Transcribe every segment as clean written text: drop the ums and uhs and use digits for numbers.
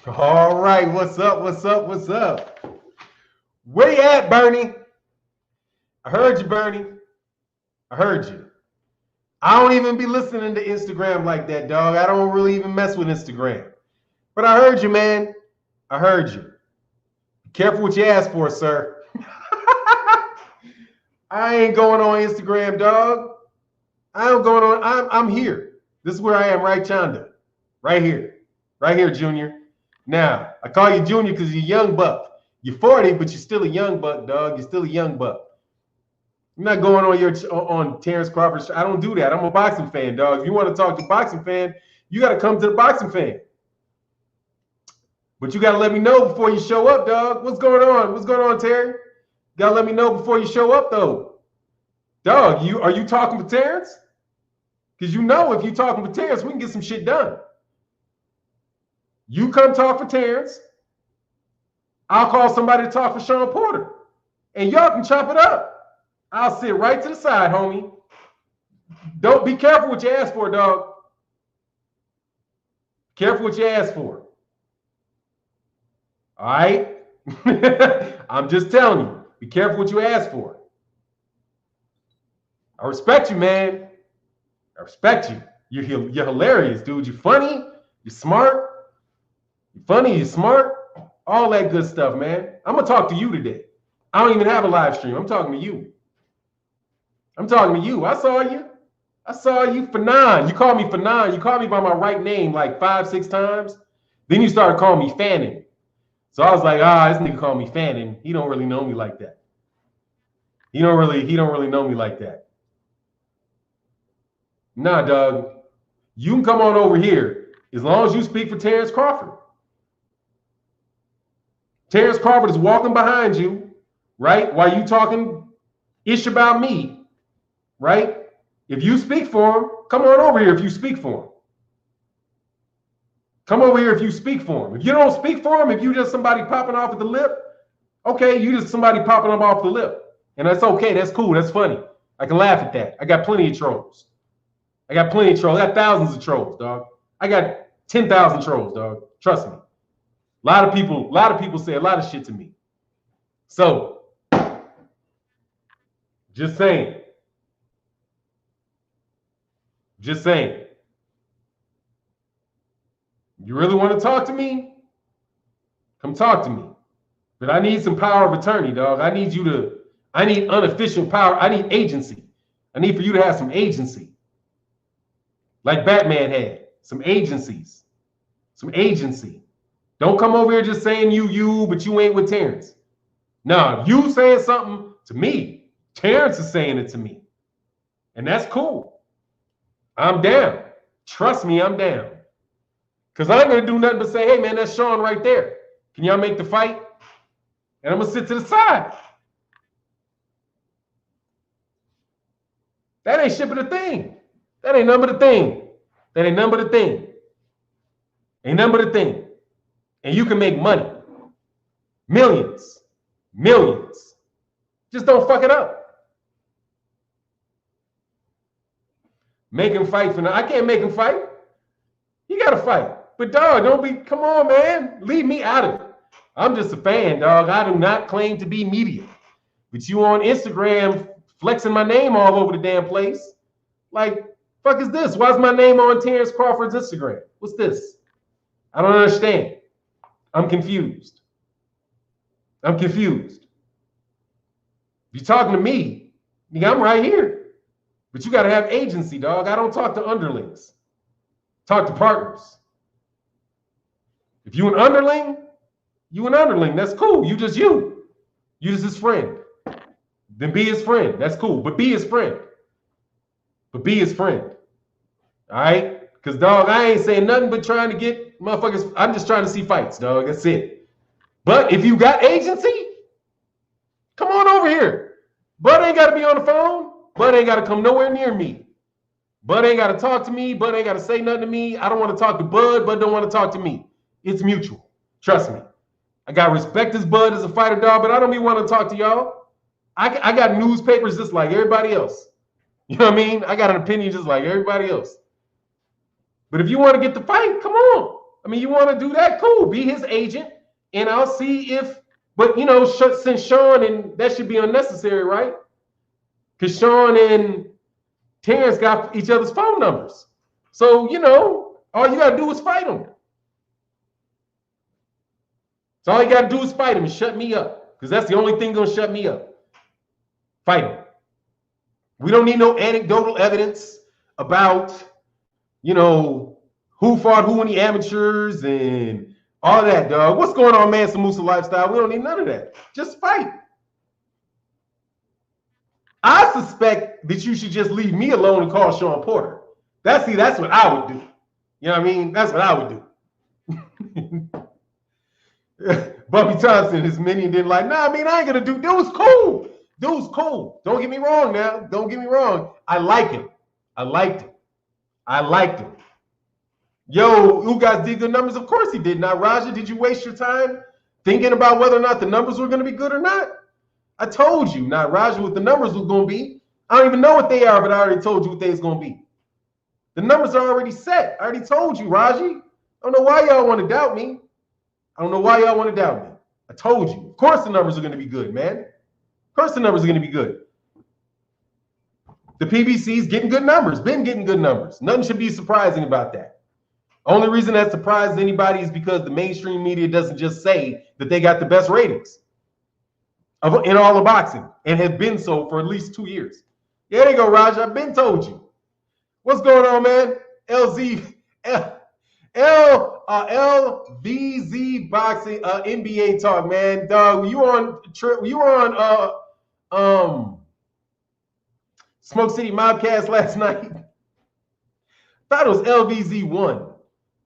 All right, what's up? What's up? What's up? Where you at, Bernie? I heard you, Bernie. I heard you. I don't even be listening to Instagram like that, dog. I don't really even mess with Instagram. But I heard you, man. I heard you. Be careful what you ask for, sir. I ain't going on Instagram, dog. I ain't going on. I'm here. This is where I am, right, Chanda? Right here. Right here, Junior. Now, I call you Junior because you're a young buck. You're 40, but you're still a young buck, dog. You're still a young buck. I'm not going on Terence Crawford. I don't do that. I'm a boxing fan, dog. If you want to talk to a boxing fan, you got to come to the boxing fan. But you got to let me know before you show up, dog. What's going on? What's going on, Terry? You got to let me know before you show up, though. Dog, are you talking for Terence? Because you know if you're talking for Terence, we can get some shit done. You come talk for Terence. I'll call somebody to talk for Shawn Porter. And y'all can chop it up. I'll sit right to the side, homie. Don't be careful what you ask for, dog. Careful what you ask for. All right? I'm just telling you. Be careful what you ask for. I respect you, man. I respect you. You're hilarious, dude. You're funny. You're smart. You're funny. You're smart. All that good stuff, man. I'm going to talk to you today. I don't even have a live stream. I'm talking to you. I'm talking to you. I saw you. I saw you, Fannon. You called me Fannon. You called me by my right name like 5-6 times. Then you started calling me Fannon. So I was like, this nigga called me Fannon. He don't really know me like that. He don't really know me like that. Nah, dog. You can come on over here as long as you speak for Terence Crawford. Terence Crawford is walking behind you, right? While you talking ish about me, right? If you speak for him, come on over here if you speak for him. Come over here if you speak for him. If you don't speak for him, if you just somebody popping off at the lip, okay, you just somebody popping up off the lip. And that's okay. That's cool. That's funny. I can laugh at that. I got plenty of trolls. I got thousands of trolls, dog. I got 10,000 trolls, dog. Trust me. A lot of people say a lot of shit to me. So, just saying. Just saying. You really want to talk to me? Come talk to me. But I need some power of attorney, dog. I need unofficial power. I need agency. I need for you to have some agency. Like Batman had. Some agencies. Some agency. Don't come over here just saying you, but you ain't with Terence. No, you saying something to me. Terence is saying it to me. And that's cool. I'm down. Trust me, I'm down. Because I ain't going to do nothing but say, hey, man, that's Shawn right there. Can y'all make the fight? And I'm going to sit to the side. That ain't shit but a thing. That ain't nothing but a thing. That ain't nothing but a thing. Ain't nothing but a thing. And you can make money. Millions. Millions. Just don't fuck it up. Make him fight for now. I can't make him fight. He got to fight. But, dog, come on, man. Leave me out of it. I'm just a fan, dog. I do not claim to be media. But you on Instagram flexing my name all over the damn place. Like, fuck is this? Why is my name on Terence Crawford's Instagram? What's this? I don't understand. I'm confused. I'm confused. If you're talking to me, nigga, I'm right here. But you got to have agency, dog. I don't talk to underlings. Talk to partners. If you an underling, you an underling. That's cool. You just you. You just his friend. Then be his friend. That's cool. But be his friend. But be his friend. All right? Because, dog, I ain't saying nothing but trying to get motherfuckers. I'm just trying to see fights, dog. That's it. But if you got agency, come on over here. Bud ain't got to be on the phone. Bud ain't got to come nowhere near me. Bud ain't got to talk to me. Bud ain't got to say nothing to me. I don't want to talk to Bud. Bud don't want to talk to me. It's mutual. Trust me. I got respect as Bud as a fighter, dog, but I don't even want to talk to y'all. I got newspapers just like everybody else. You know what I mean? I got an opinion just like everybody else. But if you want to get the fight, come on. I mean, you want to do that? Cool. Be his agent, and I'll see if. But you know, since Shawn and that should be unnecessary, right? Because Shawn and Terence got each other's phone numbers, so you know, all you gotta do is fight him. So all you gotta do is fight him and shut me up, because that's the only thing gonna shut me up. Fight him. We don't need no anecdotal evidence about, you know, who fought who in the amateurs and all that, dog. What's going on, man? Samusa Lifestyle. We don't need none of that. Just fight. I suspect that you should just leave me alone and call Shawn Porter. That's what I would do. You know what I mean? That's what I would do. Bubby Thompson, his minion, didn't like, nah, I mean, I ain't gonna do. Dude's cool. Dude's cool. Don't get me wrong now. Don't get me wrong. I like him. I liked him. I liked him. Yo, Ugas did good numbers? Of course he did. Now, Raja, did you waste your time thinking about whether or not the numbers were going to be good or not? I told you, not Raja, what the numbers was going to be. I don't even know what they are, but I already told you what they was going to be. The numbers are already set. I already told you, Raji. I don't know why y'all want to doubt me. I don't know why y'all want to doubt me. I told you. Of course the numbers are going to be good, man. Of course the numbers are going to be good. The PBC's getting good numbers, been getting good numbers. Nothing should be surprising about that. Only reason that surprises anybody is because the mainstream media doesn't just say that they got the best ratings in all of boxing and have been so for at least 2 years. Yeah, there you go, Raj. I've been told you. What's going on, man? LVZ boxing NBA talk, man. Dog, you were on Smoke City Mobcast last night. Thought it was LVZ1.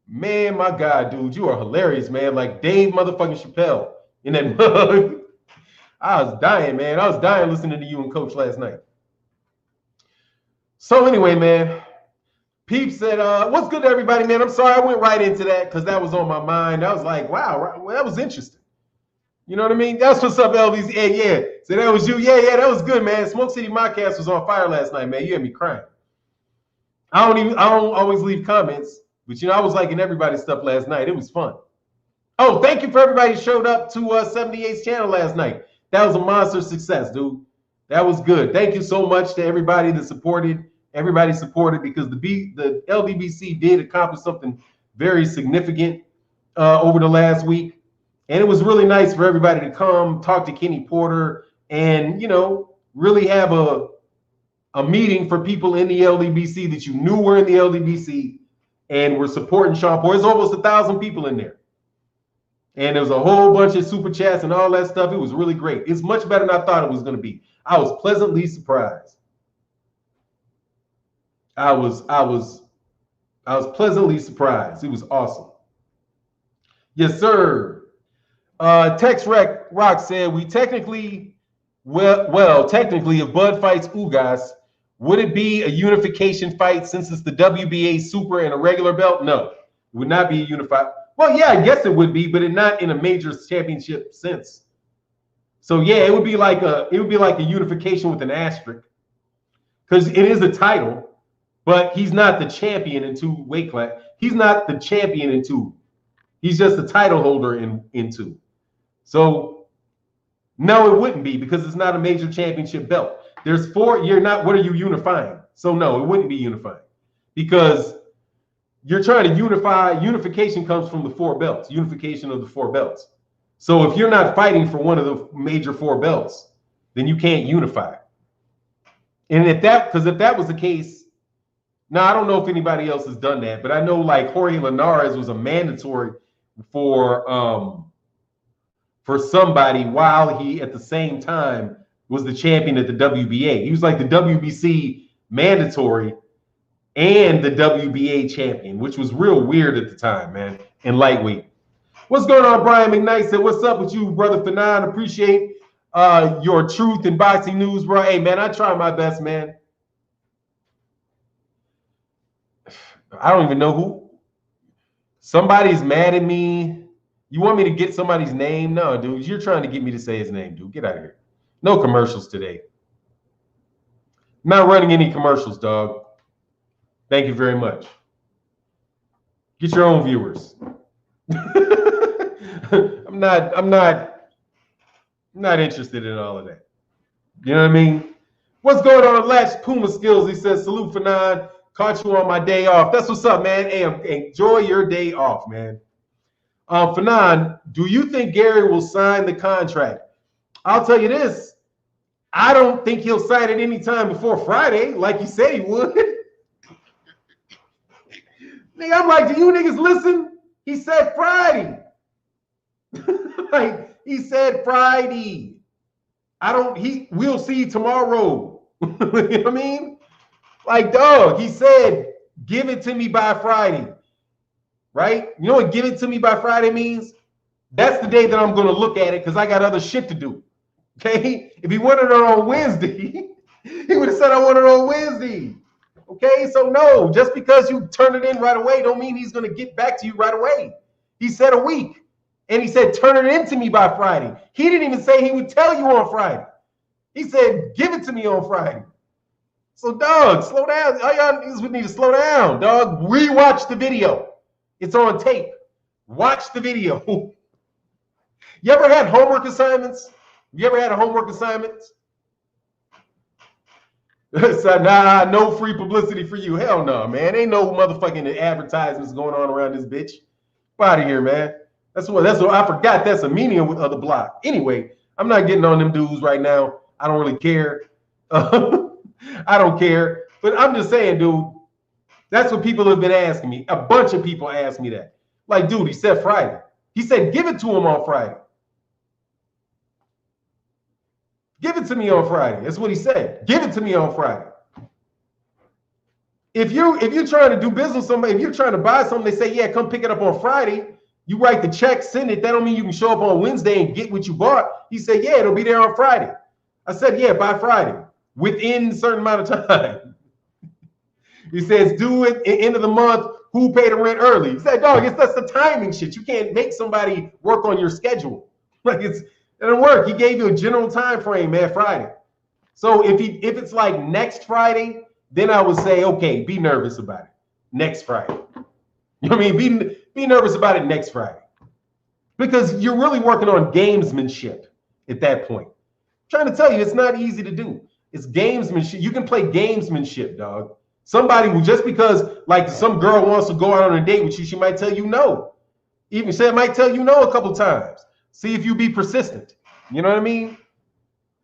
Man, my God, dude, you are hilarious, man. Like Dave motherfucking Chappelle in that mug. I was dying, man. I was dying listening to you and Coach last night. So anyway, man, Peep said, what's good to everybody, man? I'm sorry I went right into that because that was on my mind. I was like, wow, well, that was interesting. You know what I mean? That's what's up, LVZ. Hey, yeah. So that was you. Yeah, that was good, man. Smoke City Modcast was on fire last night, man. You had me crying. I don't always leave comments, but you know, I was liking everybody's stuff last night. It was fun. Oh, thank you for everybody who showed up to 78's channel last night. That was a monster success, dude. That was good. Thank you so much to everybody that supported. Everybody supported because the LDBC did accomplish something very significant over the last week. And it was really nice for everybody to come talk to Kenny Porter and, you know, really have a meeting for people in the LDBC that you knew were in the LDBC and were supporting Shawn Porter. There's almost 1,000 people in there. And there was a whole bunch of super chats and all that stuff. It was really great. It's much better than I thought it was going to be. I was pleasantly surprised. I was pleasantly surprised. It was awesome. Yes, sir. Tex Rock said, we technically, technically, if Bud fights Ugas, would it be a unification fight since it's the WBA super and a regular belt? No, it would not be a unified. Well, yeah, I guess it would be, but not in a major championship sense. So yeah, it would be like a unification with an asterisk, because it is a title, but he's not the champion in 2 weight class. He's not the champion in 2. He's just the title holder in 2. So no, it wouldn't be because it's not a major championship belt. There's 4. You're not. What are you unifying? So no, it wouldn't be unifying because you're trying to unify. Unification comes from the 4 belts. Unification of the 4 belts. So if you're not fighting for one of the major 4 belts, then you can't unify. And if that was the case, now I don't know if anybody else has done that, but I know like Jorge Linares was a mandatory for somebody while he at the same time was the champion at the WBA. He was like the WBC mandatory and the WBA champion, which was real weird at the time, man, in lightweight. What's going on, Brian McKnight said, what's up with you, brother Fannon? Appreciate your truth in boxing news, bro. Hey, man, I try my best, man. I don't even know who. Somebody's mad at me. You want me to get somebody's name? No, dude, you're trying to get me to say his name, dude. Get out of here. No commercials today. Not running any commercials, dog. Thank you very much. Get your own viewers. I'm not interested in all of that. You know what I mean? What's going on, Latch Puma Skills? He says, salute for nine. Caught you on my day off. That's what's up, man. Hey, enjoy your day off, man. Fannon, do you think Gary will sign the contract? I'll tell you this. I don't think he'll sign it anytime before Friday, like he said he would. Nigga, I'm like, do you niggas listen? He said Friday. Like, he said Friday. We'll see tomorrow. You know what I mean? Like, dog, he said, give it to me by Friday. Right? You know what give it to me by Friday means? That's the day that I'm going to look at it because I got other shit to do. Okay? If he wanted it on Wednesday, he would have said I want it on Wednesday. Okay? So no, just because you turn it in right away don't mean he's going to get back to you right away. He said a week. And he said, turn it in to me by Friday. He didn't even say he would tell you on Friday. He said, give it to me on Friday. So, dog, slow down. All y'all niggas would need to slow down, dog. Rewatch the video. It's on tape. Watch the video. You ever had homework assignments? You ever had a homework assignment? So, nah, no free publicity for you. Hell no, man. Ain't no motherfucking advertisements going on around this bitch. Get out of here, man. That's what I forgot. That's a meaning of the block. Anyway, I'm not getting on them dudes right now. I don't really care. I don't care. But I'm just saying, dude, that's what people have been asking me. A bunch of people asked me that. Like, dude, he said Friday. He said, give it to him on Friday. Give it to me on Friday. That's what he said. Give it to me on Friday. If you're trying to do business with somebody, if you're trying to buy something, they say, yeah, come pick it up on Friday. You write the check, send it. That don't mean you can show up on Wednesday and get what you bought. He said, yeah, it'll be there on Friday. I said, yeah, by Friday, within a certain amount of time. He says, do it at the end of the month. Who paid the rent early? He said, dog, that's the timing shit. You can't make somebody work on your schedule. Like it doesn't work. He gave you a general time frame, man, Friday. So if it's like next Friday, then I would say, okay, be nervous about it. Next Friday. You know what I mean? Be nervous about it next Friday. Because you're really working on gamesmanship at that point. I'm trying to tell you, it's not easy to do. It's gamesmanship. You can play gamesmanship, dog. Somebody who, just because like some girl wants to go out on a date with you, she might tell you no. Even she might tell you no a couple times. See if you be persistent. You know what I mean?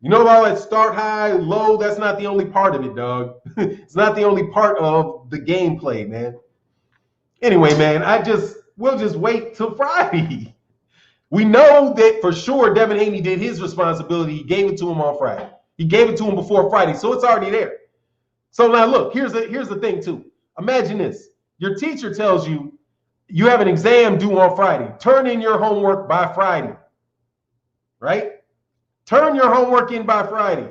You know all that start high, low, that's not the only part of it, dog. It's not the only part of the gameplay, man. Anyway, man, we'll just wait till Friday. We know that for sure Devin Haney did his responsibility. He gave it to him on Friday. He gave it to him before Friday, so it's already there. So now look, here's the thing too. Imagine this. Your teacher tells you you have an exam due on Friday. Turn in your homework by Friday. Right? Turn your homework in by Friday.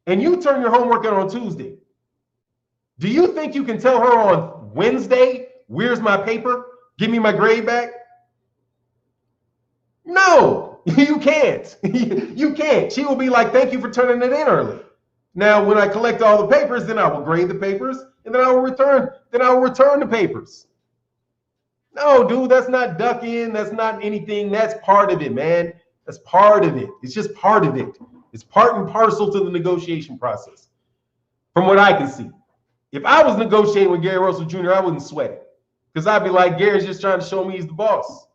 And you turn your homework in on Tuesday. Do you think you can tell her on Wednesday, where's my paper? Give me my grade back? No, you can't. You can't. She will be like, thank you for turning it in early. Now, when I collect all the papers, then I will grade the papers, and then I will return the papers. No, dude, that's not ducking. That's not anything. That's part of it, man. That's part of it. It's just part of it. It's part and parcel to the negotiation process, from what I can see. If I was negotiating with Gary Russell Jr., I wouldn't sweat it, because I'd be like, Gary's just trying to show me he's the boss.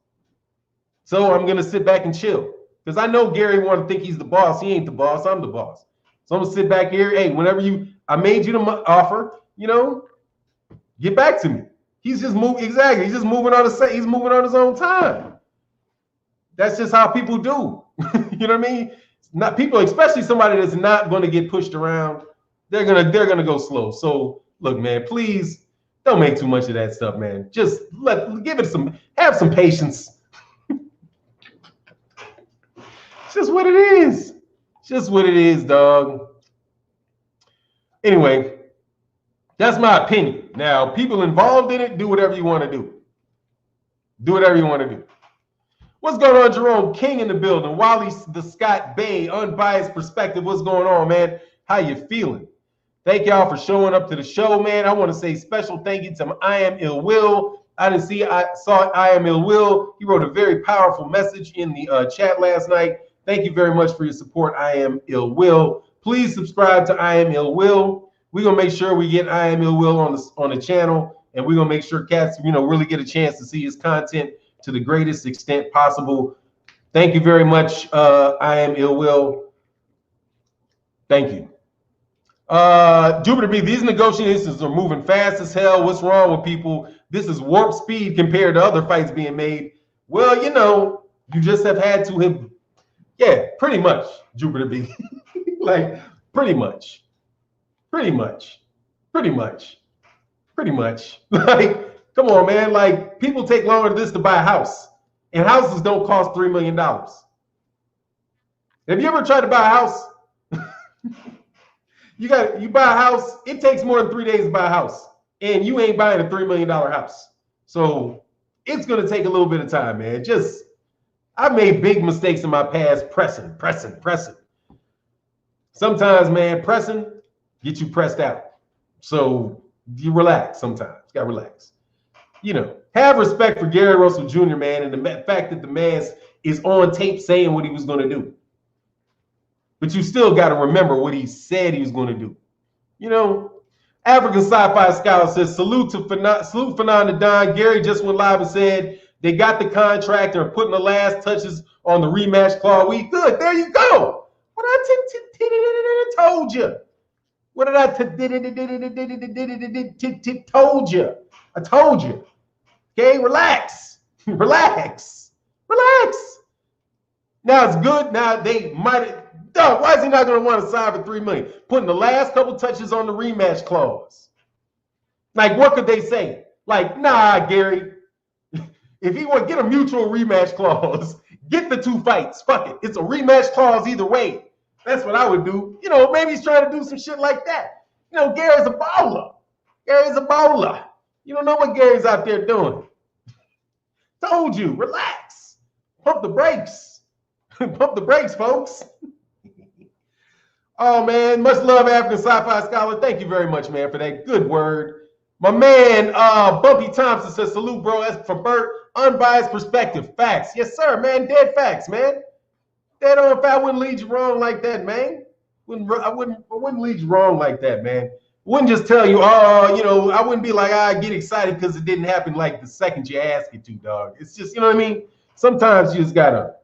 So I'm going to sit back and chill, because I know Gary want to think he's the boss. He ain't the boss. I'm the boss. So I'm going to sit back here. Hey, whenever I made you the offer, get back to me. He's just moving. Exactly. He's just moving on he's moving on his own time. That's just how people do. You know what I mean? Not people, especially somebody that's not going to get pushed around. They're gonna go slow. So look, man, please don't make too much of that stuff, man. Just have some patience. It's just what it is. It's just what it is, dog. Anyway, that's my opinion. Now, people involved in it, do whatever you want to do. Do whatever you want to do. What's going on, Jerome King in the building? Wally the Scott Bay, unbiased perspective. What's going on, man? How you feeling? Thank y'all for showing up to the show, man. I want to say special thank you to I Am Ill Will, I didn't see. I saw I Am Ill Will. He wrote a very powerful message in the chat last night. Thank you very much for your support. I Am Ill Will. Please subscribe to I Am Ill Will. We're gonna make sure we get I Am Ill Will on the channel, and we're gonna make sure cats, really get a chance to see his content to the greatest extent possible. Thank you very much, I Am Ill Will. Thank you. Jupiter B, these negotiations are moving fast as hell. What's wrong with people? This is warp speed compared to other fights being made. Well, you just have had to have, yeah, pretty much, Jupiter B. Like, pretty much. Like, come on, man. Like, people take longer than this to buy a house. And houses don't cost $3 million. Have you ever tried to buy a house? You buy a house, it takes more than 3 days to buy a house. And you ain't buying a $3 million house. So it's going to take a little bit of time, man. I've made big mistakes in my past pressing. Sometimes, man, pressing gets you pressed out. So you relax sometimes. You got to relax. Have respect for Gary Russell Jr., man, and the fact that the man is on tape saying what he was going to do. But you still got to remember what he said he was going to do. African Sci-Fi Scholar says, salute Fannon to Don. Gary just went live and said they got the contract and are putting the last touches on the rematch clause. We good. There you go. What I told you. What did I told you? I told you. Okay, relax. Relax. Now it's good. Now they might. Why is he not going to want to sign for $3 million? Putting the last couple touches on the rematch clause. Like, what could they say? Like, nah, Gary. If he want to get a mutual rematch clause, get the 2 fights. Fuck it. It's a rematch clause either way. That's what I would do. Maybe he's trying to do some shit like that. Gary's a bowler. You don't know what Gary's out there doing. Told you, relax. Pump the brakes. Pump the brakes, folks. Oh, man, much love, African Sci-Fi Scholar. Thank you very much, man, for that good word. My man, Bumpy Thompson says, salute, bro. As for Bert, unbiased perspective. Facts. Yes, sir, man. Dead facts, man. Dead on fact. I wouldn't lead you wrong like that, man. I wouldn't lead you wrong like that, man. Wouldn't just tell you, I wouldn't be like, I get excited because it didn't happen like the second you ask it to, dog. It's just, you know what I mean? Sometimes you just got to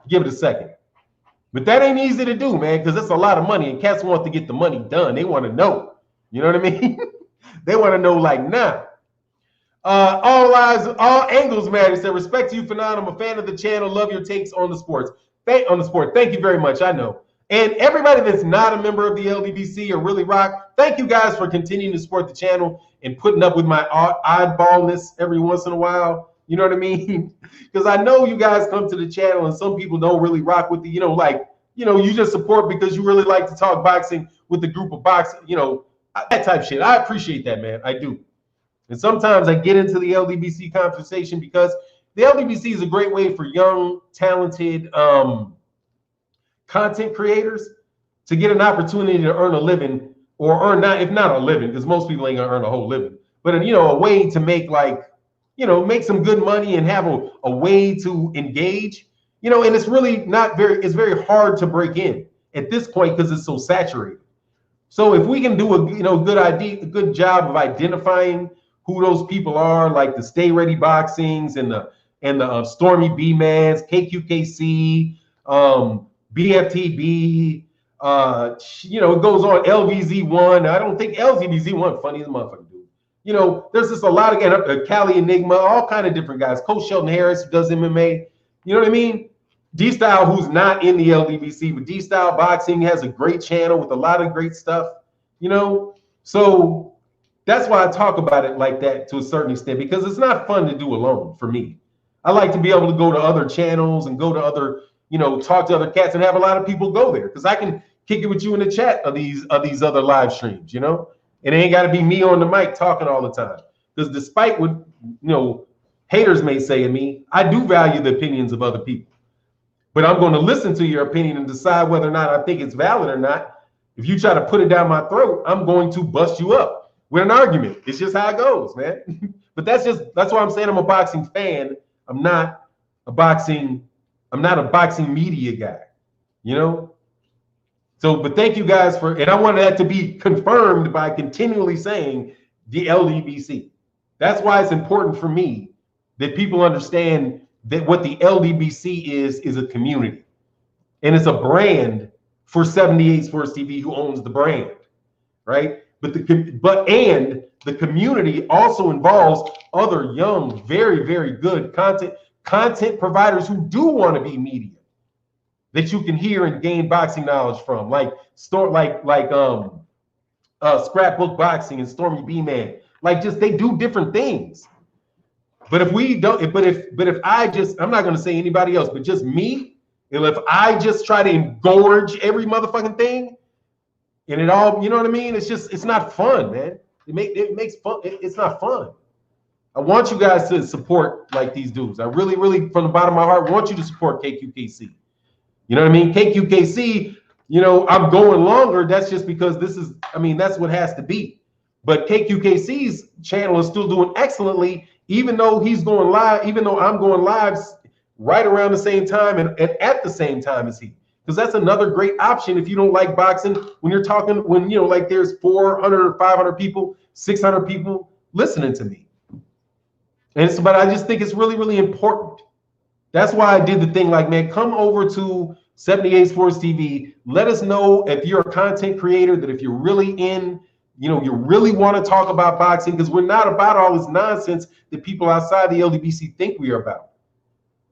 give it a second. But that ain't easy to do, man, because it's a lot of money, and cats want to get the money done. They want to know. You know what I mean? They want to know like now. All angles matter. Said, respect to you, Fannon. I'm a fan of the channel. Love your takes on the sports. Thank you very much. I know. And everybody that's not a member of the LDBC or really rock, thank you guys for continuing to support the channel and putting up with my oddballness every once in a while. You know what I mean? Because I know you guys come to the channel and some people don't really rock with the, you just support because you really like to talk boxing with the group of boxing, that type of shit. I appreciate that, man. I do. And sometimes I get into the LDBC conversation because the LDBC is a great way for young, talented content creators to get an opportunity to earn a living or if not a living, because most people ain't gonna earn a whole living, but a way to make make some good money and have a way to engage, and it's really it's very hard to break in at this point because it's so saturated. So if we can do a good job of identifying who those people are, like the Stay Ready Boxings and the Stormy B-Mans, KQKC, BFTB, it goes on, LVZ1. I don't think LVZ1 funny as a motherfucker, dude. There's just a lot of Cali Enigma, all kind of different guys. Coach Shelton Harris, who does MMA. You know what I mean? D-Style, who's not in the LDBC, but D-Style Boxing has a great channel with a lot of great stuff, So that's why I talk about it like that to a certain extent, because it's not fun to do alone for me. I like to be able to go to other channels and go to other, talk to other cats and have a lot of people go there, because I can kick it with you in the chat of these other live streams, It ain't got to be me on the mic talking all the time, because despite what, haters may say of me, I do value the opinions of other people. But I'm going to listen to your opinion and decide whether or not I think it's valid or not. If you try to put it down my throat, I'm going to bust you up with an argument. It's just how it goes, man. But that's why I'm saying I'm a boxing fan. I'm not a boxing media guy, you know? So, but thank you guys and I wanted that to be confirmed by continually saying the LDBC. That's why it's important for me that people understand that what the LDBC is a community. And it's a brand for 78 Sports TV, who owns the brand, right? But the community also involves other young, very, very good content providers who do want to be media that you can hear and gain boxing knowledge from, like Scrapbook Boxing and Stormy B-Man. Like, just they do different things. But if we don't, but if I just, I'm not going to say anybody else, but just me, and if I just try to engorge every motherfucking thing, and it all, you know what I mean? It's not fun, man. It makes fun. It's not fun. I want you guys to support like these dudes. I really, really, from the bottom of my heart, want you to support KQKC. You know what I mean? KQKC, you know, I'm going longer. That's just because that's what has to be. But KQKC's channel is still doing excellently, even though he's going live, even though I'm going live right around the same time and at the same time as he. Because that's another great option if you don't like boxing, when you're talking, when, you know, like there's 400 or 500 people, 600 people listening to me. But I just think it's really, really important. That's why I did the thing, like, man, come over to 78 Sports TV. Let us know if you're a content creator, that if you're really in, you know, you really want to talk about boxing, because we're not about all this nonsense that people outside the LDBC think we are about,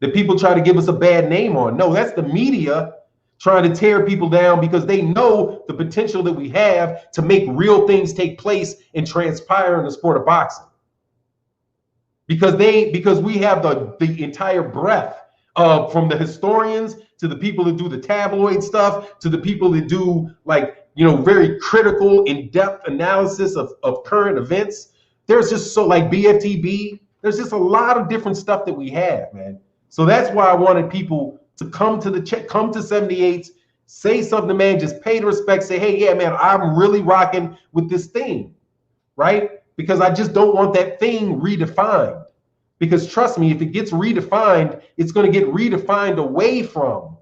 that people try to give us a bad name on. No, that's the media trying to tear people down because they know the potential that we have to make real things take place and transpire in the sport of boxing. Because we have the entire breadth of, from the historians to the people that do the tabloid stuff to the people that do, like, you know, very critical, in-depth analysis of current events. There's just so, like, BFTB, there's just a lot of different stuff that we have, man. So that's why I wanted people to come to 78, say something, man, just pay the respect, say, hey, yeah, man, I'm really rocking with this thing, right? Because I just don't want that thing redefined. Because trust me, if it gets redefined, it's going to get redefined away from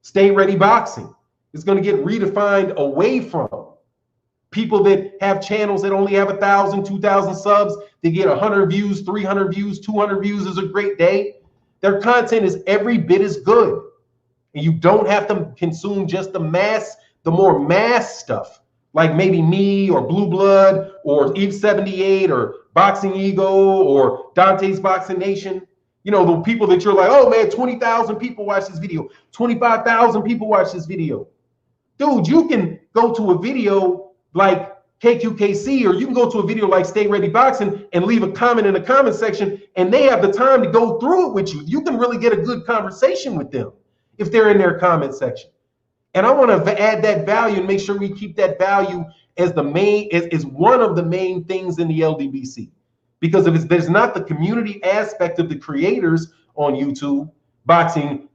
Stay Ready Boxing. It's going to get redefined away from people that have channels that only have 1,000, 2,000 subs. They get 100 views, 300 views, 200 views is a great day. Their content is every bit as good. And you don't have to consume just the more mass stuff, like maybe me or Blue Blood or Eve 78 or Boxing Ego or Dante's Boxing Nation. You know, the people that you're like, oh man, 20,000 people watch this video, 25,000 people watch this video. Dude, you can go to a video like KQKC, or you can go to a video like Stay Ready Boxing and leave a comment in the comment section, and they have the time to go through it with you. You can really get a good conversation with them if they're in their comment section. And I want to add that value and make sure we keep that value as the main, is one of the main things in the LDBC. Because if there's not the community aspect of the creators on YouTube boxing,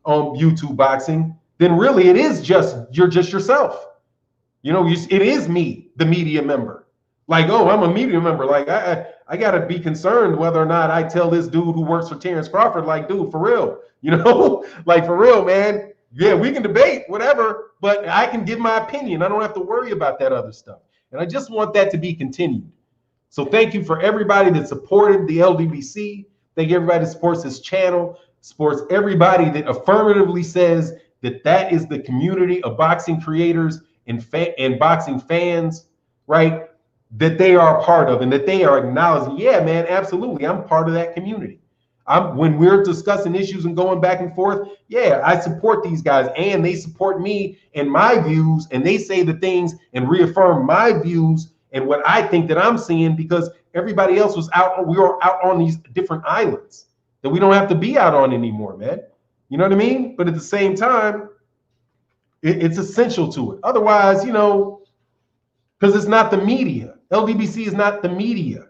then really it is you're just yourself. You know, it is me, the media member. Like, oh, I'm a media member. Like, I got to be concerned whether or not I tell this dude who works for Terence Crawford, like, dude, for real, you know, like, for real, man. Yeah, we can debate, whatever, but I can give my opinion. I don't have to worry about that other stuff. And I just want that to be continued. So thank you for everybody that supported the LDBC. Thank you everybody that supports this channel, supports everybody that affirmatively says that is the community of boxing creators and boxing fans, right? That they are a part of, and that they are acknowledging, yeah, man, absolutely, I'm part of that community. When we're discussing issues and going back and forth, yeah, I support these guys, and they support me and my views, and they say the things and reaffirm my views and what I think that I'm seeing, because everybody else we were out on these different islands that we don't have to be out on anymore, man. You know what I mean? But at the same time, it's essential to it. Otherwise, you know, because it's not the media. LDBC is not the media.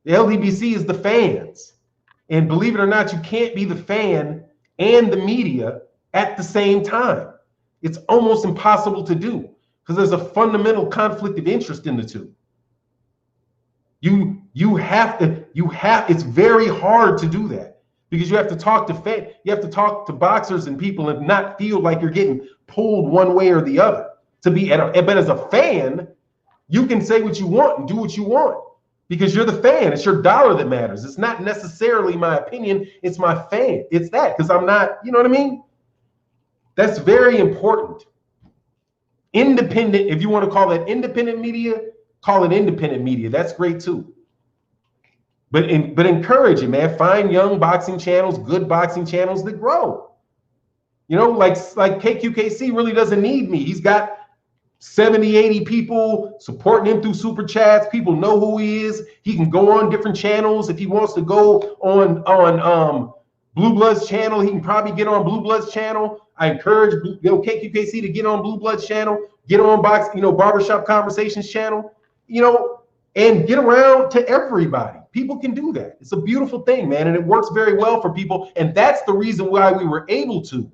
The LDBC is the fans. And believe it or not, you can't be the fan and the media at the same time. It's almost impossible to do because there's a fundamental conflict of interest in the two. It's very hard to do that because you have to talk to boxers and people and not feel like you're getting pulled one way or the other. But as a fan, you can say what you want and do what you want because you're the fan. It's your dollar that matters. It's not necessarily my opinion. It's my fan. It's that because I'm not, you know what I mean? That's very important. Independent, if you want to call that independent media, call it independent media. That's great too. But encourage it, man. Find young boxing channels, good boxing channels that grow. You know, like KQKC really doesn't need me. He's got 70, 80 people supporting him through super chats. People know who he is. He can go on different channels. If he wants to go on Blue Blood's channel, he can probably get on Blue Blood's channel. I encourage KQKC to get on Blue Blood's channel, get on Barbershop Conversations channel, and get around to everybody. People can do that. It's a beautiful thing, man, and it works very well for people. And that's the reason why we were able to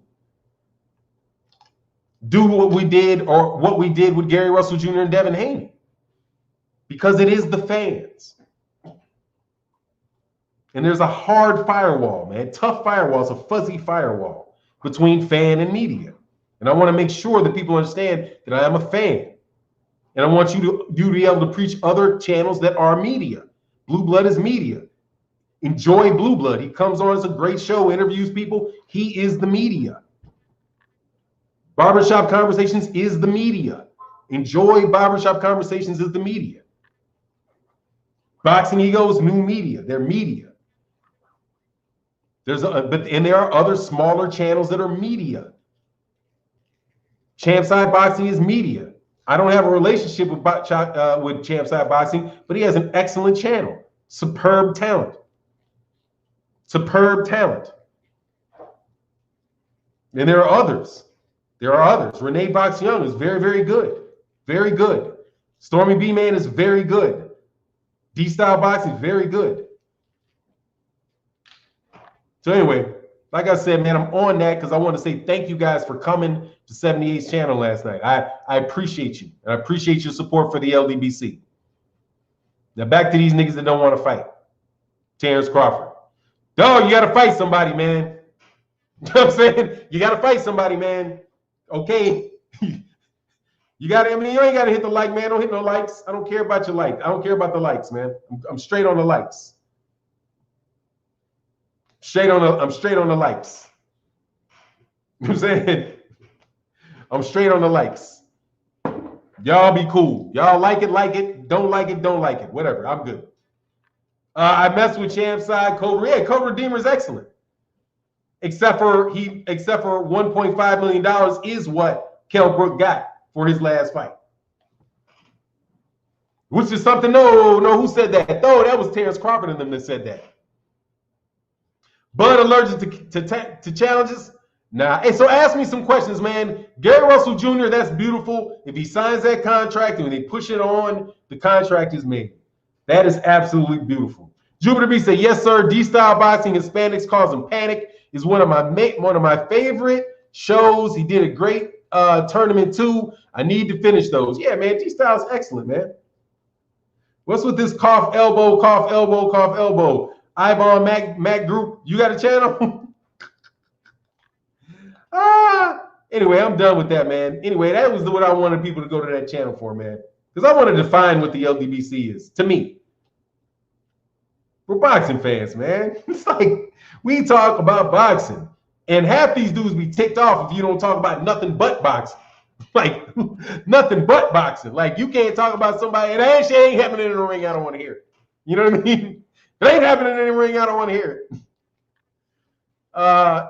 do what we did with Gary Russell Jr. and Devin Haney, because it is the fans. And there's a hard firewall, man, tough firewall. It's a fuzzy firewall between fan and media. And I want to make sure that people understand that I am a fan. And I want you to be able to preach other channels that are media. Blue Blood is media. Enjoy Blue Blood. He comes on, it's a great show, interviews people. He is the media. Barbershop Conversations is the media. Enjoy Barbershop Conversations is the media. Boxing Egos, new media. They're media. And there are other smaller channels that are media. Champside Boxing is media. I don't have a relationship with Champside Boxing, but he has an excellent channel. Superb talent. Superb talent. And there are others. Renee Box Young is very, very good. Very good. Stormy B-Man is very good. D-Style Boxing is very good. So anyway, like I said, man, I'm on that because I want to say thank you guys for coming to 78's channel last night. I appreciate you. And I appreciate your support for the LDBC. Now back to these niggas that don't want to fight. Terence Crawford. Dog, you got to fight somebody, man. You know what I'm saying? You got to fight somebody, man. Okay. You ain't got to hit the like, man. Don't hit no likes. I don't care about your likes. I don't care about the likes, man. I'm straight on the likes. I'm straight on the likes. You know what I'm saying? I'm straight on the likes. Y'all be cool. Y'all like it. Don't like it. Whatever. I'm good. I messed with Champside Cobra. Yeah, Cobra Redeemer is excellent. Except for $1.5 million is what Kell Brook got for his last fight. Which is something, no, who said that? No, that was Terence Crawford and them that said that. Bud allergic to challenges? Nah. Hey, so ask me some questions, man. Gary Russell Jr., that's beautiful. If he signs that contract and when they push it on, the contract is made. That is absolutely beautiful. Jupiter B said, yes, sir. D-Style Boxing, Hispanics Cause Them Panic is one of my favorite shows. He did a great tournament too. I need to finish those. Yeah, man, D-Style's excellent, man. What's with this cough elbow, cough elbow, cough elbow? Ibon Mac Group, you got a channel? Anyway, I'm done with that, man. Anyway, that was what I wanted people to go to that channel for, man. Because I want to define what the LDBC is, to me. We're boxing fans, man. It's like we talk about boxing, and half these dudes be ticked off if you don't talk about nothing but boxing. Like, nothing but boxing. Like, you can't talk about somebody, and that shit ain't happening in the ring, I don't want to hear it. You know what I mean? It ain't happening in the ring, I don't want to hear it.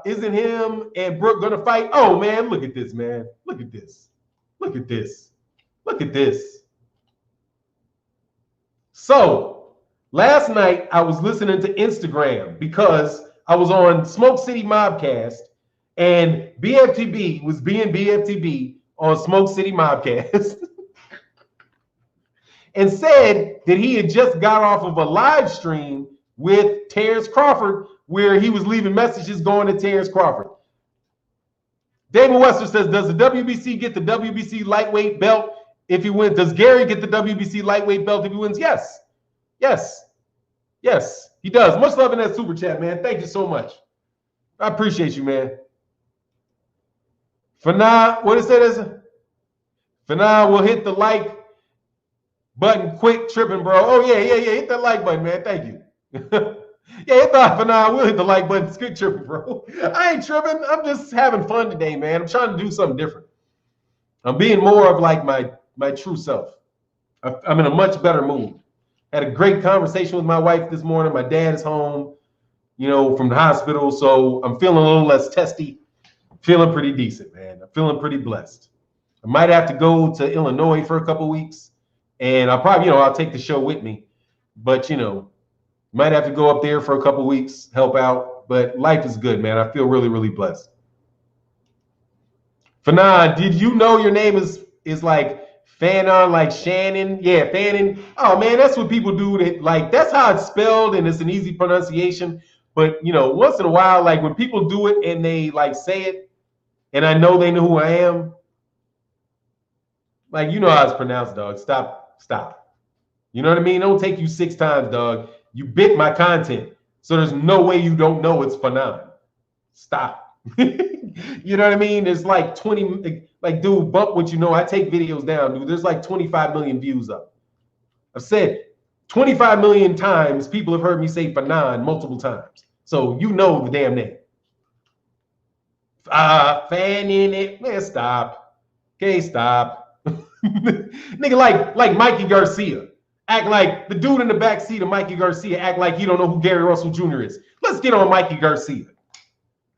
Isn't him and Brooke going to fight? Oh, man, look at this, man. Look at this. Look at this. Look at this. So, last night, I was listening to Instagram because I was on Smoke City Mobcast, and BFTB was being BFTB on Smoke City Mobcast and said that he had just got off of a live stream with Terence Crawford where he was leaving messages going to Terence Crawford. David Wester says, does the WBC get the WBC lightweight belt if he wins? Does Gary get the WBC lightweight belt if he wins? Yes. Yes. Yes, he does. Much love in that super chat, man. Thank you so much. I appreciate you, man. For now, what is that? For now, we'll hit the like button quick, tripping, bro. Oh, yeah. Hit that like button, man. Thank you. Yeah, for now, we'll hit the like button. Quick, tripping, bro. I ain't tripping. I'm just having fun today, man. I'm trying to do something different. I'm being more of like my true self. I'm in a much better mood. Had a great conversation with my wife this morning. My dad is home, from the hospital. So I'm feeling a little less testy. Feeling pretty decent, man. I'm feeling pretty blessed. I might have to go to Illinois for a couple of weeks. And I'll probably, I'll take the show with me. But, might have to go up there for a couple of weeks, help out. But life is good, man. I feel really, really blessed. Fanon, did you know your name is like Fannon, like Shannon? Yeah, Fannon. Oh, man, that's what people do. That's how it's spelled, and it's an easy pronunciation. But, once in a while, like when people do it and they like say it, and I know they know who I am, like, how it's pronounced, dog. Stop. You know what I mean? It don't take you 6 times, dog. You bit my content. So there's no way you don't know it's Fanon. Stop. You know what I mean? There's like 20, like, dude, bump what you know. I take videos down, dude. There's like 25 million views up. I've said 25 million times people have heard me say Fanon multiple times. So you know the damn name. Fanning it. Man, stop. Okay, stop. Nigga, like Mikey Garcia. Act like the dude in the back seat of Mikey Garcia. Act like you don't know who Gary Russell Jr. is. Let's get on Mikey Garcia.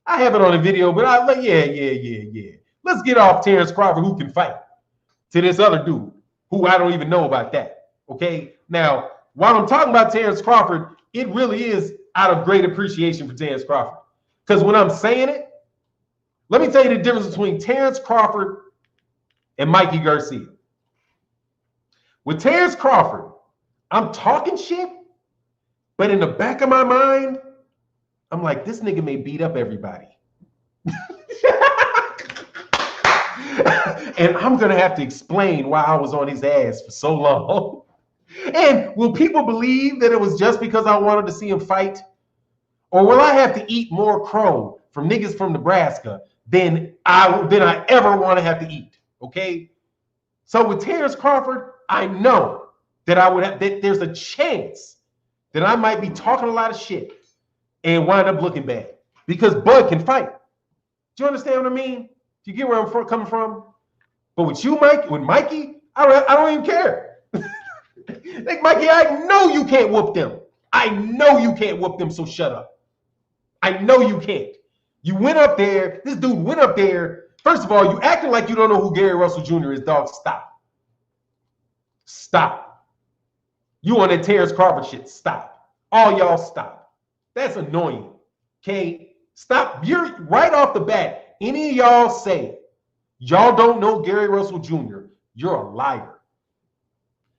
I have it on a video, but yeah. Let's get off Terence Crawford, who can fight, to this other dude who I don't even know about that. Okay. Now, while I'm talking about Terence Crawford, it really is out of great appreciation for Terence Crawford. Because when I'm saying it, let me tell you the difference between Terence Crawford and Mikey Garcia. With Terence Crawford, I'm talking shit, but in the back of my mind, I'm like, this nigga may beat up everybody. And I'm going to have to explain why I was on his ass for so long. And will people believe that it was just because I wanted to see him fight? Or will I have to eat more crow from niggas from Nebraska than I ever want to have to eat? Okay? So with Terence Crawford, I know that that there's a chance that I might be talking a lot of shit and wind up looking bad because Bud can fight. Do you understand what I mean? Do you get where I'm coming from? But with you, Mike, with Mikey, I don't even care. Like, Mikey, I know you can't whoop them. I know you can't whoop them, so shut up. I know you can't. You went up there. This dude went up there. First of all, you acting like you don't know who Gary Russell Jr. is, dog. Stop. You on that Terence Crawford shit. Stop. All y'all stop. That's annoying. Okay? Stop. You're right off the bat. Any of y'all say y'all don't know Gary Russell Jr., you're a liar.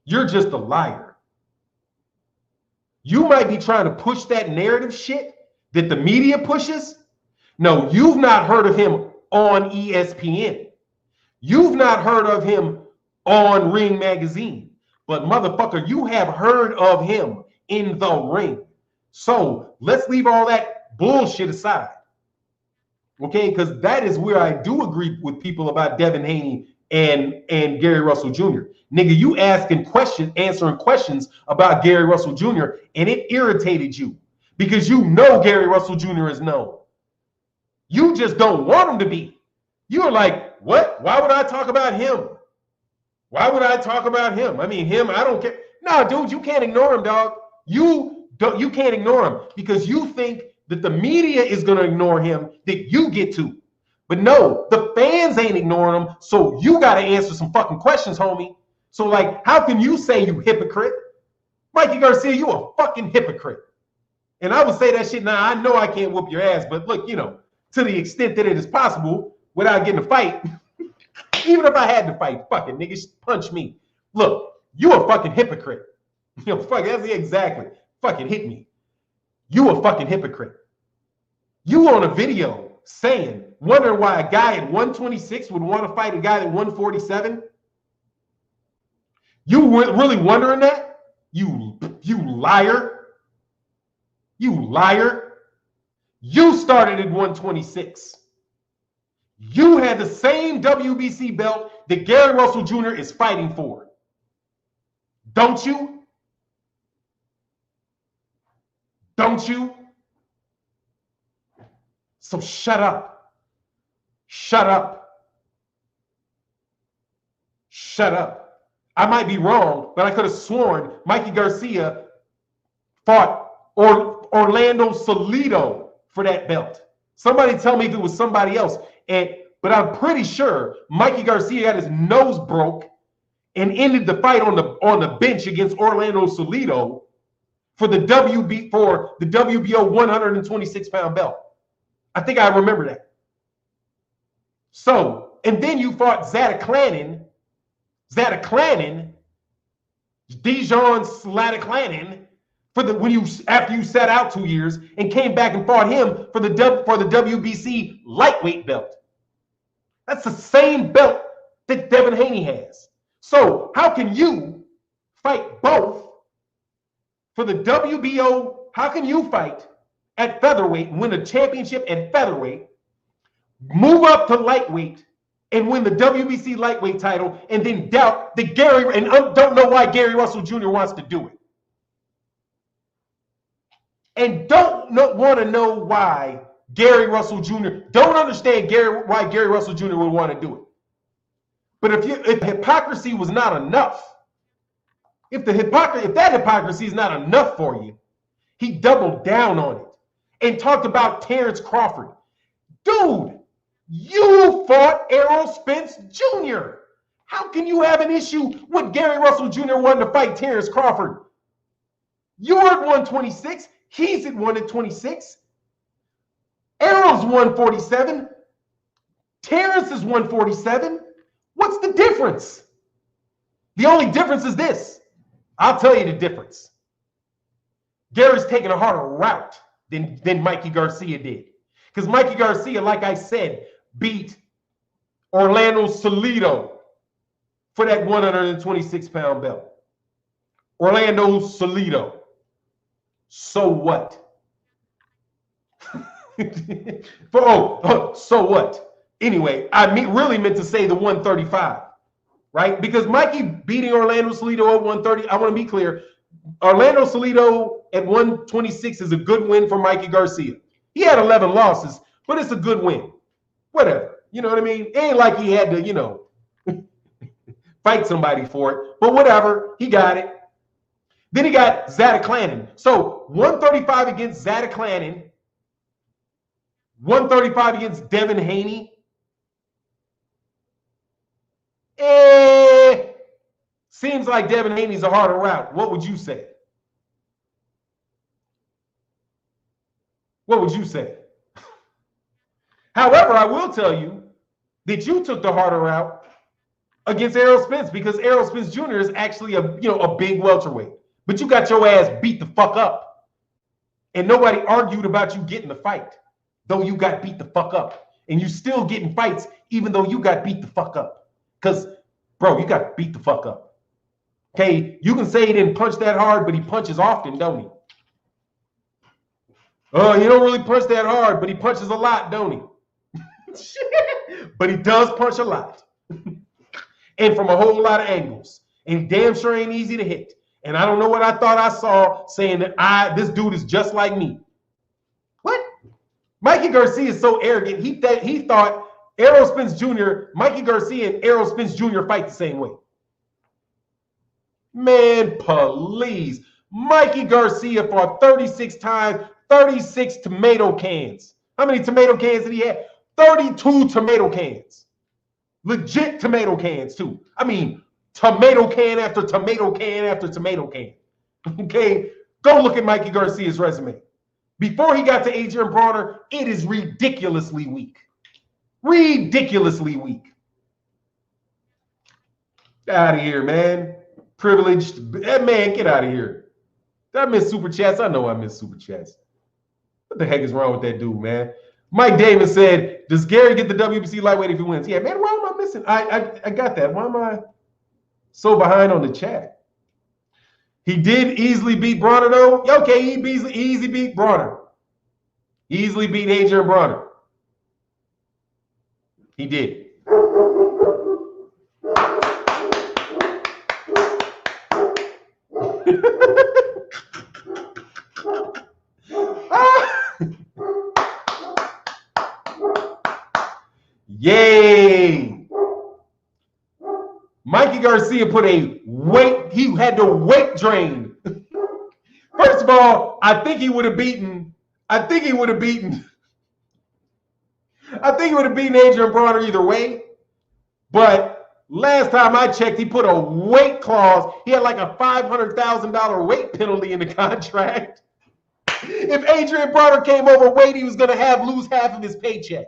You're just a liar. You might be trying to push that narrative shit that the media pushes. No, you've not heard of him on ESPN. You've not heard of him on Ring Magazine. But motherfucker, you have heard of him in the ring. So let's leave all that bullshit aside. Okay, because that is where I do agree with people about Devin Haney and Gary Russell Jr. Nigga, you answering questions about Gary Russell Jr. and it irritated you because you know Gary Russell Jr. is known. You just don't want him to be. You're like, what? Why would I talk about him? Why would I talk about him? I mean, him, I don't care. No, dude, you can't ignore him, dog. You can't ignore him because you think that the media is going to ignore him, that you get to. But no, the fans ain't ignoring him, so you got to answer some fucking questions, homie. So, like, how can you say you hypocrite? Mikey Garcia, you a fucking hypocrite. And I would say that shit now. I know I can't whoop your ass, but look, to the extent that it is possible without getting a fight, even if I had to fight, fucking niggas, punch me. Look, you a fucking hypocrite. Fuck, that's exactly. Fucking hit me. You a fucking hypocrite. You on a video wondering why a guy at 126 would want to fight a guy at 147? You really wondering that? You liar. You liar. You started at 126. You had the same WBC belt that Gary Russell Jr. is fighting for. Don't you? Don't you? So shut up. Shut up. Shut up. I might be wrong, but I could have sworn Mikey Garcia fought Orlando Salido for that belt. Somebody tell me if it was somebody else. But I'm pretty sure Mikey Garcia got his nose broke and ended the fight on the bench against Orlando Salido for the WBO 126-pound belt. I think I remember that. So, and then you fought Dijon Slataclanin after you sat out 2 years and came back and fought him for the WBC lightweight belt. That's the same belt that Devin Haney has. So how can you fight both for the WBO? How can you fight at featherweight, win a championship at featherweight, move up to lightweight, and win the WBC lightweight title, and then doubt that don't know why Gary Russell Jr. wants to do it? And don't want to know why Gary Russell Jr. don't understand why Gary Russell Jr. would want to do it. But if hypocrisy was not enough, if that hypocrisy is not enough for you, he doubled down on it and talked about Terence Crawford. Dude, you fought Errol Spence Jr. How can you have an issue with Gary Russell Jr. wanting to fight Terence Crawford? You're at 126. He's at 126. Errol's 147. Terence is 147. What's the difference? The only difference is this. I'll tell you the difference. Gary's taking a harder route than Mikey Garcia did. Because Mikey Garcia, like I said, beat Orlando Salido for that 126-pound belt. Orlando Salido. So what? So what? Anyway, I really meant to say the 135, right? Because Mikey beating Orlando Salido at 130, I want to be clear, Orlando Salido at 126 is a good win for Mikey Garcia. He had 11 losses, but it's a good win. Whatever. You know what I mean? It ain't like he had to, fight somebody for it, but whatever. He got it. Then he got Slataclanin. So 135 against Slataclanin, 135 against Devin Haney. Seems like Devin Haney's a harder route. What would you say? What would you say? However, I will tell you that you took the harder route against Errol Spence because Errol Spence Jr. is actually a big welterweight. But you got your ass beat the fuck up. And nobody argued about you getting the fight, though you got beat the fuck up. And you still getting fights even though you got beat the fuck up. Because, bro, you got beat the fuck up. Okay, you can say he didn't punch that hard, but he punches often, don't he? Oh, he don't really punch that hard, but he punches a lot, don't he? But he does punch a lot. And from a whole lot of angles. And damn sure ain't easy to hit. And I don't know what I thought I saw saying that this dude is just like me. What? Mikey Garcia is so arrogant. He thought Errol Spence Jr., Mikey Garcia and Errol Spence Jr. fight the same way. Man, please. Mikey Garcia fought 36 times, 36 tomato cans. How many tomato cans did he have? 32 tomato cans. Legit tomato cans, too. I mean, tomato can after tomato can after tomato can. Okay? Go look at Mikey Garcia's resume. Before he got to Adrian Brawner, it is ridiculously weak. Ridiculously weak. Get out of here, man. Privileged. Man, get out of here. Did I miss Super Chats? I know I missed Super Chats. What the heck is wrong with that dude, man? Mike Davis said, does Gary get the WBC lightweight if he wins? Yeah, man, why am I missing? I got that. Why am I so behind on the chat? He did easily beat Bronner, though. Okay, he easily beat Bronner. Easily beat Adrian Bronner. He did. Yay! Mikey Garcia put a weight, he had to weight drain. First of all, I think he would have beaten Adrian Bronner either way. But last time I checked, he put a weight clause. He had like a $500,000 weight penalty in the contract. If Adrian Bronner came overweight, he was going to lose half of his paycheck.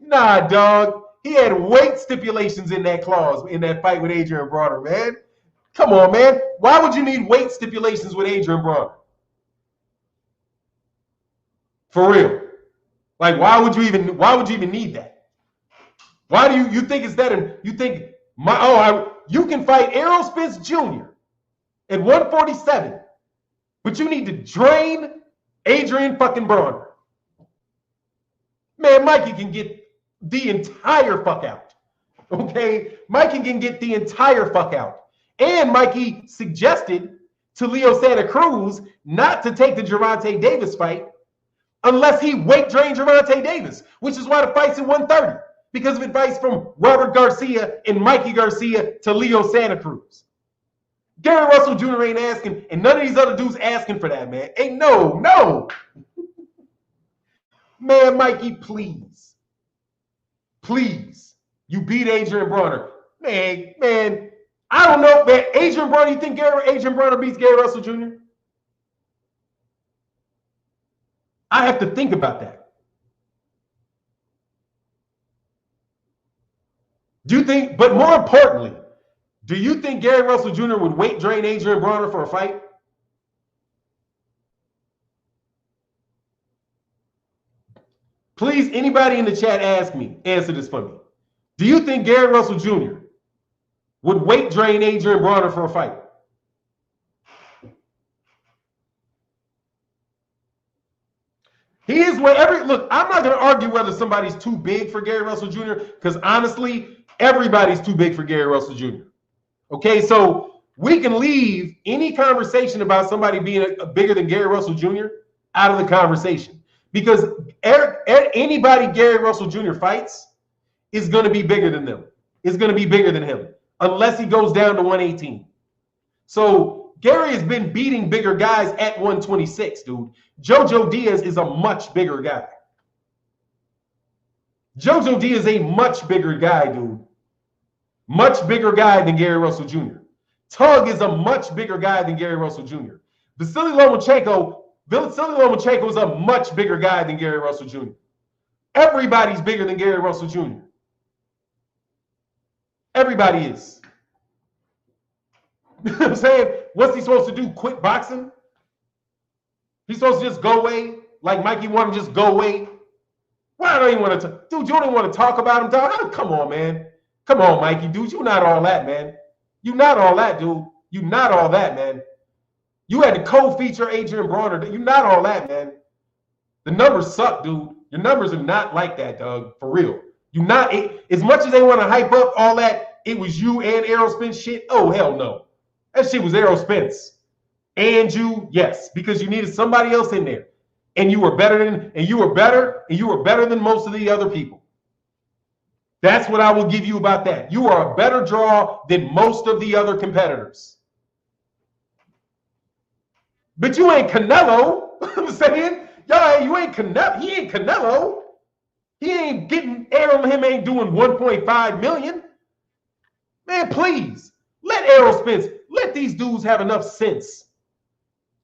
Nah, dog. He had weight stipulations in that clause, in that fight with Adrian Bronner, man. Come on, man. Why would you need weight stipulations with Adrian Bronner? For real. Like, why would you even need that? Why do you think it's that? You think you can fight Errol Spence Jr. at 147, but you need to drain Adrian fucking Bronner. Man, Mikey can get the entire fuck out. Okay? Mikey can get the entire fuck out. And Mikey suggested to Leo Santa Cruz not to take the Gervonta Davis fight unless he weight drained Gervonta Davis, which is why the fight's in 130. Because of advice from Robert Garcia and Mikey Garcia to Leo Santa Cruz. Gary Russell Jr. ain't asking, and none of these other dudes asking for that, man. Ain't no. Man, Mikey, please. Please. You beat Adrian Bronner. Man, I don't know, man. Adrian Bronner, you think Adrian Bronner beats Gary Russell Jr.? I have to think about that. Do you think, but more importantly, do you think Gary Russell Jr. would weight drain Adrian Bronner for a fight? Please, anybody in the chat answer this for me. Do you think Gary Russell Jr. would weight drain Adrian Bronner for a fight? He is whatever. Look, I'm not going to argue whether somebody's too big for Gary Russell Jr. because honestly, everybody's too big for Gary Russell Jr. Okay, so we can leave any conversation about somebody being bigger than Gary Russell Jr. out of the conversation because anybody Gary Russell Jr. fights is going to be bigger than them. Is going to be bigger than him unless he goes down to 118. So Gary has been beating bigger guys at 126, dude. Jojo Diaz is a much bigger guy. Jojo Diaz is a much bigger guy, dude. Much bigger guy than Gary Russell Jr. Tug is a much bigger guy than Gary Russell Jr. Vasily Lomachenko is a much bigger guy than Gary Russell Jr. Everybody's bigger than Gary Russell Jr. Everybody is. You know what I'm saying? What's he supposed to do? Quit boxing? He's supposed to just go away? Like Mikey wanted to just go away? Well, I don't even want to. Dude, you don't even want to talk about him, dog. Oh, come on, man. Come on, Mikey, dude. You're not all that, man. You're not all that, dude. You're not all that, man. You had to co-feature Adrian Bronner. You're not all that, man. The numbers suck, dude. Your numbers are not like that, dog. For real. You're not, as much as they want to hype up all that, it was you and Errol Spence shit. Oh, hell no. That shit was Errol Spence. And you, yes, because you needed somebody else in there. And you were better than most of the other people. That's what I will give you about that. You are a better draw than most of the other competitors. But you ain't Canelo. I'm saying, y'all, you ain't Canelo. He ain't Canelo. He ain't getting, Errol him ain't doing 1.5 million. Man, please, let Errol Spence, let these dudes have enough sense.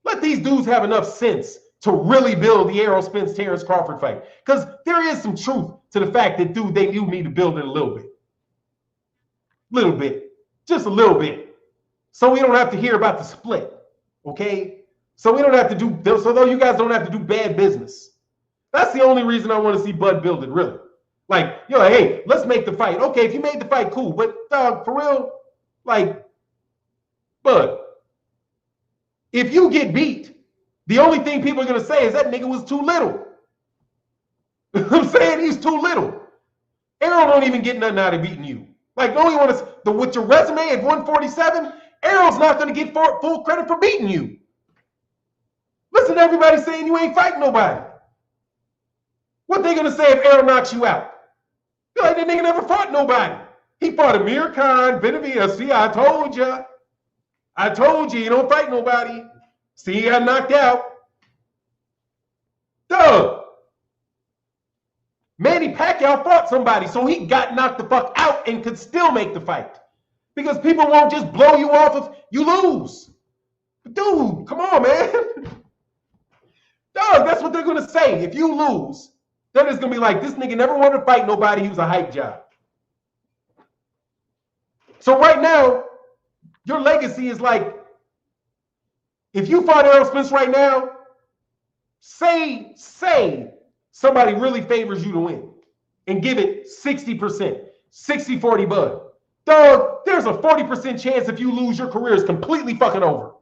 Let these dudes have enough sense to really build the Errol Spence Terence Crawford fight. Because there is some truth to the fact that, dude, they do need to build it a little bit. Little bit. Just a little bit. So we don't have to hear about the split. Okay? So we don't have to do, so though you guys don't have to do bad business. That's the only reason I want to see Bud build it, really. Like, you know, hey, let's make the fight. Okay, if you made the fight, cool. But, dog, for real, like, Bud, if you get beat, the only thing people are going to say is that nigga was too little. I'm saying he's too little. Errol don't even get nothing out of beating you. Like, the only one is with your resume at 147, Errol's not going to get full credit for beating you. Listen to everybody saying you ain't fighting nobody. What they going to say if Errol knocks you out? You're like, that nigga never fought nobody. He fought Amir Khan, Benavidez. See, I told you. I told you, you don't fight nobody. See, he got knocked out. Duh. Manny Pacquiao fought somebody, so he got knocked the fuck out and could still make the fight. Because people won't just blow you off if you lose. Dude, come on, man. Dog, that's what they're going to say. If you lose, then it's going to be like, this nigga never wanted to fight nobody. He was a hype job. So right now, your legacy is like, if you fought Errol Spence right now, say somebody really favors you to win and give it 60%, 60-40 bud. Dog, there's a 40% chance if you lose, your career is completely fucking over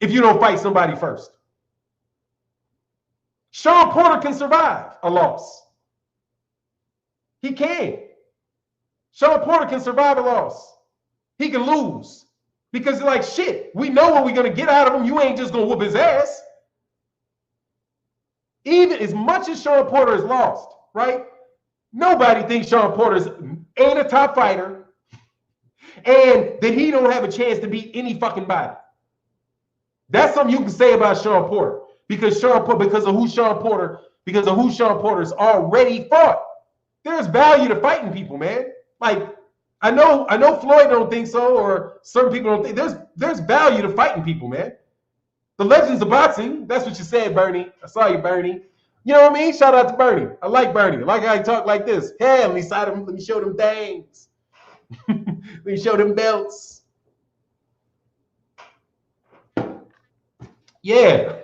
if you don't fight somebody first. Shawn Porter can survive a loss. He can. Shawn Porter can survive a loss. He can lose. Because like, shit, we know what we're going to get out of him. You ain't just going to whoop his ass. Even as much as Shawn Porter is lost, right? Nobody thinks Shawn Porter ain't a top fighter and that he don't have a chance to beat any fucking body. That's something you can say about Shawn Porter because of who Shawn Porter's already fought. There's value to fighting people, man. Like, I know Floyd don't think so, or certain people don't think. There's value to fighting people, man. The legends of boxing. That's what you said, Bernie. I saw you, Bernie. You know what I mean? Shout out to Bernie. I like Bernie. I like how he talk like this. Hey, let me show them things. Let me show them belts. Yeah.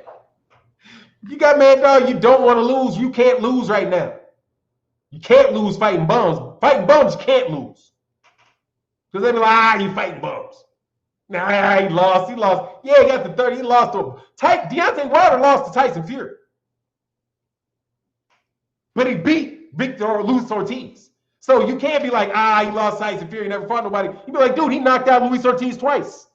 You got mad dog. You don't want to lose. You can't lose right now. You can't lose fighting bums. Fighting bums, you can't lose. Because they be like, you fighting bums. Nah, he lost. Yeah, he got the 30. He lost to him. Deontay Wilder lost to Tyson Fury. But he beat Luis Ortiz. So you can't be like, he lost Tyson Fury, never fought nobody. You be like, dude, he knocked out Luis Ortiz twice.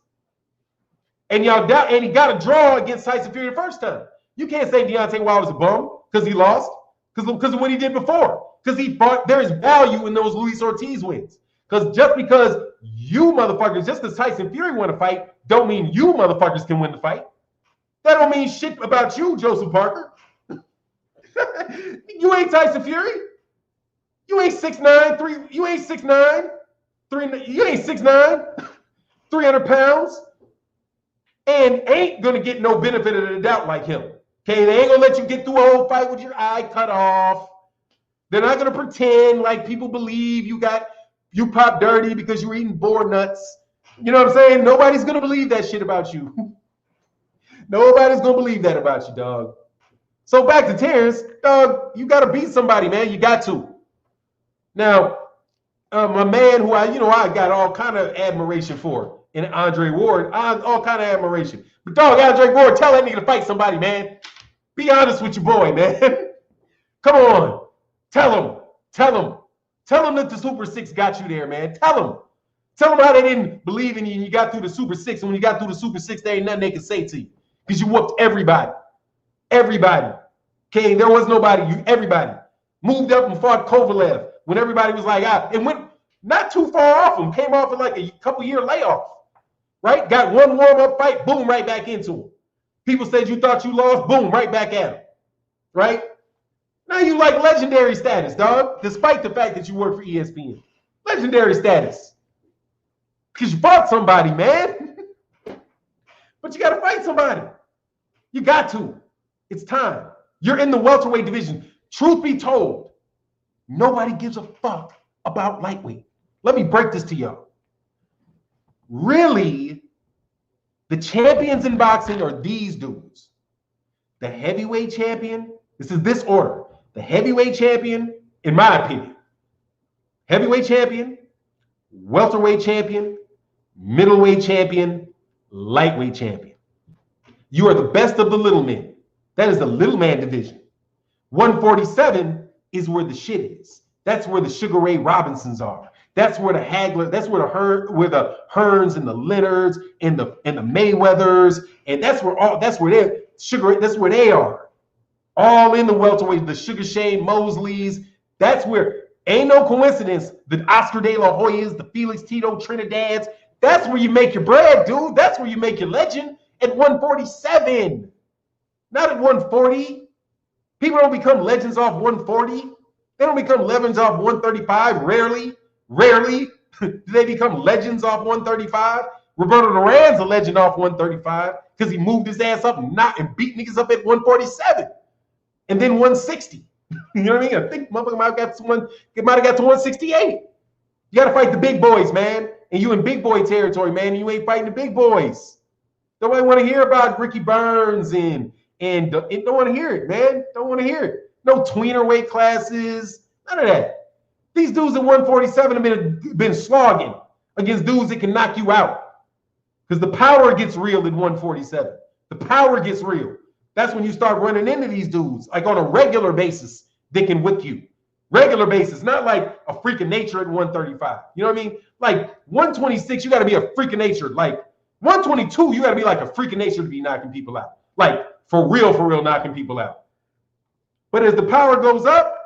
And he got a draw against Tyson Fury the first time. You can't say Deontay Wilder's a bum because he lost, because of what he did before. Because he fought, there is value in those Luis Ortiz wins. Because just because you motherfuckers, just because Tyson Fury won a fight, don't mean you motherfuckers can win the fight. That don't mean shit about you, Joseph Parker. You ain't Tyson Fury. You ain't 6'9", you ain't 6'9", you ain't 6'9", 300 pounds, and ain't gonna get no benefit of the doubt like him. Okay, they ain't gonna let you get through a whole fight with your eye cut off. They're not gonna pretend like people believe you pop dirty because you were eating boar nuts. You know what I'm saying? Nobody's gonna believe that shit about you. Nobody's gonna believe that about you, dog. So back to Terence, dog, you gotta beat somebody, man. You got to. Now, my man who I got all kind of admiration for in Andre Ward, all kind of admiration. But dog, Andre Ward, tell that nigga to fight somebody, man. Be honest with your boy, man. Come on. Tell him that the Super 6 got you there, man. Tell him how they didn't believe in you and you got through the Super 6. And when you got through the Super 6, there ain't nothing they could say to you. Because you whooped everybody. Everybody. Okay, there was nobody. Everybody. Moved up and fought Kovalev when everybody was like, and went not too far off him. Came off in like a couple year layoff. Right? Got one warm-up fight, boom, right back into him. People said you thought you lost, boom, right back at him. Right? Now you like legendary status, dog, despite the fact that you work for ESPN. Legendary status. Because you fought somebody, man. But you got to fight somebody. You got to. It's time. You're in the welterweight division. Truth be told, nobody gives a fuck about lightweight. Let me break this to y'all. Really, the champions in boxing are these dudes. The heavyweight champion, this is this order. The heavyweight champion, in my opinion, heavyweight champion, welterweight champion, middleweight champion, lightweight champion. You are the best of the little men. That is the little man division. 147 is where the shit is. That's where the Sugar Ray Robinsons are. That's where the Hagler, that's where the Hearns and the Leonards and the Mayweathers, and that's where they are. All in the welterweight, the Sugar Shane Mosleys. That's where, ain't no coincidence, the Oscar De La Hoyas, the Felix Tito Trinidads. That's where you make your bread, dude. That's where you make your legend, at 147. Not at 140. People don't become legends off 140. They don't become legends off 135. Rarely do they become legends off 135. Roberto Duran's a legend off 135 because he moved his ass up and beat niggas up at 147 and then 160. You know what I mean? I think motherfucker might have got to 168. You got to fight the big boys, man. And you in big boy territory, man. And you ain't fighting the big boys. Nobody want to hear about Ricky Burns and don't want to hear it, man. Don't want to hear it. No tweener weight classes, none of that. These dudes at 147 have been slogging against dudes that can knock you out. Because the power gets real at 147. The power gets real. That's when you start running into these dudes, like on a regular basis, they can whip you. Regular basis, not like a freak of nature at 135. You know what I mean? Like 126, you got to be a freak of nature. Like 122, you got to be like a freak of nature to be knocking people out. Like for real knocking people out. But as the power goes up,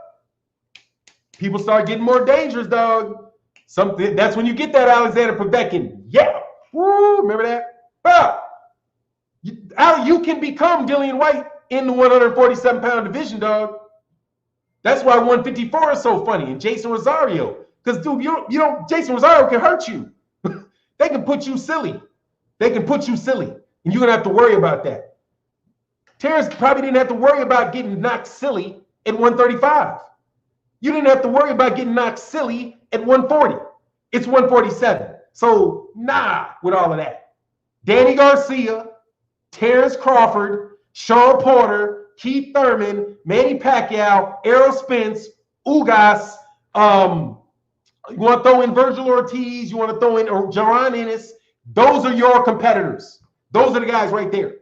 people start getting more dangerous, dog. That's when you get that Alexander Povetkin. Yeah. Woo, remember that? You can become Dillian White in the 147-pound division, dog. That's why 154 is so funny. And Jason Rosario. Because, dude, Jason Rosario can hurt you. They can put you silly. And you're going to have to worry about that. Terence probably didn't have to worry about getting knocked silly at 135. You didn't have to worry about getting knocked silly at 140. It's 147. So, nah, with all of that. Danny Garcia, Terence Crawford, Shawn Porter, Keith Thurman, Manny Pacquiao, Errol Spence, Ugas. You want to throw in Virgil Ortiz. You want to throw in Jaron Ennis. Those are your competitors. Those are the guys right there.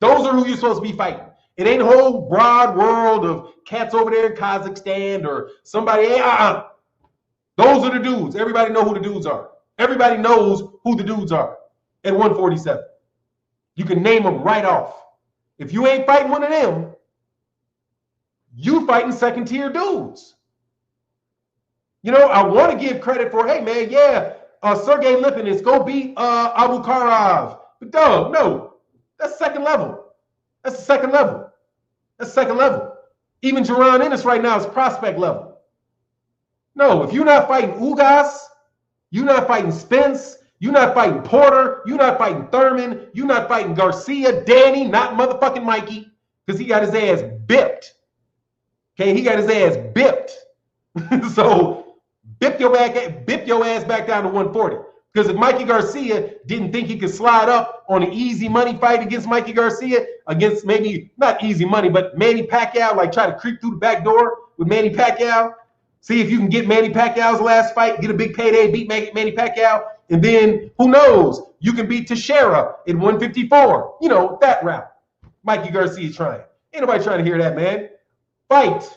Those are who you're supposed to be fighting. It ain't a whole broad world of cats over there in Kazakhstan or somebody. Those are the dudes. Everybody know who the dudes are. Everybody knows who the dudes are at 147. You can name them right off. If you ain't fighting one of them, you fighting second-tier dudes. You know, I want to give credit for, hey, man, yeah, Sergey Lipinets, go beat Abu Karov. But, dog, no. That's second level. That's the second level. That's second level. Even Jaron Ennis right now is prospect level. No, if you're not fighting Ugas, you're not fighting Spence, you're not fighting Porter, you're not fighting Thurman, you're not fighting Garcia, Danny, not motherfucking Mikey, because he got his ass bipped. Okay, he got his ass bipped. So bip your ass back down to 140. Because if Mikey Garcia didn't think he could slide up on an easy money fight against Mikey Garcia, against maybe not easy money, but Manny Pacquiao, like try to creep through the back door with Manny Pacquiao, see if you can get Manny Pacquiao's last fight, get a big payday, beat Manny Pacquiao, and then who knows, you can beat Teixeira in 154. You know, that route. Mikey Garcia trying. Ain't nobody trying to hear that, man. Fight.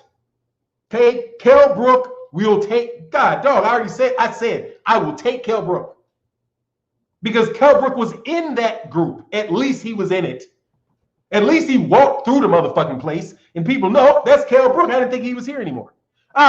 Take Kell Brook. We'll take, God, dog, I said, I will take Kell Brook. Because Kell Brook was in that group. At least he was in it. At least he walked through the motherfucking place. And people know, that's Kell Brook. I didn't think he was here anymore.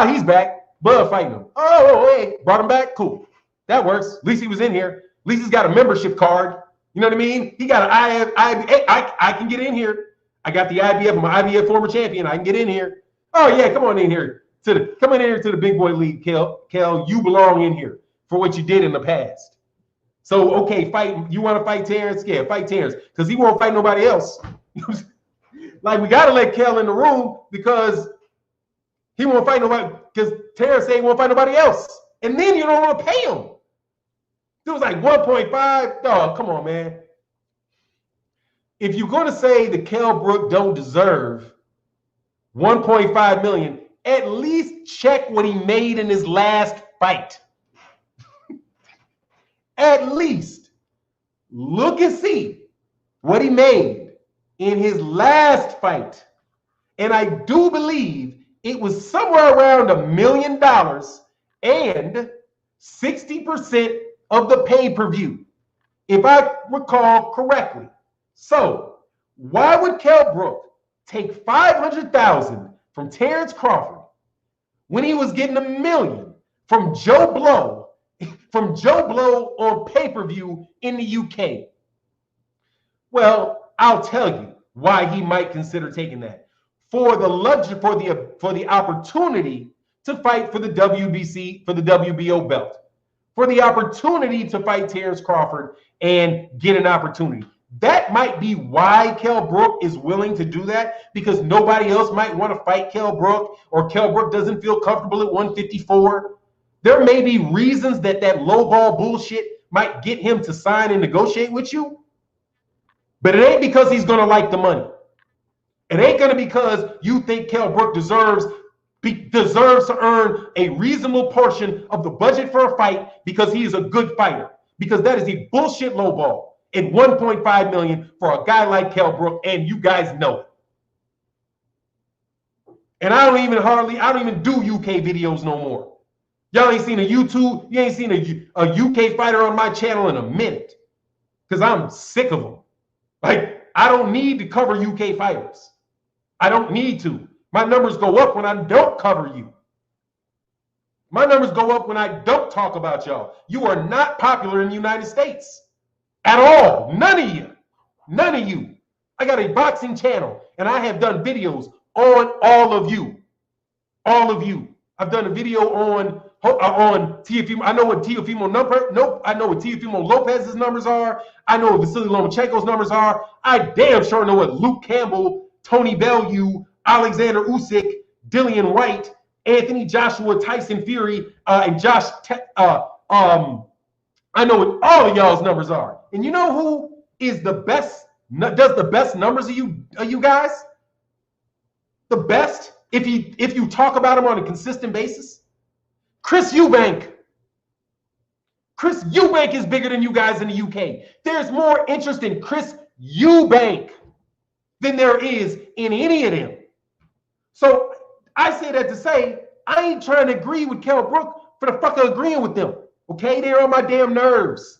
He's back. Bud fighting him. Hey, brought him back? Cool. That works. At least he was in here. At least he's got a membership card. You know what I mean? He got an I can get in here. I got the IBF. I'm an IBF former champion. I can get in here. Oh, yeah, come on in here. Come in here to the big boy league, Kel. Kel, you belong in here for what you did in the past. So, okay, fight. You want to fight Terence? Yeah, fight Terence. Because he won't fight nobody else. Like, we got to let Kel in the room because he won't fight nobody. Because Terence say he won't fight nobody else. And then you don't want to pay him. It was like 1.5. Dog, come on, man. If you're going to say that Kell Brook don't deserve 1.5 million, at least check what he made in his last fight. At least look and see what he made in his last fight, and I do believe it was somewhere around $1 million and 60% of the pay-per-view, if I recall correctly. So why would Kell Brook take $500,000 from Terence Crawford when he was getting $1 million from Joe Blow on pay-per-view in the UK? Well, I'll tell you why he might consider taking that. For the opportunity to fight for the WBC, for the WBO belt. For the opportunity to fight Terence Crawford and get an opportunity. That might be why Kell Brook is willing to do that, because nobody else might want to fight Kell Brook, or Kell Brook doesn't feel comfortable at 154. There may be reasons that lowball bullshit might get him to sign and negotiate with you, but it ain't because he's going to like the money. It ain't going to be because you think Kell Brook deserves to earn a reasonable portion of the budget for a fight because he is a good fighter, because that is a bullshit lowball at $1.5 million for a guy like Kell Brook, and you guys know it. And I don't even do UK videos no more. Y'all ain't seen you ain't seen a UK fighter on my channel in a minute, because I'm sick of them. Like, I don't need to cover UK fighters. I don't need to. My numbers go up when I don't cover you. My numbers go up when I don't talk about y'all. You are not popular in the United States at all. None of you. None of you. I got a boxing channel, and I have done videos on all of you. All of you. I've done a video on Teofimo. I know what Teofimo I know what Teofimo Lopez's numbers are. I know what Vasily Lomachenko's numbers are. I damn sure know what Luke Campbell, Tony Bellew, Alexander Usyk, Dillian White, Anthony Joshua, Tyson Fury, and Josh. I know what all of y'all's numbers are. And you know who is the best? Does the best numbers of you guys? The best, if you talk about him on a consistent basis, Chris Eubank. Chris Eubank is bigger than you guys in the UK. There's more interest in Chris Eubank than there is in any of them. So I say that to say, I ain't trying to agree with Kell Brook for the fuck of agreeing with them. Okay, they're on my damn nerves.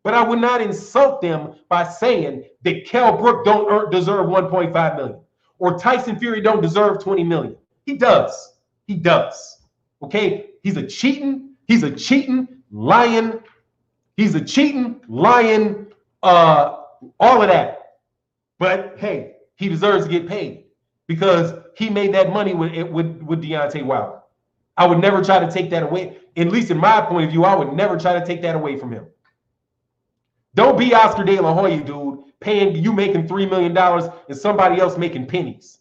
But I would not insult them by saying that Kell Brook don't deserve 1.5 million, or Tyson Fury don't deserve 20 million. He does. He does. Okay, he's a cheating lion. He's a cheating lion. All of that. But hey, he deserves to get paid because he made that money with Deontay Wilder. I would never try to take that away. At least in my point of view, I would never try to take that away from him. Don't be Oscar De La Hoya, dude, making $3 million and somebody else making pennies.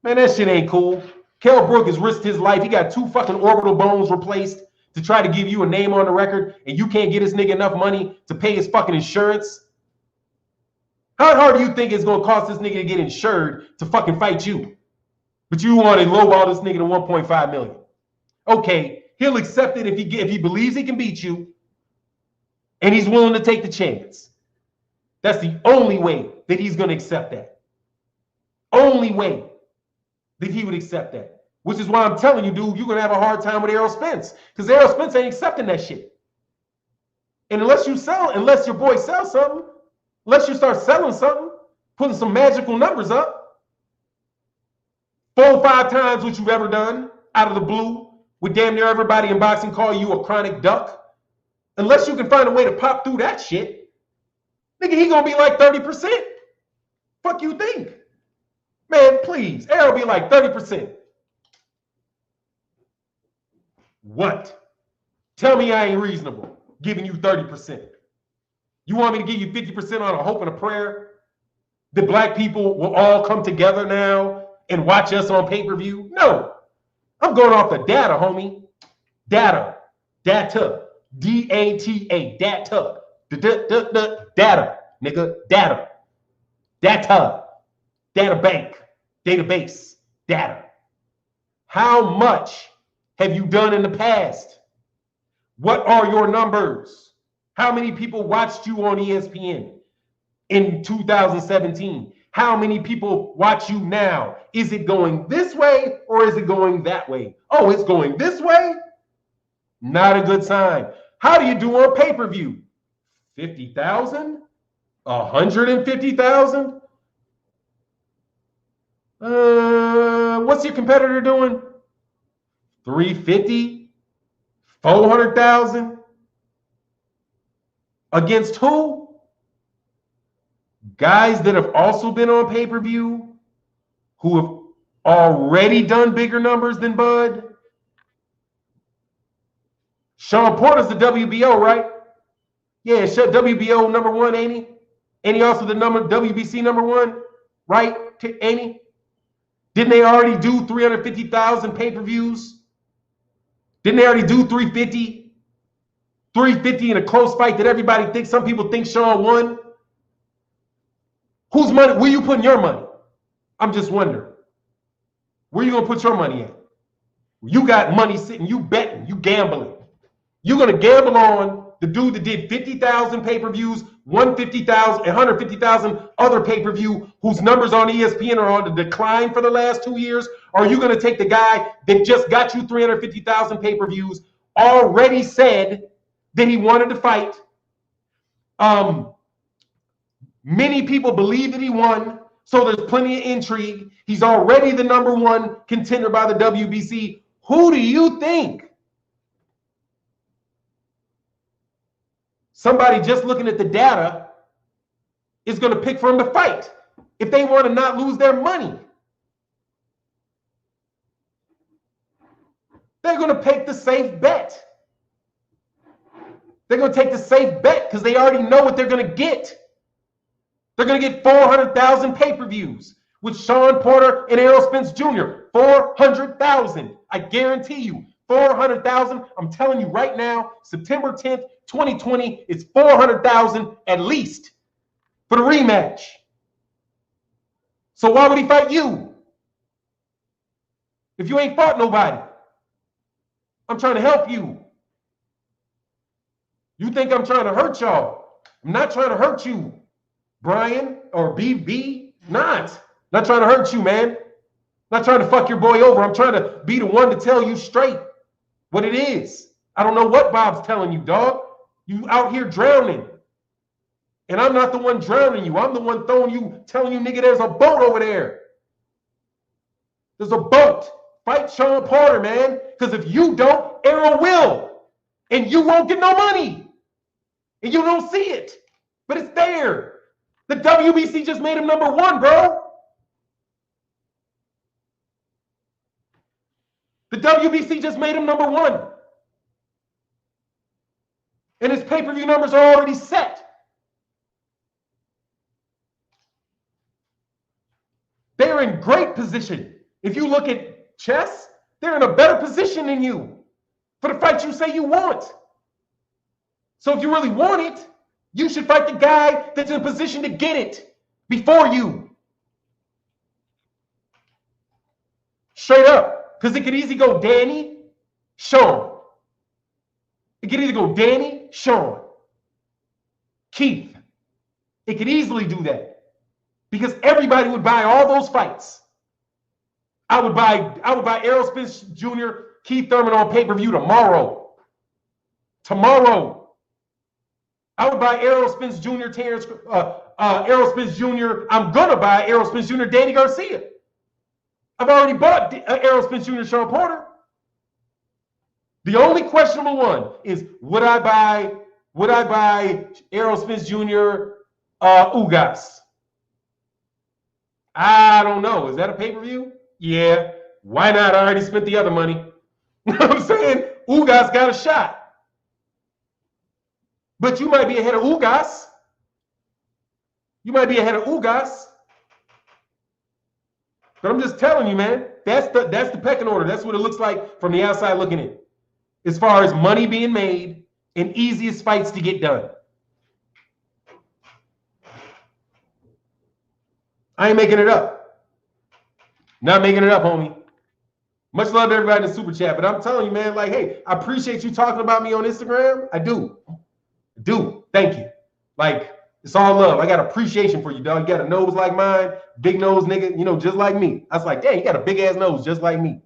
Man, that shit ain't cool. Kell Brook has risked his life. He got 2 fucking orbital bones replaced to try to give you a name on the record, and you can't get this nigga enough money to pay his fucking insurance. How hard do you think it's going to cost this nigga to get insured to fucking fight you? But you want to lowball this nigga to 1.5 million. Okay, he'll accept it if he believes he can beat you and he's willing to take the chance. That's the only way that he's going to accept that. Only way that he would accept that. Which is why I'm telling you, dude, you're going to have a hard time with Errol Spence, because Errol Spence ain't accepting that shit. And unless your boy sells something, unless you start selling something, putting some magical numbers up, 4 or 5 times what you've ever done out of the blue, with damn near everybody in boxing calling you a chronic duck, unless you can find a way to pop through that shit, nigga, he gonna be like 30%. Fuck you think? Man, please, Errol be like 30%. What? Tell me I ain't reasonable giving you 30%. You want me to give you 50% on a hope and a prayer that black people will all come together now and watch us on pay-per-view? No. I'm going off the data, homie. Data. Data. D-A-T-A. Data. Data. Nigga. Data. Data. Data bank. Database. Data. How much have you done in the past? What are your numbers? How many people watched you on ESPN? in 2017? How many people watch you now? Is it going this way or is it going that way? Oh, it's going this way? Not a good sign. How do you do on pay-per-view? 50,000? 150,000? What's your competitor doing? 350? 400,000? Against who? Guys that have also been on pay-per-view, who have already done bigger numbers than Bud. Shawn Porter's the WBO, right? Yeah, WBO number one, ain't he? And he also the WBC number one, right? Ain't he? Didn't they already do 350,000 pay-per-views? Didn't they already do 350? 350 in a close fight that everybody thinks, some people think Shawn won? Whose money? Where you putting your money? I'm just wondering. Where you gonna put your money at? You got money sitting, you betting, you gambling. You're gonna gamble on the dude that did 50,000 pay-per-views, 150,000, 150,000 other pay-per-view whose numbers on ESPN are on the decline for the last 2 years? Or are you gonna take the guy that just got you 350,000 pay-per-views, already said that he wanted to fight? Many people believe that he won, so there's plenty of intrigue. He's already the number one contender by the WBC. Who do you think? Somebody just looking at the data is going to pick for him to fight if they want to not lose their money. They're going to take the safe bet. They're going to take the safe bet because they already know what they're going to get. They're going to get 400,000 pay-per-views with Shawn Porter and Errol Spence Jr. 400,000. I guarantee you, 400,000. I'm telling you right now, September 10th, 2020, it's 400,000 at least for the rematch. So why would he fight you? If you ain't fought nobody. I'm trying to help you. You think I'm trying to hurt y'all. I'm not trying to hurt you, Brian or BB. Not trying to hurt you, man. Not trying to fuck your boy over. I'm trying to be the one to tell you straight what it is. I don't know what Bob's telling you, dog. You out here drowning. And I'm not the one drowning you. I'm the one telling you, nigga, there's a boat over there. There's a boat. Fight Shawn Porter, man. Because if you don't, Errol will. And you won't get no money. And you don't see it. But it's there. The WBC just made him number one, bro. The WBC just made him number one. And his pay-per-view numbers are already set. They're in great position. If you look at chess, they're in a better position than you for the fight you say you want. So if you really want it, you should fight the guy that's in a position to get it before you. Straight up. Because it could easily go Danny, Shawn. It could either go Danny, Shawn, Keith. It could easily do that. Because everybody would buy all those fights. I would buy Errol Spence Jr., Keith Thurman on pay-per-view tomorrow. Tomorrow. I would buy Errol Spence Jr., Errol Spence Jr. I'm going to buy Errol Spence Jr., Danny Garcia. I've already bought Errol Spence Jr., Shawn Porter. The only questionable one is, would I buy Errol Spence Jr., Ugas? I don't know. Is that a pay-per-view? Yeah. Why not? I already spent the other money. You know what I'm saying? Ugas got a shot. But you might be ahead of Ugas. You might be ahead of Ugas. But I'm just telling you, man, that's the pecking order. That's what it looks like from the outside looking in. As far as money being made and easiest fights to get done. I ain't making it up. Not making it up, homie. Much love to everybody in the super chat. But I'm telling you, man, like, hey, I appreciate you talking about me on Instagram. I do. Thank you. Like, It's all love. I got appreciation for you, dog. You got a nose like mine, big nose nigga, you know, just like me. I was like, dang, you got a big ass nose just like me.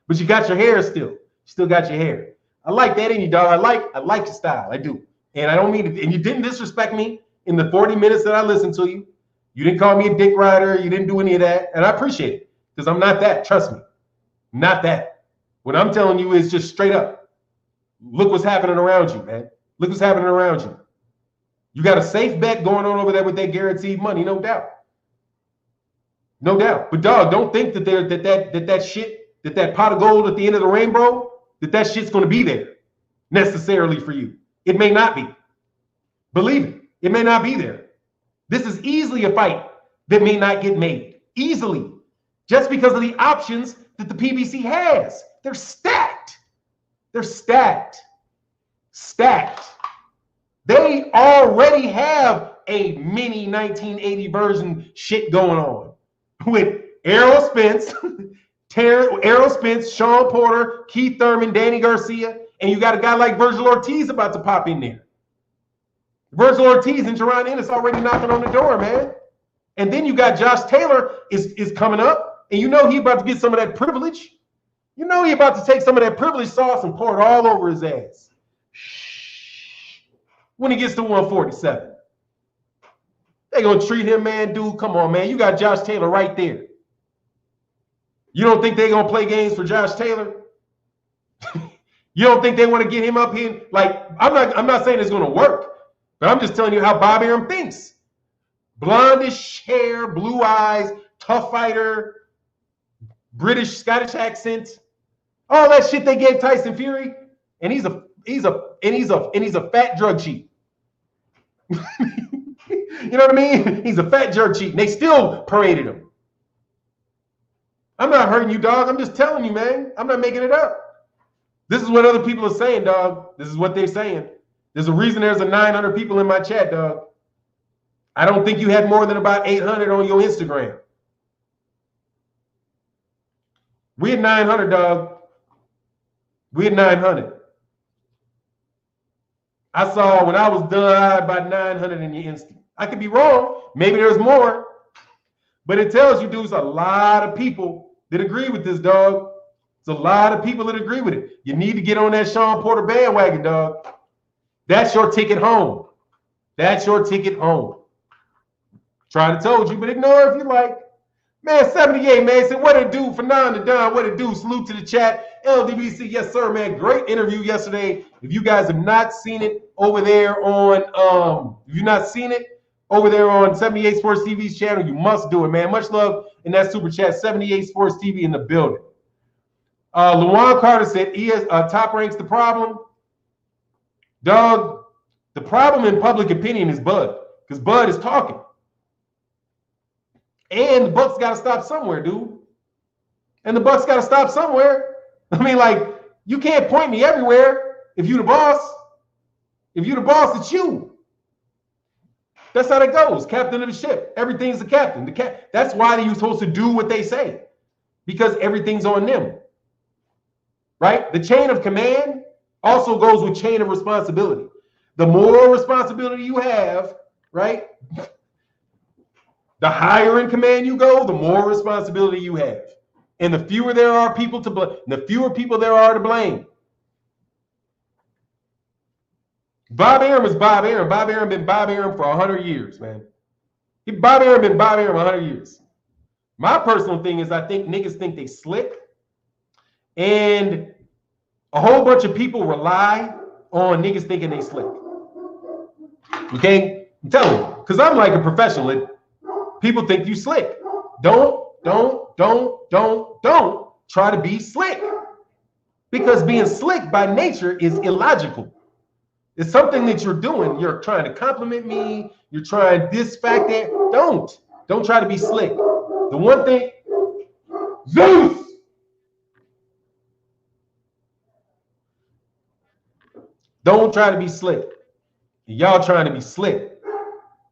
But you got your hair still. You still got your hair. I like that in you, dog. I like your style. I do. And I don't mean it. And you didn't disrespect me in the 40 minutes that I listened to you. You didn't call me a dick rider. You didn't do any of that. And I appreciate it because I'm not that. Trust me. Not that. What I'm telling you is just straight up. Look what's happening around you, man. Look what's happening around you. You got a safe bet going on over there with that guaranteed money, no doubt. No doubt. But dog, don't think that that pot of gold at the end of the rainbow, that shit's going to be there necessarily for you. It may not be. Believe it. It may not be there. This is easily a fight that may not get made. Easily. Just because of the options that the PBC has. They're stacked. They're stacked. Stacked. They already have a mini 1980 version shit going on with Errol Spence, Shawn Porter, Keith Thurman, Danny Garcia, and you got a guy like Virgil Ortiz about to pop in there. Virgil Ortiz and Jerron Ennis already knocking on the door, man. And then you got Josh Taylor is coming up, and you know he about to get some of that privilege. You know he about to take some of that privilege sauce and pour it all over his ass. When he gets to 147. They gonna treat him, man, dude, come on, man. You got Josh Taylor right there. You don't think they gonna play games for Josh Taylor? You don't think they want to get him up here? Like, I'm not saying it's gonna work, but I'm just telling you how Bob Arum thinks. Blondish hair, blue eyes, tough fighter, British, Scottish accent, all that shit they gave Tyson Fury, and he's a fat drug cheat. You know what I mean? He's a fat drug cheat, and they still paraded him. I'm not hurting you, dog. I'm just telling you, man. I'm not making it up. This is what other people are saying, dog. This is what they're saying. There's a reason there's a 900 people in my chat, dog. I don't think you had more than about 800 on your Instagram. We had 900, dog. We had 900. I saw when I was done, I had about 900 in your Insta. I could be wrong. Maybe there's more. But it tells you, dude, there's a lot of people that agree with this, dog. There's a lot of people that agree with it. You need to get on that Shawn Porter bandwagon, dog. That's your ticket home. That's your ticket home. Try to told you, but ignore if you like. Man, 78, man, said, what it do? Fannon to Don, what it do? Salute to the chat. LDBC, yes, sir, man. Great interview yesterday. If you guys have not seen it over there on, if you've not seen it over there on 78 Sports TV's channel, you must do it, man. Much love in that super chat. 78 Sports TV in the building. Luan Carter said, Top Rank's the problem. Doug, the problem in public opinion is Bud, because Bud is talking. And the Bucks got to stop somewhere, dude. And the Bucks got to stop somewhere. I mean, like, you can't point me everywhere if you the boss. If you the boss, it's you. That's how that goes. Captain of the ship. Everything's the captain. That's why you're supposed to do what they say, because everything's on them. Right? The chain of command also goes with chain of responsibility. The more responsibility you have, right? The higher in command you go, the more responsibility you have. And the fewer there are people to blame, the fewer people there are to blame. Bob Arum is Bob Arum. Bob Arum been Bob Arum for 100 years, man. Bob Arum been Bob Arum 100 years. My personal thing is I think niggas think they slick. And a whole bunch of people rely on niggas thinking they slick. Okay? I'm telling you. Because I'm like a professional. People think you slick. Don't try to be slick. Because being slick by nature is illogical. It's something that you're doing. You're trying to compliment me. You're trying this, fact, that. Don't try to be slick. The one thing, Zeus! Don't try to be slick. Y'all trying to be slick.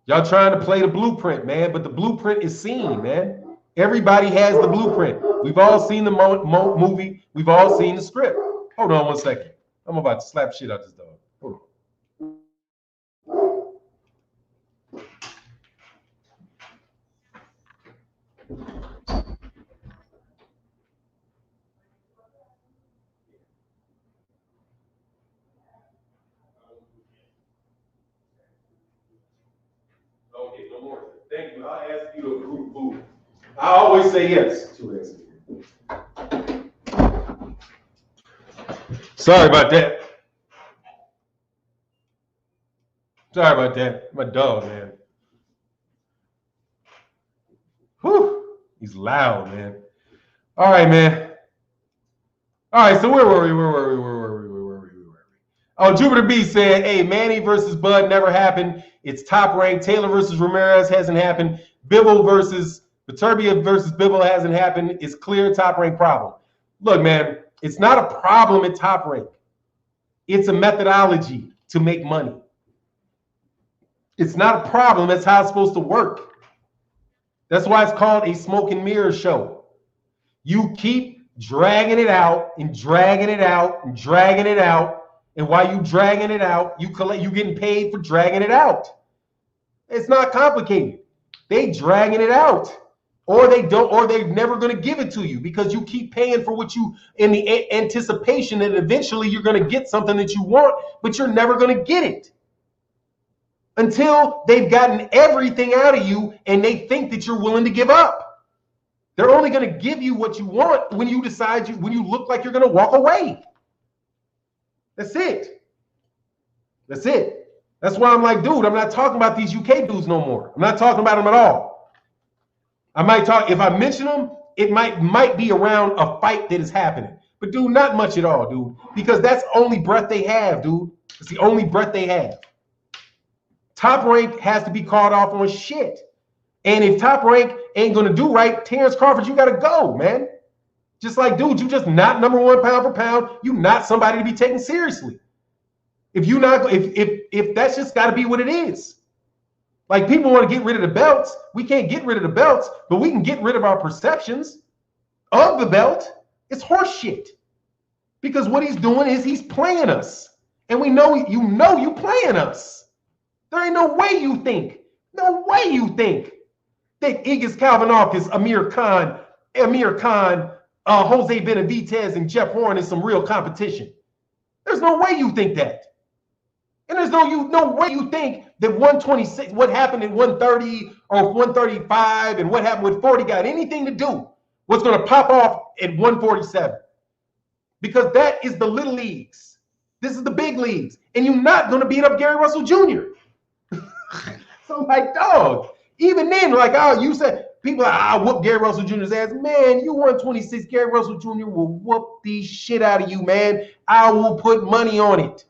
Y'all trying to play the blueprint, man. But the blueprint is seen, man. Everybody has the blueprint. We've all seen the movie. We've all seen the script. Hold on 1 second. I'm about to slap shit out this dog. Hold on. I'll ask you to approve food. I always say yes to this. Sorry about that. Sorry about that. My dog, man. Whew. He's loud, man. All right, man. All right, so where were we? Oh, Jupiter B said, hey, Manny versus Bud never happened. It's top ranked. Taylor versus Ramirez hasn't happened. Bivol versus Viterbia versus Bivol hasn't happened. It's clear top rank problem. Look, man, it's not a problem at top rank. It's a methodology to make money. It's not a problem. That's how it's supposed to work. That's why it's called a smoke and mirror show. You keep dragging it out and dragging it out and dragging it out. And while you dragging it out, you getting paid for dragging it out. It's not complicated. They dragging it out. Or they don't, or they're never going to give it to you because you keep paying for what you, in the anticipation that eventually you're going to get something that you want, but you're never going to get it. Until they've gotten everything out of you and they think that you're willing to give up. They're only going to give you what you want when you decide when you look like you're going to walk away. That's it. That's it. That's why I'm like, dude, I'm not talking about these UK dudes no more. I'm not talking about them at all. I might talk, if I mention them, it might be around a fight that is happening. But dude, not much at all, dude. Because that's the only breath they have, dude. It's the only breath they have. Top rank has to be called off on shit. And if top rank ain't going to do right, Terence Crawford, you got to go, man. Just like, dude, you just not number one pound for pound. You not somebody to be taken seriously. If that's just got to be what it is. Like, people want to get rid of the belts. We can't get rid of the belts, but we can get rid of our perceptions of the belt. It's horse shit. Because what he's doing is he's playing us. And we know you playing us. There ain't no way you think. No way you think that Igis Calvinakis, Amir Khan, Jose Benavidez, and Jeff Horn is some real competition. There's no way you think that. And there's no way you think that 126, what happened at 130 or 135 and what happened with 40 got anything to do what's going to pop off at 147. Because that is the little leagues. This is the big leagues. And you're not going to beat up Gary Russell Jr. So I'm like, dog, even then, like, oh, you said, people are like, I'll whoop Gary Russell Jr.'s ass. Man, you 126, Gary Russell Jr. will whoop the shit out of you, man. I will put money on it.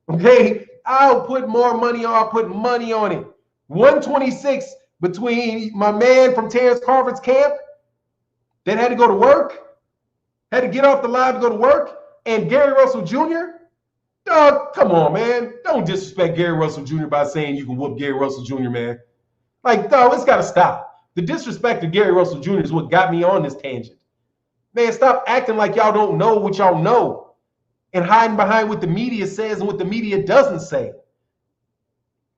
Okay? I'll put more money on. I'll put money on it. 126 between my man from Terence Crawford's camp that had to go to work, had to get off the line to go to work, and Gary Russell Jr., dog, come on, man. Don't disrespect Gary Russell Jr. by saying you can whoop Gary Russell Jr., man. Like, dog, it's got to stop. The disrespect to Gary Russell Jr. is what got me on this tangent. Man, stop acting like y'all don't know what y'all know and hiding behind what the media says and what the media doesn't say.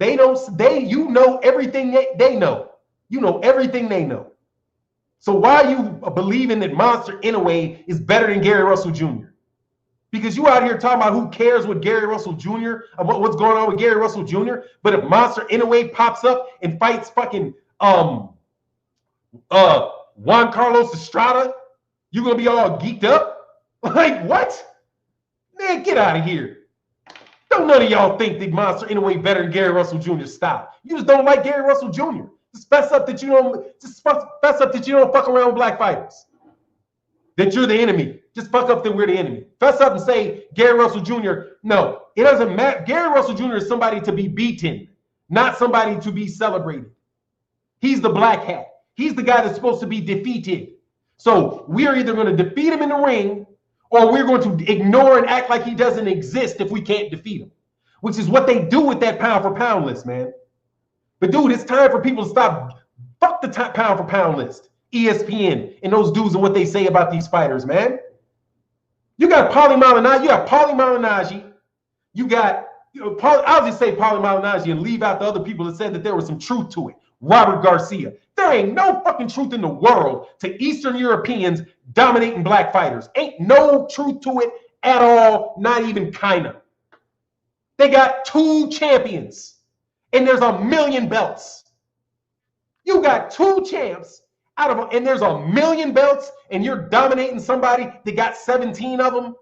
You know everything they know. You know everything they know. So why are you believing that Monster Inoue is better than Gary Russell Jr.? Because you out here talking about who cares what Gary Russell Jr., about what's going on with Gary Russell Jr., but if Monster Inoue pops up and fights fucking Juan Carlos Estrada, you're going to be all geeked up? Like, what? Man, get out of here. Don't none of y'all think that Monster Inoue better than Gary Russell Jr. Stop. You just don't like Gary Russell Jr. Just fess up that you don't fuck around with black fighters. That you're the enemy. Just fuck up that we're the enemy. Fess up and say Gary Russell Jr. No, it doesn't matter. Gary Russell Jr. is somebody to be beaten, not somebody to be celebrated. He's the black hat. He's the guy that's supposed to be defeated. So we're either going to defeat him in the ring or we're going to ignore and act like he doesn't exist if we can't defeat him, which is what they do with that pound for pound list, man. But dude, it's time for people to stop. Fuck the top pound for pound list. ESPN and those dudes and what they say about these fighters, man. You got Paulie Malignaggi. You got, I'll just say Paulie Malignaggi and leave out the other people that said that there was some truth to it. Robert Garcia. There ain't no fucking truth in the world to Eastern Europeans dominating black fighters. Ain't no truth to it at all, not even kinda. They got 2 champions and there's 1 million belts. You got 2 champs and there's a million belts, and you're dominating somebody that got 17 of them.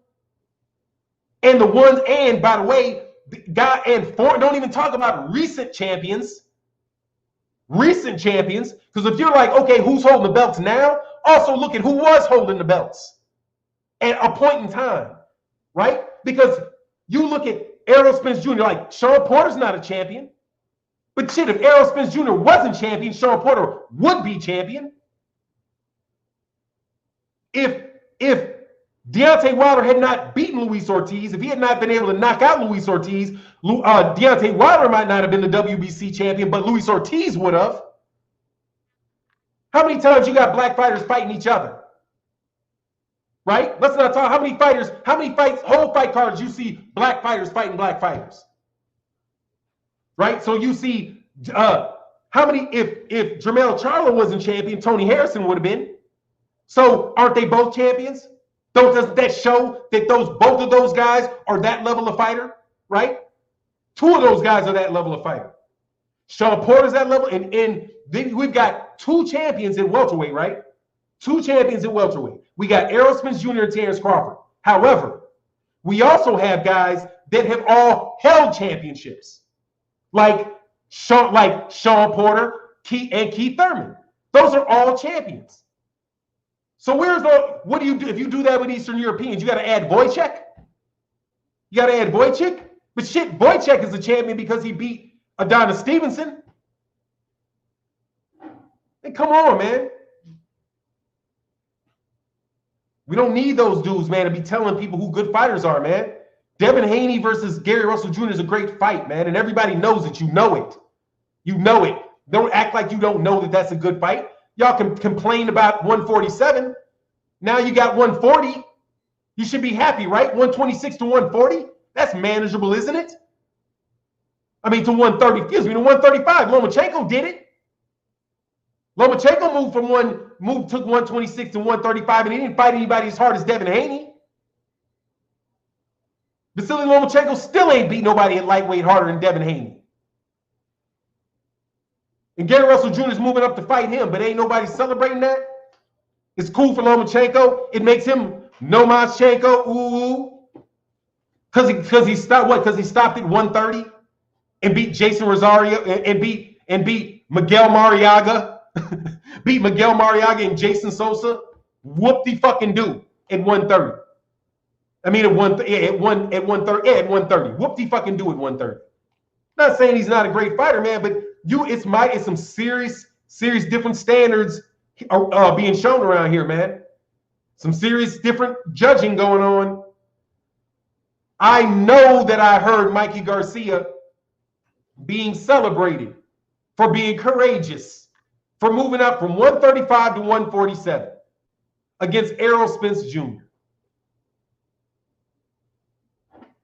And the ones, and by the way, don't even talk about recent champions. Recent champions, because if you're like, okay, who's holding the belts now? Also look at who was holding the belts at a point in time, right? Because you look at Errol Spence Jr., like Shawn Porter's not a champion. But shit, if Errol Spence Jr. wasn't champion, Shawn Porter would be champion. If Deontay Wilder had not beaten Luis Ortiz, if he had not been able to knock out Luis Ortiz, Deontay Wilder might not have been the WBC champion, but Luis Ortiz would have. How many times you got black fighters fighting each other? Right? Let's not talk how many fights, whole fight cards you see black fighters fighting black fighters. Right? So you see how many, if Jermell Charlo wasn't champion, Tony Harrison would have been. So aren't they both champions? Doesn't that show that both of those guys are that level of fighter, right? 2 of those guys are that level of fighter. Shawn Porter's that level, and then we've got 2 champions in welterweight, right? 2 champions in welterweight. We got Errol Spence Jr. and Terence Crawford. However, we also have guys that have all held championships, like Shawn Porter, and Keith Thurman. Those are all champions. So what do you do if you do that with Eastern Europeans? You got to add Wojciech. You got to add Wojciech. But shit, Wojciech is a champion because he beat Adonis Stevenson. Hey, come on, man. We don't need those dudes, man, to be telling people who good fighters are, man. Devin Haney versus Gary Russell Jr. is a great fight, man, and everybody knows it. You know it. You know it. Don't act like you don't know that that's a good fight. Y'all can complain about 147. Now you got 140. You should be happy, right? 126 to 140. That's manageable, isn't it? I mean, to 130, excuse me, to 135. Lomachenko did it. Lomachenko took 126 to 135, and he didn't fight anybody as hard as Devin Haney. Vasily Lomachenko still ain't beat nobody at lightweight harder than Devin Haney. And Gary Russell Jr. is moving up to fight him, but ain't nobody celebrating that. It's cool for Lomachenko. It makes him Nomaschenko, ooh, because he stopped what? Because he stopped at 130 and beat Jason Rosario and beat Miguel Mariaga, beat Miguel Mariaga and Jason Sosa. Whoop the fucking do at 130. I mean at 130. Whoop the fucking do at 130. Not saying he's not a great fighter, man, but it's some serious different standards being shown around here, man. Some serious different judging going on. I know that I heard Mikey Garcia being celebrated for being courageous, for moving up from 135 to 147 against Errol Spence Jr.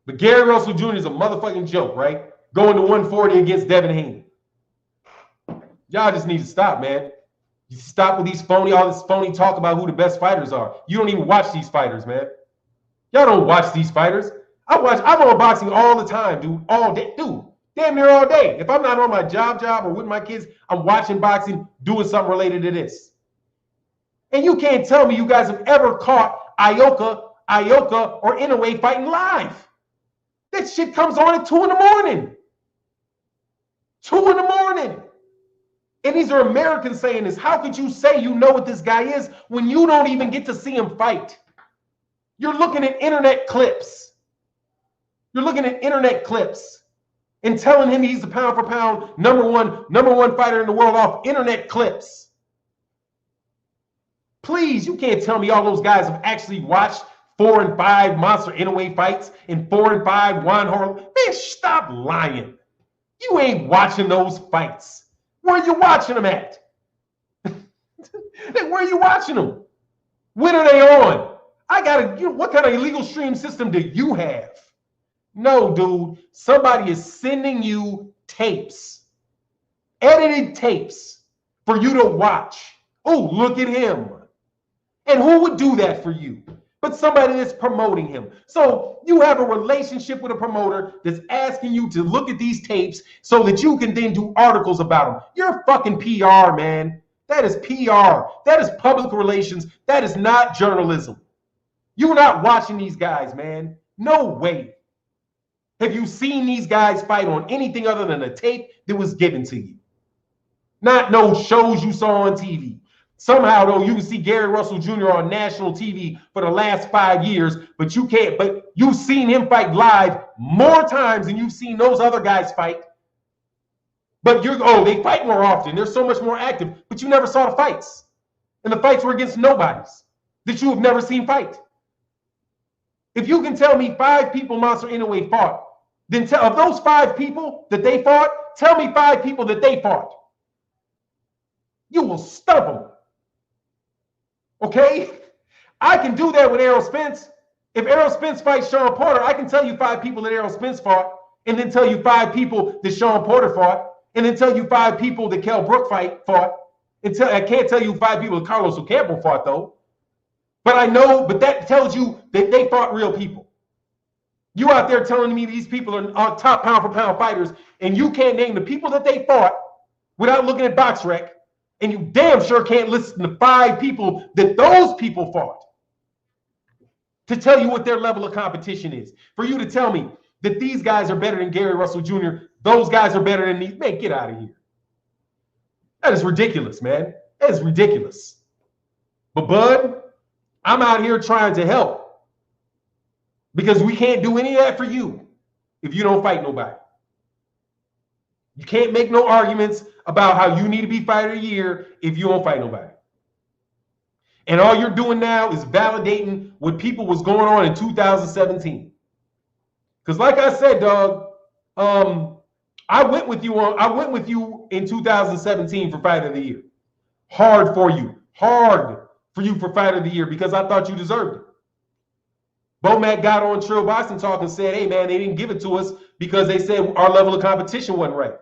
But Gary Russell Jr. is a motherfucking joke, right? Going to 140 against Devin Haney. Y'all just need to stop, man. You stop with all this phony talk about who the best fighters are. You don't even watch these fighters, man. Y'all don't watch these fighters. I'm on boxing all the time, dude. All day, dude. Damn near all day. If I'm not on my job or with my kids, I'm watching boxing, doing something related to this. And you can't tell me you guys have ever caught Ioka, or Inoue fighting live. That shit comes on at 2 in the morning. 2 in the morning. And these are Americans saying this. How could you say you know what this guy is when you don't even get to see him fight? You're looking at internet clips. You're looking at internet clips and telling him he's the pound for pound number one fighter in the world off internet clips. Please, you can't tell me all those guys have actually watched 4 and 5 Monster Inoue fights and 4 and 5 Juan Horror. Man, stop lying. You ain't watching those fights. Where are you watching them at? Where are you watching them? When are they on? What kind of illegal stream system do you have? No, dude. Somebody is sending you tapes, edited tapes for you to watch. Oh, look at him. And who would do that for you? but somebody that's promoting him. So you have a relationship with a promoter that's asking you to look at these tapes so that you can then do articles about them. You're fucking PR, man. That is PR. That is public relations. That is not journalism. You're not watching these guys, man. No way. Have you seen these guys fight on anything other than a tape that was given to you? Not no shows you saw on TV. Somehow, though, you can see Gary Russell Jr. on national TV for the last 5 years, but you can't. But you've seen him fight live more times than you've seen those other guys fight. But they fight more often. They're so much more active, but you never saw the fights. And the fights were against nobodies that you have never seen fight. If you can tell me 5 people Monster Inoue fought, then of those 5 people that they fought, tell me 5 people that they fought. You will stump them. Okay? I can do that with Errol Spence. If Errol Spence fights Shawn Porter, I can tell you 5 people that Errol Spence fought, and then tell you 5 people that Shawn Porter fought, and then tell you 5 people that Kell Brook fought. I can't tell you 5 people that Carlos Ocampo fought, though. But I know, but that tells you that they fought real people. You out there telling me these people are top pound for pound fighters, and you can't name the people that they fought without looking at BoxRec, and you damn sure can't listen to 5 people that those people fought to tell you what their level of competition is. For you to tell me that these guys are better than Gary Russell Jr., those guys are better than these, man, get out of here. That is ridiculous, man. That is ridiculous. But Bud, I'm out here trying to help because we can't do any of that for you if you don't fight nobody. You can't make no arguments about how you need to be fighter of the year if you don't fight nobody. And all you're doing now is validating what people was going on in 2017. Because like I said, dog, I went with you in 2017 for fighter of the year. Hard for you for fighter of the year because I thought you deserved it. Bomac got on Trill Boston Talk and said, hey man, they didn't give it to us because they said our level of competition wasn't right.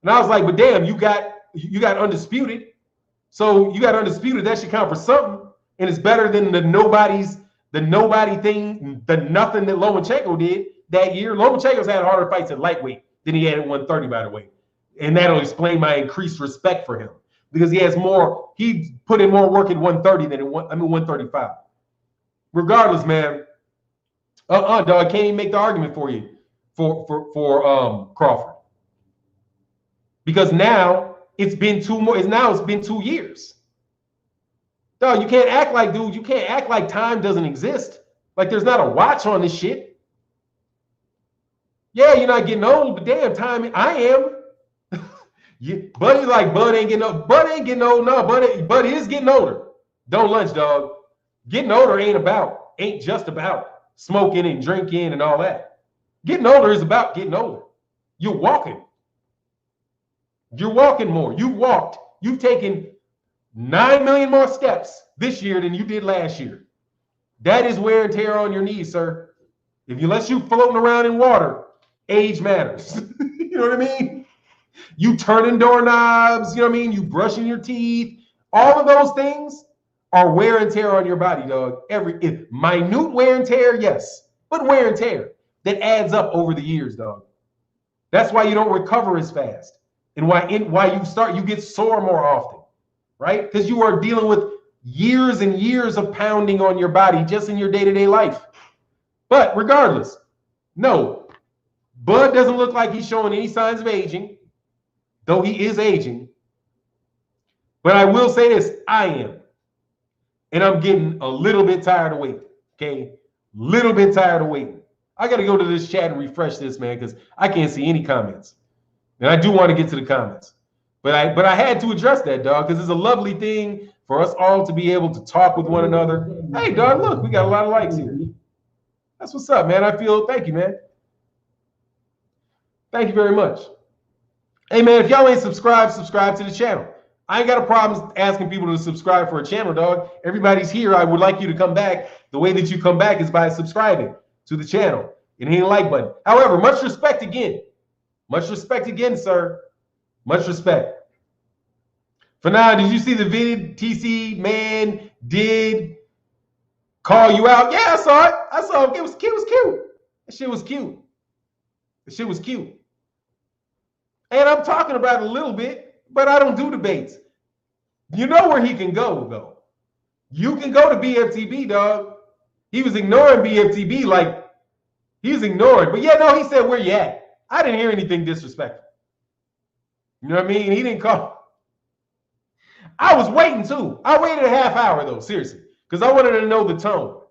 And I was like, but damn, you got undisputed. So you got undisputed, that should count for something. And it's better than the nobody thing, the nothing that Lomachenko did that year. Lomachenko's had harder fights at lightweight than he had at 130, by the way. And that'll explain my increased respect for him. Because he put in more work at 130 than 135. Regardless, man, dog, I can't even make the argument for you for Crawford. Because now it's been 2 years. Dog, you can't act like time doesn't exist. Like there's not a watch on this shit. Yeah, you're not getting old, but damn time, I am. Buddy, like Bud ain't getting old. Bud ain't getting old. No, Bud is getting older. Don't lunch, dog. Getting older ain't just about smoking and drinking and all that. Getting older is about getting older. You're walking. You're walking more. You've taken 9 million more steps this year than you did last year. That is wear and tear on your knees, sir. Unless you floating around in water, age matters. You know what I mean? You turning doorknobs, you know what I mean? You brushing your teeth. All of those things are wear and tear on your body, dog. Minute wear and tear, yes. But wear and tear that adds up over the years, dog. That's why you don't recover as fast. And why you get sore more often, right? Because you are dealing with years and years of pounding on your body just in your day-to-day life. But regardless, no, Bud doesn't look like he's showing any signs of aging, though he is aging. But I will say this, I am. And I'm getting a little bit tired of waiting, okay? Little bit tired of waiting. I got to go to this chat and refresh this, man, because I can't see any comments. And I do want to get to the comments. But I had to address that, dog, because it's a lovely thing for us all to be able to talk with one another. Hey, dog, look, we got a lot of likes here. That's what's up, man. Thank you, man. Thank you very much. Hey, man, if y'all ain't subscribed to the channel. I ain't got a problem asking people to subscribe for a channel, dog. Everybody's here. I would like you to come back. The way that you come back is by subscribing to the channel and hitting the like button. However, much respect again. Much respect again, sir. Much respect. For now, did you see the video TC man did call you out. Yeah, I saw it. I saw it. It was cute. It was cute. That shit was cute. The shit was cute. And I'm talking about it a little bit, but I don't do debates. You know where he can go, though. You can go to BFTB, dog. He was ignoring BFTB like he was ignored. But yeah, no, he said, where you at? I didn't hear anything disrespectful. You know what I mean? He didn't call. I was waiting, too. I waited a half hour, though, seriously, because I wanted to know the tone.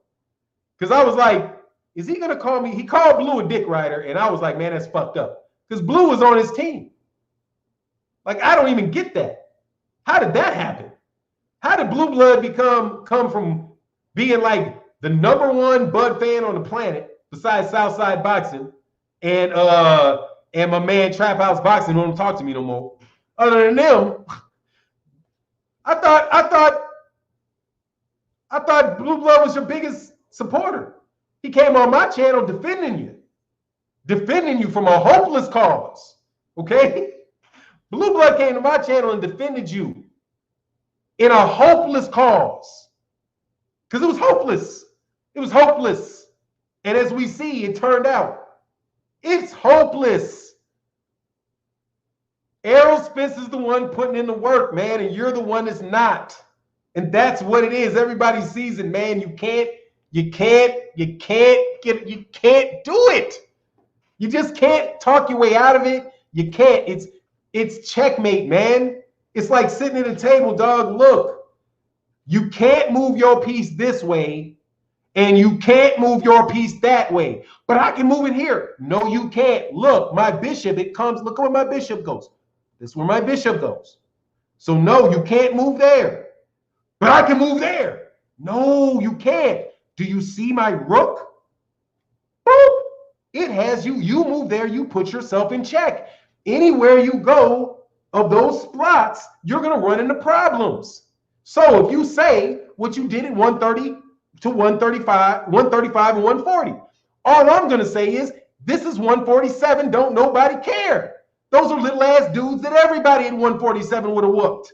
Because I was like, is he going to call me? He called Blue a dick rider, and I was like, man, that's fucked up. Because Blue was on his team. Like, I don't even get that. How did that happen? How did Blue Blood come from being like the #1 Bud fan on the planet, besides Southside Boxing, and my man Trap House Boxing who don't talk to me no more. Other than them, I thought Blue Blood was your biggest supporter. He came on my channel defending you from a hopeless cause. Okay? Blue Blood came to my channel and defended you in a hopeless cause. Because it was hopeless. It was hopeless. And as we see, it turned out. It's hopeless. Errol Spence is the one putting in the work, man, and you're the one that's not. And that's what it is. Everybody sees it, man. You can't do it. You just can't talk your way out of it. You can't. It's checkmate, man. It's like sitting at a table, dog. Look, you can't move your piece this way, and you can't move your piece that way. But I can move it here. No, you can't. Look, my bishop, it comes. Look where my bishop goes. This is where my bishop goes. So no, you can't move there. But I can move there. No, you can't. Do you see my rook? Boop. It has you. You move there. You put yourself in check. Anywhere you go of those spots, you're going to run into problems. So if you say what you did at 130 to 135, 135 and 140, all I'm going to say is this is 147. Don't nobody care. Those are little ass dudes that everybody at 147 would have whooped.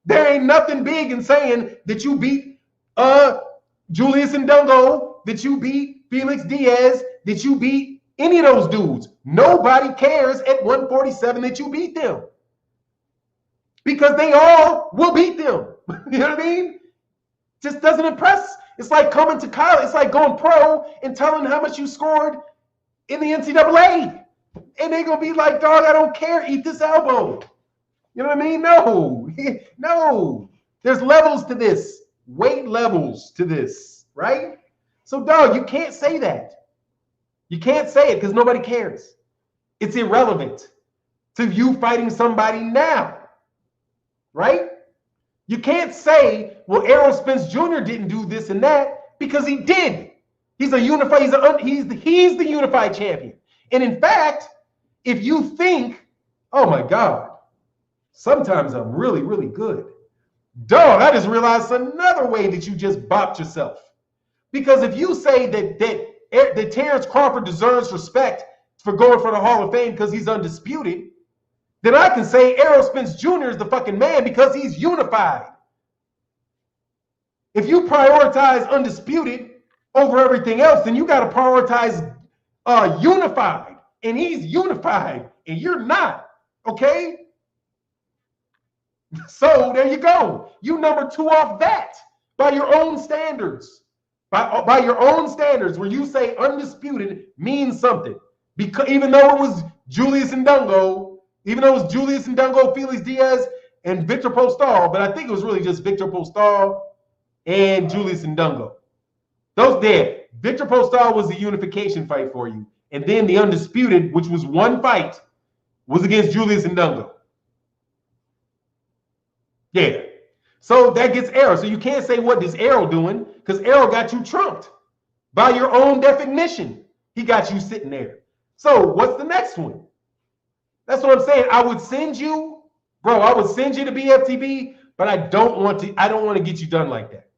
There ain't nothing big in saying that you beat Julius Ndungo, that you beat Felix Diaz, that you beat any of those dudes. Nobody cares at 147 that you beat them. Because they all will beat them. You know what I mean? Just doesn't impress. It's like coming to college. It's like going pro and telling how much you scored in the NCAA. And they're going to be like, dog, I don't care. Eat this elbow. You know what I mean? No. No. There's levels to this. Weight levels to this, right? So, dog, you can't say that. You can't say it because nobody cares. It's irrelevant to you fighting somebody now, right? You can't say, well, Errol Spence Jr. didn't do this and that, because he did. He's a unified. He's the unified champion. And in fact, if you think, oh my God, sometimes I'm really, really good. Dog, I just realized another way that you just bopped yourself. Because if you say that Terence Crawford deserves respect for going for the Hall of Fame because he's undisputed, then I can say Errol Spence Jr. is the fucking man because he's unified. If you prioritize undisputed over everything else, then you got to prioritize unified. And he's unified, and you're not, okay? So there you go. You number 2 off that by your own standards. By your own standards, where you say undisputed means something. Because even though it was Julius Ndungo, Felix Diaz, and Victor Postal, but I think it was really just Victor Postal and Julius Ndungo. Those there. Victor Postal was the unification fight for you. And then the undisputed, which was one fight, was against Julius Ndungo. Yeah. So that gets Errol. So you can't say, what is Errol doing? Because Errol got you trumped. By your own definition, he got you sitting there. So what's the next one? That's what I'm saying. I would send you to BFTB, but I don't want to get you done like that.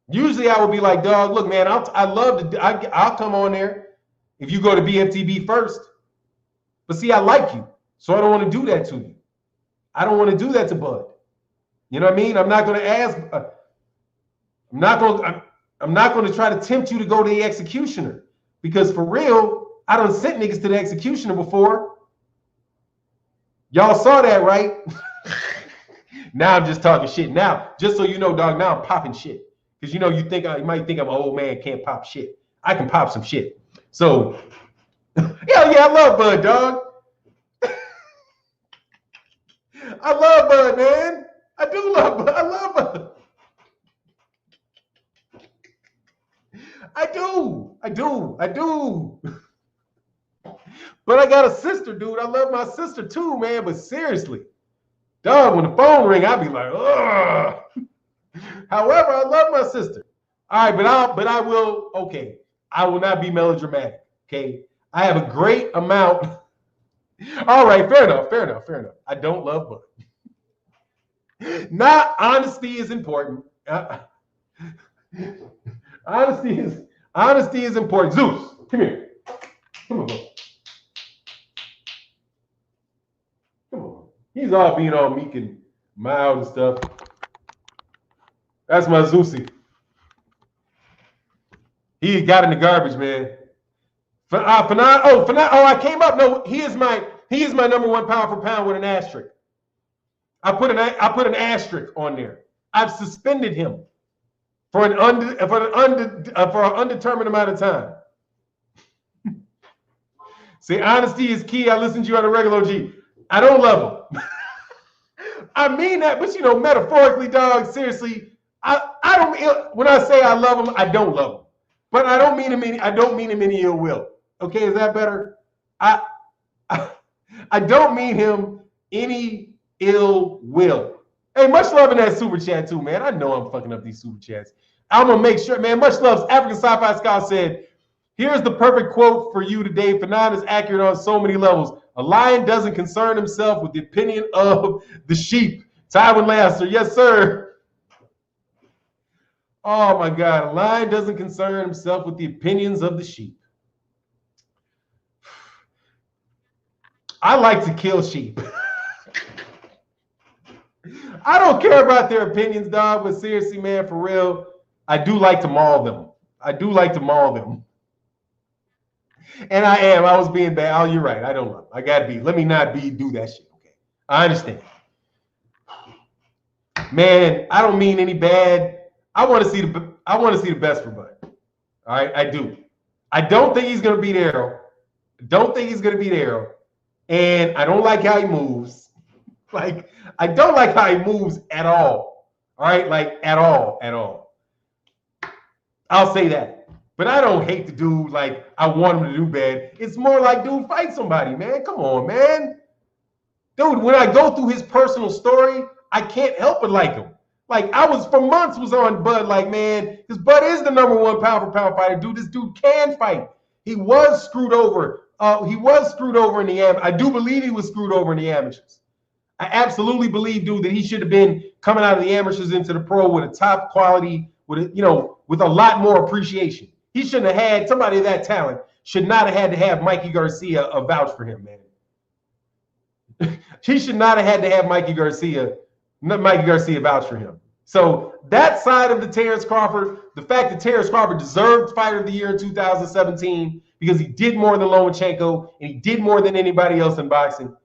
Usually I would be like, dog, look, man, I'll come on there if you go to BFTB first. But see, I like you, so I don't want to do that to you. I don't want to do that to Bud. You know what I mean? I'm not going to ask. I'm not going to try to tempt you to go to the executioner because for real, I done sent niggas to the executioner before. Y'all saw that, right? Now I'm just talking shit. Now, just so you know, dog, now I'm popping shit. Because you know, you might think I'm an old man, can't pop shit. I can pop some shit. So, hell yeah, I love Bud, dog. I love Bud, man. I do love Bud. I love Bud. I do. But I got a sister, dude. I love my sister too, man. But seriously, dog, when the phone ring, I'll be like, ugh. However, I love my sister. All right, but I will, okay. I will not be melodramatic. Okay. I have a great amount. All right, fair enough. I don't love Bud. Not honesty is important. Honesty is important. Zeus, come here. Come on. He's all being all meek and mild and stuff. That's my Zeusy. He got in the garbage, man. Fannon, I came up. No, he is my number one pound for pound with an asterisk. I put an asterisk on there. I've suspended him for an undetermined amount of time. See, honesty is key. I listen to you on a regular OG. I don't love him. I mean that, but you know, metaphorically, dog. Seriously, I don't. When I say I love him, I don't love him. But I don't mean him any ill will. Okay, is that better? I don't mean him any ill will. Hey, much love in that super chat too, man. I know I'm fucking up these super chats. I'm gonna make sure, man. Much love. African Sci-Fi Scott said, "Here's the perfect quote for you today. Fannon is accurate on so many levels. A lion doesn't concern himself with the opinion of the sheep." Tywin Lannister, yes, sir. Oh my God, a lion doesn't concern himself with the opinions of the sheep. I like to kill sheep. I don't care about their opinions, dog, but seriously, man, for real, I do like to maul them. And I was being bad. Oh, you're right. I don't love them. I gotta be. Let me not do that shit. Okay. I understand. Man, I don't mean any bad. I want to see the best for Bud. All right, I do. I don't think he's gonna beat Arrow. And I don't like how he moves. Like, I don't like how he moves at all. All right, like at all. I'll say that. But I don't hate the dude like I want him to do bad. It's more like, dude, fight somebody, man. Come on, man. Dude, when I go through his personal story, I can't help but like him. Like, I was for months was on Bud, like, man, because Bud is the number one pound for pound fighter. Dude, this dude can fight. He was screwed over. In the amateurs. I do believe he was screwed over in the amateurs. I absolutely believe, dude, that he should have been coming out of the amateurs into the pro with a top quality, with a lot more appreciation. He shouldn't have had somebody of that talent. Should not have had to have Mikey Garcia vouch for him, man. He should not have had to have Mikey Garcia vouch for him. So that side of the Terence Crawford, the fact that Terence Crawford deserved Fighter of the Year in 2017 because he did more than Lomachenko and he did more than anybody else in boxing.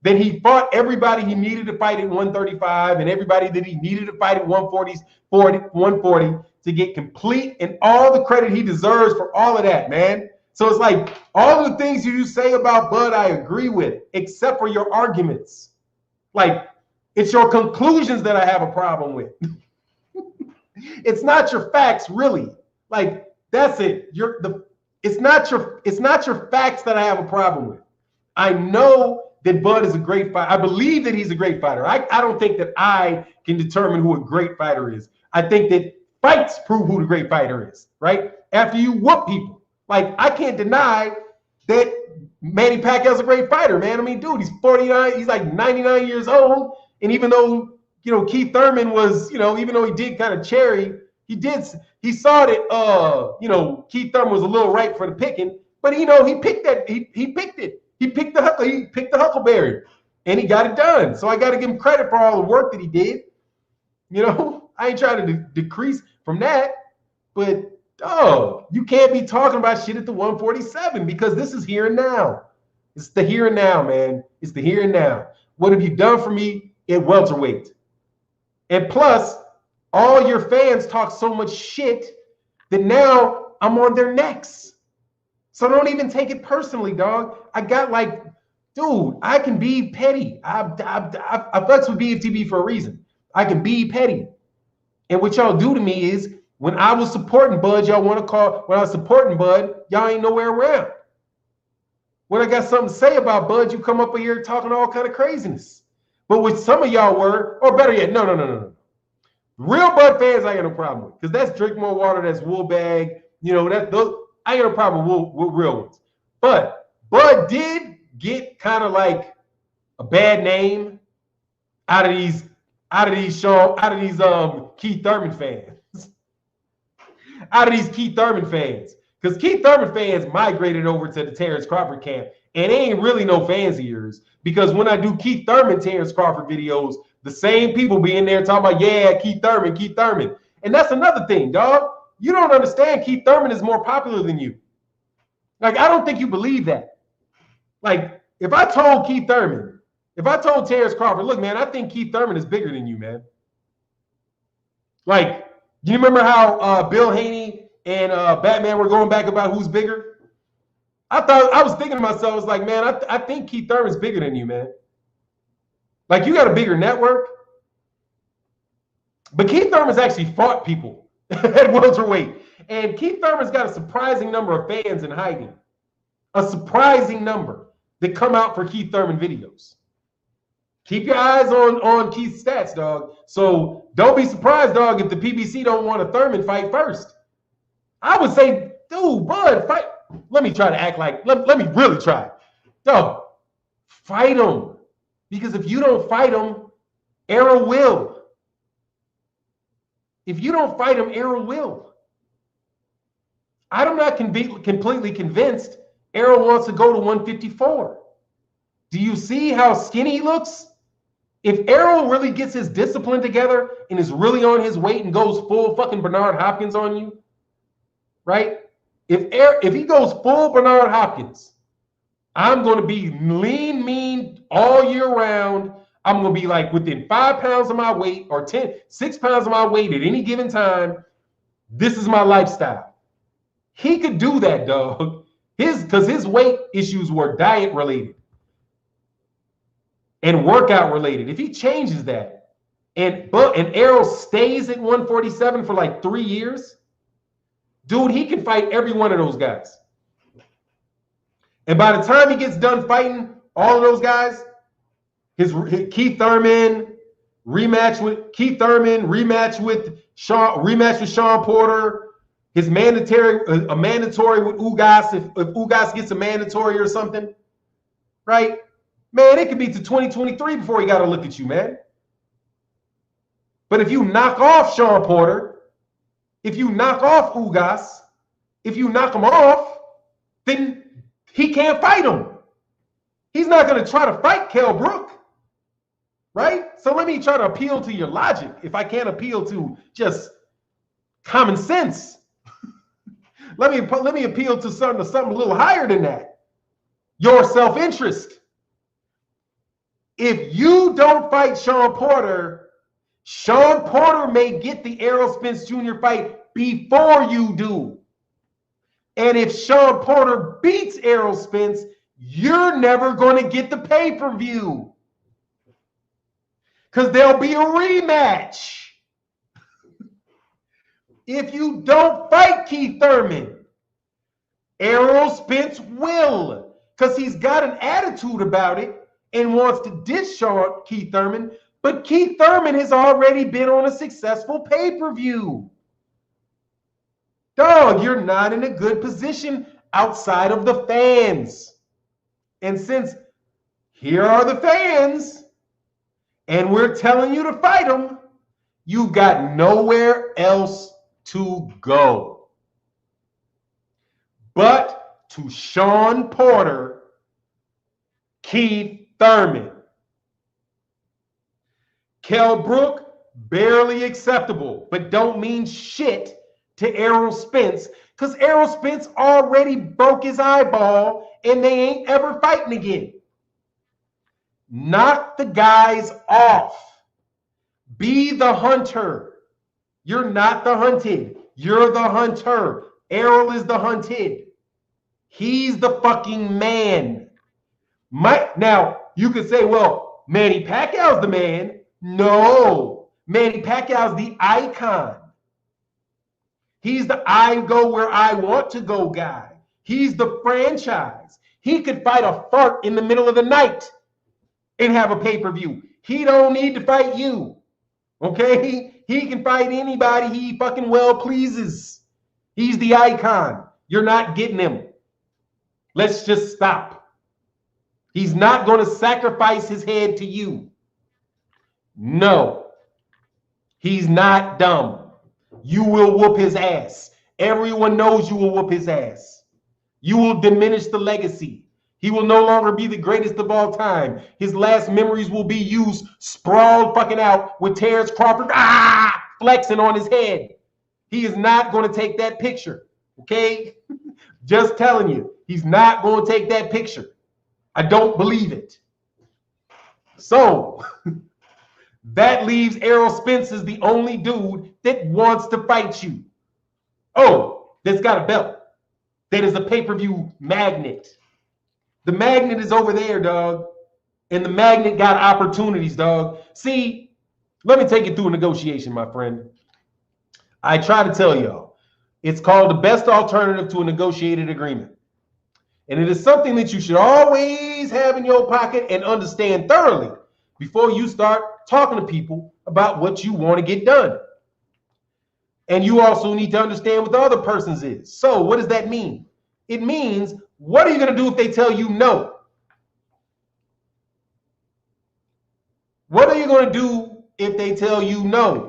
Then he fought everybody he needed to fight at 135 and everybody that he needed to fight at 140 to get complete and all the credit he deserves for all of that, man. So it's like all the things you say about Bud, I agree with, except for your arguments. Like, it's your conclusions that I have a problem with. It's not your facts, really. Like, that's it. It's not your facts that I have a problem with. I know that Bud is a great fighter. I believe that he's a great fighter. I don't think that I can determine who a great fighter is. I think that fights prove who the great fighter is, right? After you whoop people. Like, I can't deny that Manny Pacquiao's a great fighter, man. I mean, dude, he's 49. He's like 99 years old. And even though, Keith Thurman was, even though he did kind of cherry, he saw that, Keith Thurman was a little ripe for the picking, but, he picked that. He picked it. He picked the Huckleberry and he got it done. So I got to give him credit for all the work that he did. I ain't trying to decrease from that. But, dog, you can't be talking about shit at the 147 because this is here and now. It's the here and now, man. It's the here and now. What have you done for me at welterweight? And plus, all your fans talk so much shit that now I'm on their necks. So don't even take it personally, dog. I got like, dude, I can be petty. I fucks with BFTB for a reason. I can be petty. And what y'all do to me is when I was supporting Bud, y'all want to call, when I was supporting Bud, y'all ain't nowhere around. When I got something to say about Bud, you come up here talking all kind of craziness. But what some of y'all were, or better yet, no. Real Bud fans, I got no problem with. Because that's Drink More Water, that's Wool Bag. You know, those, I got no problem with real ones. But Bud did get kind of like a bad name out of these Keith Thurman fans. Out of these Keith Thurman fans. Because Keith Thurman fans migrated over to the Terence Crawford camp, and they ain't really no fans of yours. Because when I do Keith Thurman Terence Crawford videos, the same people be in there talking about, yeah, Keith Thurman. And that's another thing, dog. You don't understand Keith Thurman is more popular than you. Like, I don't think you believe that. Like, if I told Terence Crawford, look, man, I think Keith Thurman is bigger than you, man. Like, do you remember how Bill Haney and Batman were going back about who's bigger? I was thinking to myself, it's like, man, I think Keith Thurman's bigger than you, man. Like, you got a bigger network. But Keith Thurman's actually fought people at welterweight. And Keith Thurman's got a surprising number of fans in hiding. A surprising number that come out for Keith Thurman videos. Keep your eyes on Keith's stats, dog. So don't be surprised, dog, if the PBC don't want a Thurman fight first. I would say, dude, Bud, fight. Let me try to act like, let me really try. Dog, fight him. Because if you don't fight him, Errol will. If you don't fight him, Errol will. I'm not completely convinced Errol wants to go to 154. Do you see how skinny he looks? If Errol really gets his discipline together and is really on his weight and goes full fucking Bernard Hopkins on you, right? If he goes full Bernard Hopkins, I'm going to be lean, mean all year round. I'm going to be like within 5 pounds of my weight or 6 pounds of my weight at any given time. This is my lifestyle. He could do that, dog. Because his weight issues were diet related and workout related. If he changes that and Errol stays at 147 for like 3 years, dude, he can fight every one of those guys. And by the time he gets done fighting all of those guys, his Keith Thurman rematch with Shawn Porter, his mandatory with Ugas if Ugas gets a mandatory or something, right? Man, it could be to 2023 before he got to look at you, man. But if you knock off Shawn Porter, if you knock off Ugas, if you knock him off, then he can't fight him. He's not going to try to fight Kell Brook, right? So let me try to appeal to your logic if I can't appeal to just common sense. Let me appeal to something a little higher than that. Your self-interest. If you don't fight Shawn Porter may get the Errol Spence Jr. fight before you do. And if Shawn Porter beats Errol Spence, you're never going to get the pay-per-view. Because there'll be a rematch. If you don't fight Keith Thurman, Errol Spence will. Because he's got an attitude about it and wants to dish Keith Thurman. But Keith Thurman has already been on a successful pay-per-view. Dog, you're not in a good position outside of the fans. And since here are the fans, and we're telling you to fight them, you've got nowhere else to go but to Shawn Porter, Keith Thurman. Kell Brook, barely acceptable, but don't mean shit to Errol Spence because Errol Spence already broke his eyeball and they ain't ever fighting again. Knock the guys off. Be the hunter. You're not the hunted. You're the hunter. Errol is the hunted. He's the fucking man. Now, you could say, well, Manny Pacquiao's the man. No. Manny Pacquiao's the icon. He's the I go where I want to go guy. He's the franchise. He could fight a fart in the middle of the night and have a pay-per-view. He don't need to fight you. Okay? He can fight anybody he fucking well pleases. He's the icon. You're not getting him. Let's just stop. He's not going to sacrifice his head to you. No. He's not dumb. You will whoop his ass. Everyone knows you will whoop his ass. You will diminish the legacy. He will no longer be the greatest of all time. His last memories will be you sprawled fucking out with Terence Crawford flexing on his head. He is not going to take that picture. Okay? Just telling you, he's not going to take that picture. I don't believe it. So, that leaves Errol Spence as the only dude that wants to fight you. Oh, that's got a belt. That is a pay-per-view magnet. The magnet is over there, dog. And the magnet got opportunities, dog. See, let me take you through a negotiation, my friend. I try to tell y'all, it's called the best alternative to a negotiated agreement. And it is something that you should always have in your pocket and understand thoroughly before you start talking to people about what you want to get done. And you also need to understand what the other person's is. So what does that mean? It means, what are you going to do if they tell you no? What are you going to do if they tell you no?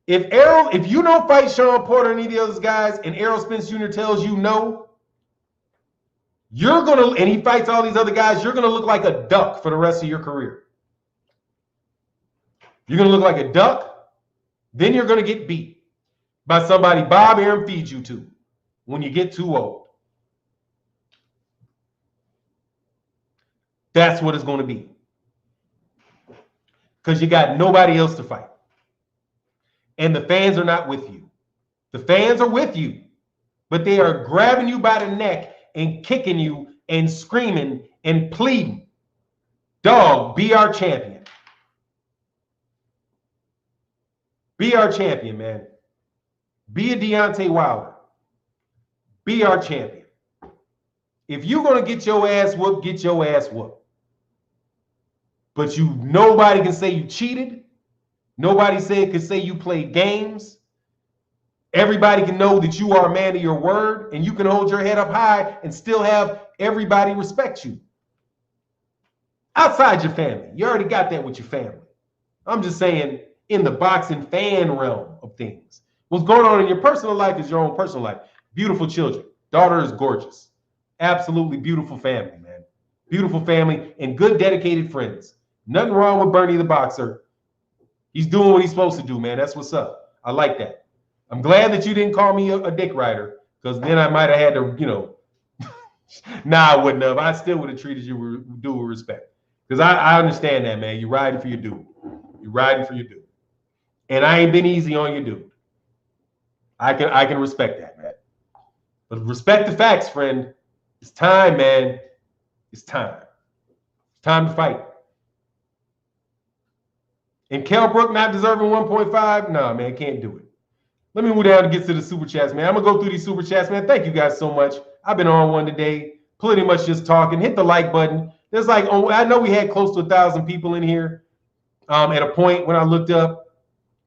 If you don't fight Shawn Porter or any of the other guys and Errol Spence Jr. tells you no, and he fights all these other guys, you're going to look like a duck for the rest of your career. You're going to look like a duck, then you're going to get beat by somebody Bob Arum feeds you to when you get too old. That's what it's going to be. Because you got nobody else to fight. And the fans are not with you. The fans are with you, but they are grabbing you by the neck and kicking you and screaming and pleading. Dog, be our champion. Be our champion, man. Be a Deontay Wilder. Be our champion. If you're going to get your ass whooped, get your ass whooped. But nobody can say you cheated. Nobody can say you played games. Everybody can know that you are a man of your word, and you can hold your head up high and still have everybody respect you. Outside your family. You already got that with your family. I'm just saying, in the boxing fan realm of things. What's going on in your personal life is your own personal life. Beautiful children. Daughter is gorgeous. Absolutely beautiful family, man. Beautiful family and good dedicated friends. Nothing wrong with Bernie the Boxer. He's doing what he's supposed to do, man. That's what's up. I like that. I'm glad that you didn't call me a dick rider, because then I might have had to, nah, I wouldn't have. I still would have treated you with due respect. Because I understand that, man. You're riding for your dude. You're riding for your dude. And I ain't been easy on your dude. I can respect that, man. But respect the facts, friend. It's time, man. It's time. It's time to fight. And Kell Brook not deserving 1.5? No, man, can't do it. Let me move down and get to the super chats, man. I'm going to go through these super chats, man. Thank you guys so much. I've been on one today, pretty much just talking. Hit the like button. There's I know we had close to 1,000 people in here at a point when I looked up.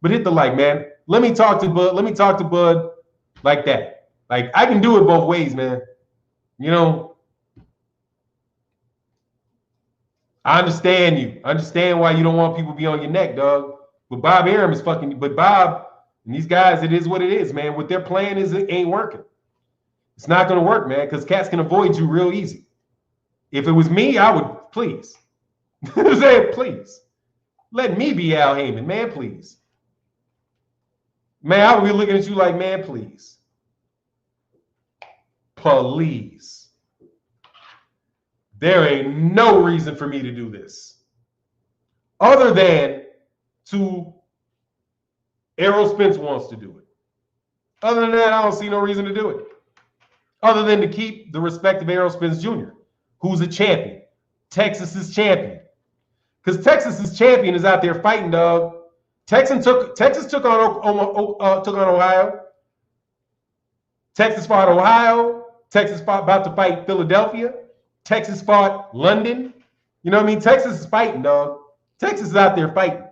But hit the like, man. Let me talk to Bud like that. Like, I can do it both ways, man. I understand you. I understand why you don't want people to be on your neck, dog. But Bob Arum is but Bob and these guys, it is what it is, man. What their plan is, it ain't working. It's not going to work, man, because cats can avoid you real easy. If it was me, I would, please. Say, please. Let me be Al Heyman, man, please. Man, I would be looking at you like, man, please. Please. There ain't no reason for me to do this. Other than to Errol Spence wants to do it. Other than that, I don't see no reason to do it. Other than to keep the respect of Errol Spence Jr., who's a champion. Texas's champion. Because Texas's champion is out there fighting, dog. Texas took on Ohio. Texas fought Ohio. Texas about to fight Philadelphia. Texas fought London. You know what I mean? Texas is fighting, dog. Texas is out there fighting.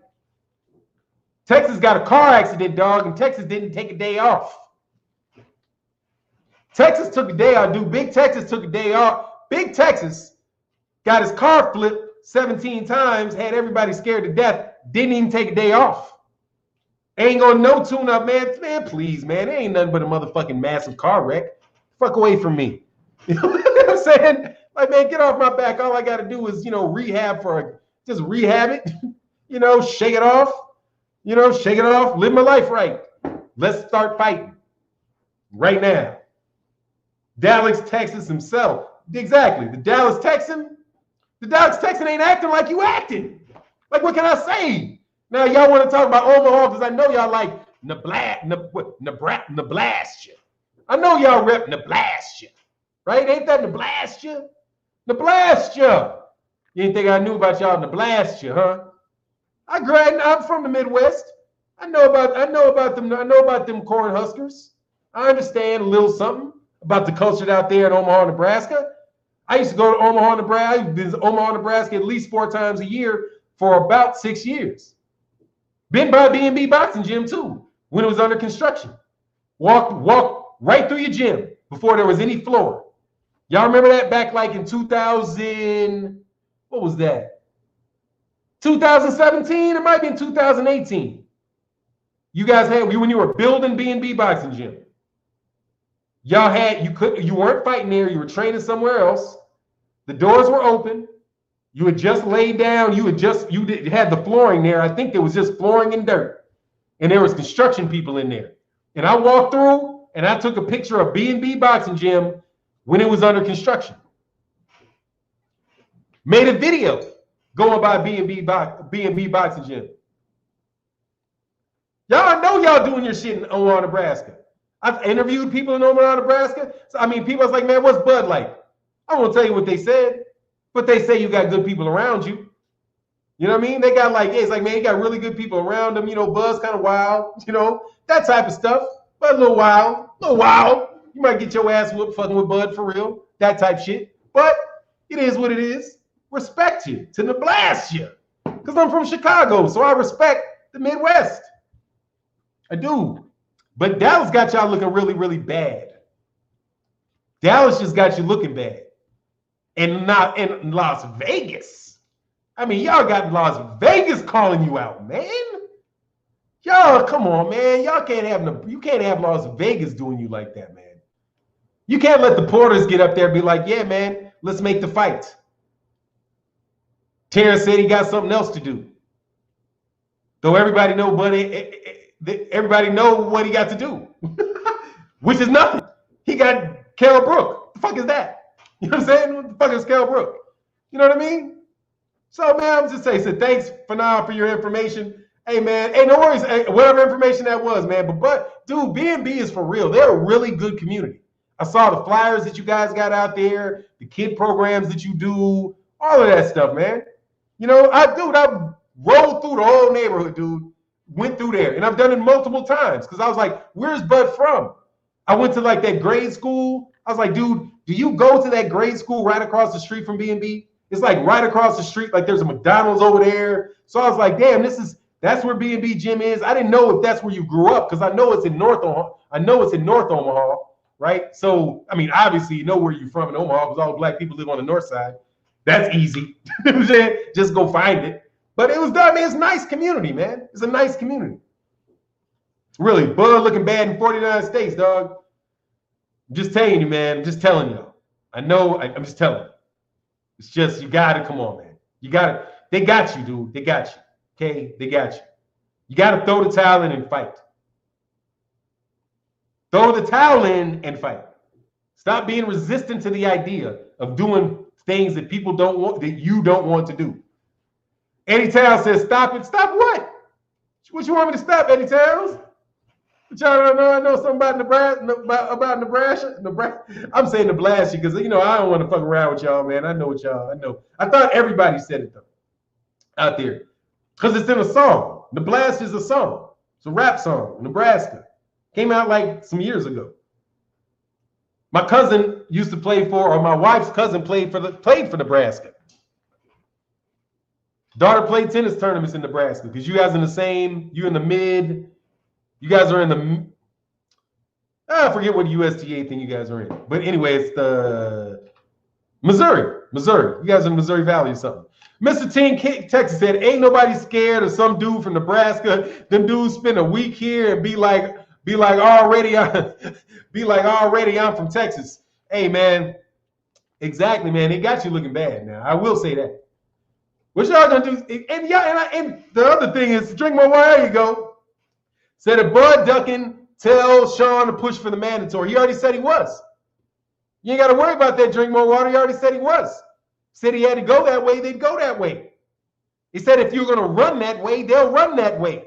Texas got a car accident, dog, and Texas didn't take a day off. Texas took a day off, dude. Big Texas took a day off. Big Texas got his car flipped 17 times, had everybody scared to death, didn't even take a day off. Ain't gonna no tune-up, man. Man, please, man. It ain't nothing but a motherfucking massive car wreck. Fuck away from me. You know what I'm saying? Like, man, get off my back. All I got to do is, just rehab it. Shake it off. Shake it off. Live my life right. Let's start fighting right now. Dallas, Texas himself. Exactly. The Dallas Texan ain't acting like you acting. Like, what can I say? Now, y'all want to talk about Omaha because I know y'all like Nebraska. I know y'all rep Nebraska. Right? Ain't that Nebraska? Nebraska. You didn't think I knew about y'all Nebraska, huh? I'm from the Midwest. I know about them. I know about them corn huskers. I understand a little something about the culture out there in Omaha, Nebraska. I used to go to Omaha, Nebraska. I've been to Omaha, Nebraska at least 4 times a year for about 6 years. Been by B&B Boxing Gym too when it was under construction. Walked right through your gym before there was any floor. Y'all remember that back like in 2000? What was that? 2017? It might be in 2018. You guys had when you were building B&B Boxing Gym. Y'all had you weren't fighting there. You were training somewhere else. The doors were open. You had just laid down. You had the flooring there. I think there was just flooring and dirt, and there was construction people in there. And I walked through and I took a picture of B&B Boxing Gym when it was under construction. Made a video going by B&B Boxing Gym. Y'all know y'all doing your shit in Omaha, Nebraska. I've interviewed people in Omaha, Nebraska. So, people was like, man, what's Bud like? I won't tell you what they said, but they say you got good people around you. You know what I mean? They got it's like, man, you got really good people around them. Bud's kind of wild, that type of stuff. But a little wild. You might get your ass whooped fucking with Bud for real. That type shit. But it is what it is. Respect you to Nebraska. Because I'm from Chicago, so I respect the Midwest. I do. But Dallas got y'all looking really, really bad. Dallas just got you looking bad. And not in Las Vegas. Y'all got Las Vegas calling you out, man. Y'all, come on, man. You can't have Las Vegas doing you like that, man. You can't let the Porters get up there and be like, yeah, man, let's make the fight. Terence said he got something else to do. Though everybody know what he got to do, which is nothing. He got Kell Brook. The fuck is that? You know what I'm saying? What the fuck is Kell Brook? You know what I mean? So, man, I'm just saying, thanks, Fannon, for your information. Hey, man, hey, no worries. Hey, whatever information that was, man. But dude, B&B is for real. They're a really good community. I saw the flyers that you guys got out there, the kid programs that you do, all of that stuff, man. I rolled through the whole neighborhood, dude. Went through there, and I've done it multiple times because I was like, where's Bud from? I went to that grade school. I was like, dude, do you go to that grade school right across the street from B&B? It's like right across the street, like there's a McDonald's over there. So I was like, damn, that's where B&B Gym is. I didn't know if that's where you grew up because I know it's in North Omaha. Right? So, obviously you know where you're from in Omaha because all the black people live on the north side. That's easy. Just go find it. But it was done, man. It's a nice community, man. It's a nice community. Really, Bud looking bad in 49 states, dog. I'm just telling you, man. I'm just telling y'all. I know, I'm just telling you. It's just, you got to, come on, man. You got to, they got you, dude. They got you. Okay? They got you. You got to throw the towel in and fight. Throw the towel in and fight. Stop being resistant to the idea of doing things that people don't want, that you don't want to do. Eddie Towns says, stop it. Stop what? What you want me to stop, Eddie Towns? But y'all don't know. I know something about Nebraska. I'm saying Nebraska because, you know, I don't want to fuck around with y'all, man. I know what y'all, I know. I thought everybody said it, though, out there. Because it's in a song. Nebraska is a song. It's a rap song, Nebraska. Came out like some years ago. My cousin used to play for, or my wife's cousin played for Nebraska. Daughter played tennis tournaments in Nebraska because you guys in the same, you in the mid, you guys are in the, I forget what USTA thing you guys are in. But anyway, it's the Missouri. You guys are in Missouri Valley or something. Mr. Teen Texas said, ain't nobody scared of some dude from Nebraska. Them dudes spend a week here and be like already I'm from Texas. Hey, man. Exactly, man. It got you looking bad now. I will say that. What y'all gonna do? And the other thing is, drink more water. There you go. Said if Bud Duckin tell Shawn to push for the mandatory. He already said he was. You ain't got to worry about that. Drink more water. He already said he was. Said he had to go that way. They'd go that way. He said if you're going to run that way, they'll run that way.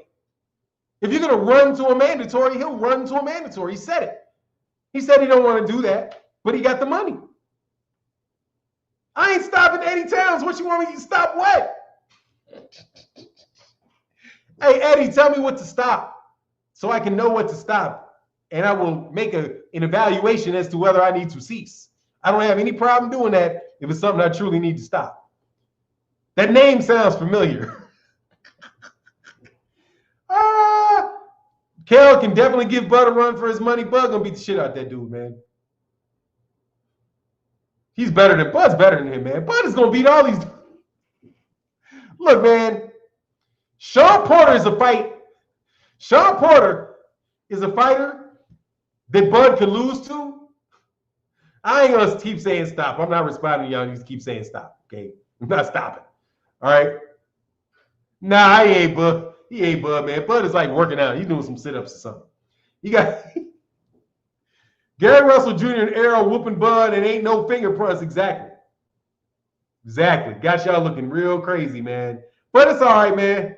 If you're going to run to a mandatory, he'll run to a mandatory. He said it. He said he don't want to do that, but he got the money. I ain't stopping Eddie Towns. What you want me to stop what? Hey, Eddie, tell me what to stop so I can know what to stop. And I will make an evaluation as to whether I need to cease. I don't have any problem doing that if it's something I truly need to stop. That name sounds familiar. Kel can definitely give Bud a run for his money. Bud gonna beat the shit out that dude, man. Bud's better than him, man. Bud is gonna beat all these. Look, man. Shawn Porter is a fight. Shawn Porter is a fighter that Bud could lose to. I ain't gonna keep saying stop. I'm not responding to y'all. You just keep saying stop. Okay, I'm not stopping. All right. Nah, he ain't Bud. He ain't Bud, man. Bud is like working out. He's doing some sit-ups or something. You got Gary Russell Jr. and Arrow whooping Bud and ain't no fingerprints. Exactly. Got y'all looking real crazy, man. But it's all right, man.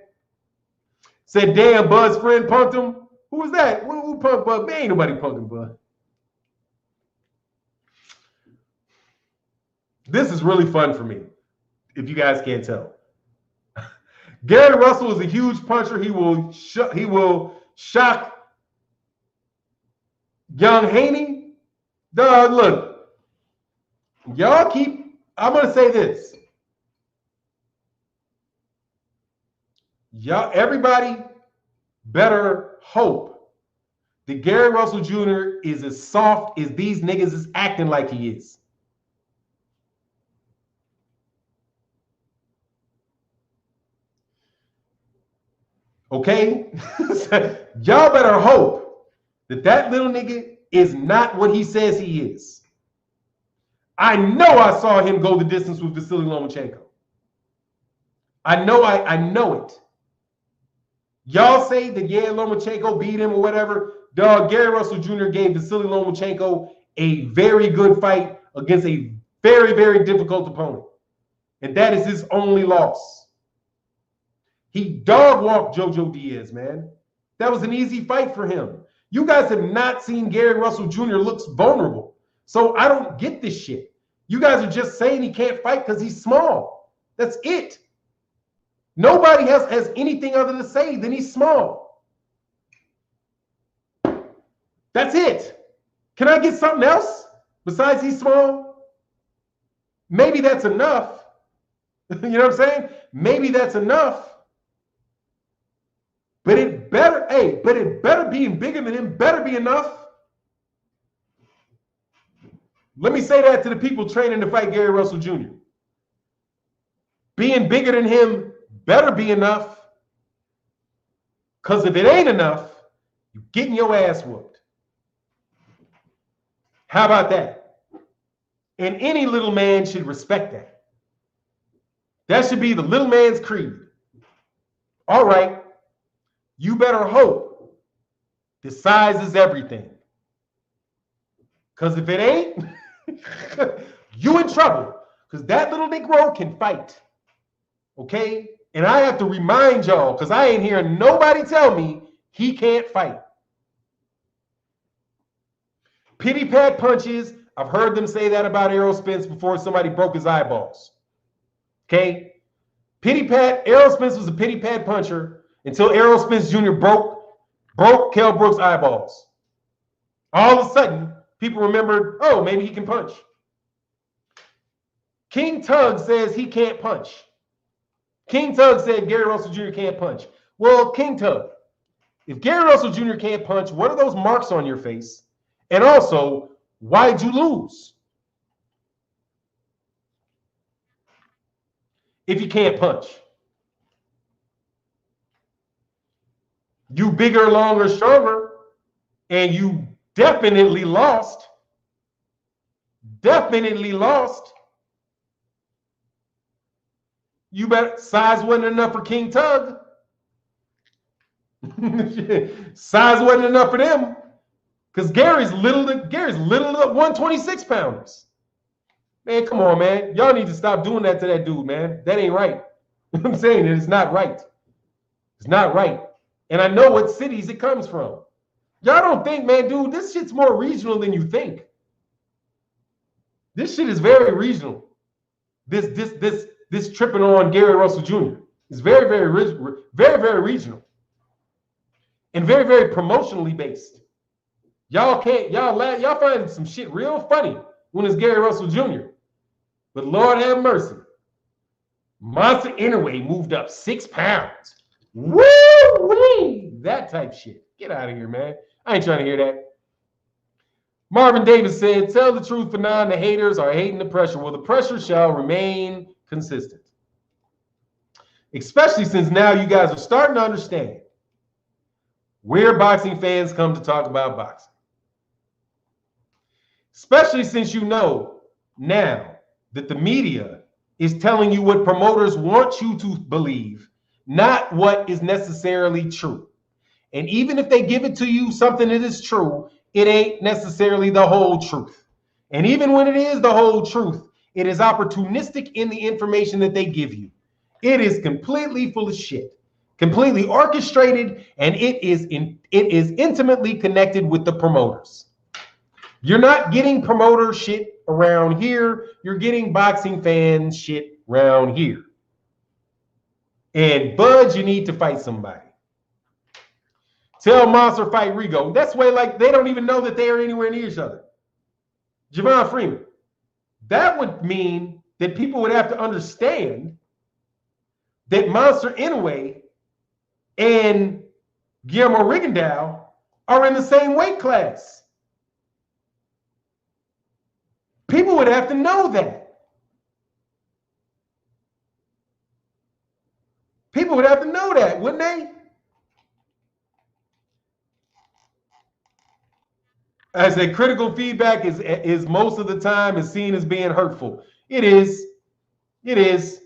Said, damn, Bud's friend punked him. Who was that? Who punked Bud? Man, ain't nobody punking Bud. This is really fun for me, if you guys can't tell. Gary Russell is a huge puncher. He will shock young Haney. Dog, look. Y'all keep, I'm going to say this. Everybody better hope that Gary Russell Jr. is as soft as these niggas is acting like he is. Okay? Y'all better hope that little nigga is not what he says he is. I know I saw him go the distance with Vasily Lomachenko. I know it. Y'all say that, yeah, Lomachenko beat him or whatever. Dog, Gary Russell Jr. gave Vasily Lomachenko a very good fight against a very, very difficult opponent. And that is his only loss. He dog-walked JoJo Diaz, man. That was an easy fight for him. You guys have not seen Gary Russell Jr. looks vulnerable. So I don't get this shit. You guys are just saying he can't fight because he's small. That's it. Nobody has anything other to say than he's small. That's it. Can I get something else besides he's small? Maybe that's enough. You know what I'm saying? Maybe that's enough. But it better being bigger than him better be enough. Let me say that to the people training to fight Gary Russell Jr. Being bigger than him better be enough. Because if it ain't enough, you're getting your ass whooped. How about that? And any little man should respect that. That should be the little man's creed. All right. You better hope the size is everything. Because if it ain't, you in trouble. Because that little Negro can fight. Okay? And I have to remind y'all, because I ain't hearing nobody tell me he can't fight. Pity pat punches. I've heard them say that about Errol Spence before somebody broke his eyeballs. Okay? Pity pat. Errol Spence was a pity pat puncher until Errol Spence Jr. broke Kell Brook's eyeballs. All of a sudden, people remembered, oh, maybe he can punch. King Tug says he can't punch. King Tug said Gary Russell Jr. can't punch. Well, King Tug, if Gary Russell Jr. can't punch, what are those marks on your face? And also, why'd you lose? If you can't punch. You bigger, longer, stronger, and you definitely lost. Definitely lost. You bet size wasn't enough for King Tug. Size wasn't enough for them. Because Gary's little at 126 pounders. Man, come on, man. Y'all need to stop doing that to that dude, man. That ain't right. I'm saying it is not right. It's not right. And I know what cities it comes from. Y'all don't think, man, dude, this shit's more regional than you think. This shit is very regional. This tripping on Gary Russell Jr. is very, very regional. And very, very promotionally based. Y'all find some shit real funny when it's Gary Russell Jr. But Lord have mercy. Monster Inoue moved up 6 pounds. Woo-wee! That type shit. Get out of here, man. I ain't trying to hear that. Marvin Davis said, tell the truth, Fannon. The haters are hating the pressure. Well, the pressure shall remain consistent. Especially since now you guys are starting to understand where boxing fans come to talk about boxing. Especially since you know now that the media is telling you what promoters want you to believe, not what is necessarily true. And even if they give it to you something that is true, it ain't necessarily the whole truth. And even when it is the whole truth, it is opportunistic in the information that they give you. It is completely full of shit, completely orchestrated, and it is intimately connected with the promoters. You're not getting promoter shit around here. You're getting boxing fan shit around here. And Bud, you need to fight somebody. Tell Monster fight Rigo. That's way like they don't even know that they are anywhere near each other. Javon Freeman. That would mean that people would have to understand that Monster Inoue and Guillermo Rigondeaux are in the same weight class. People would have to know that. People would have to know that, wouldn't they? I said critical feedback is most of the time is seen as being hurtful. It is. It is.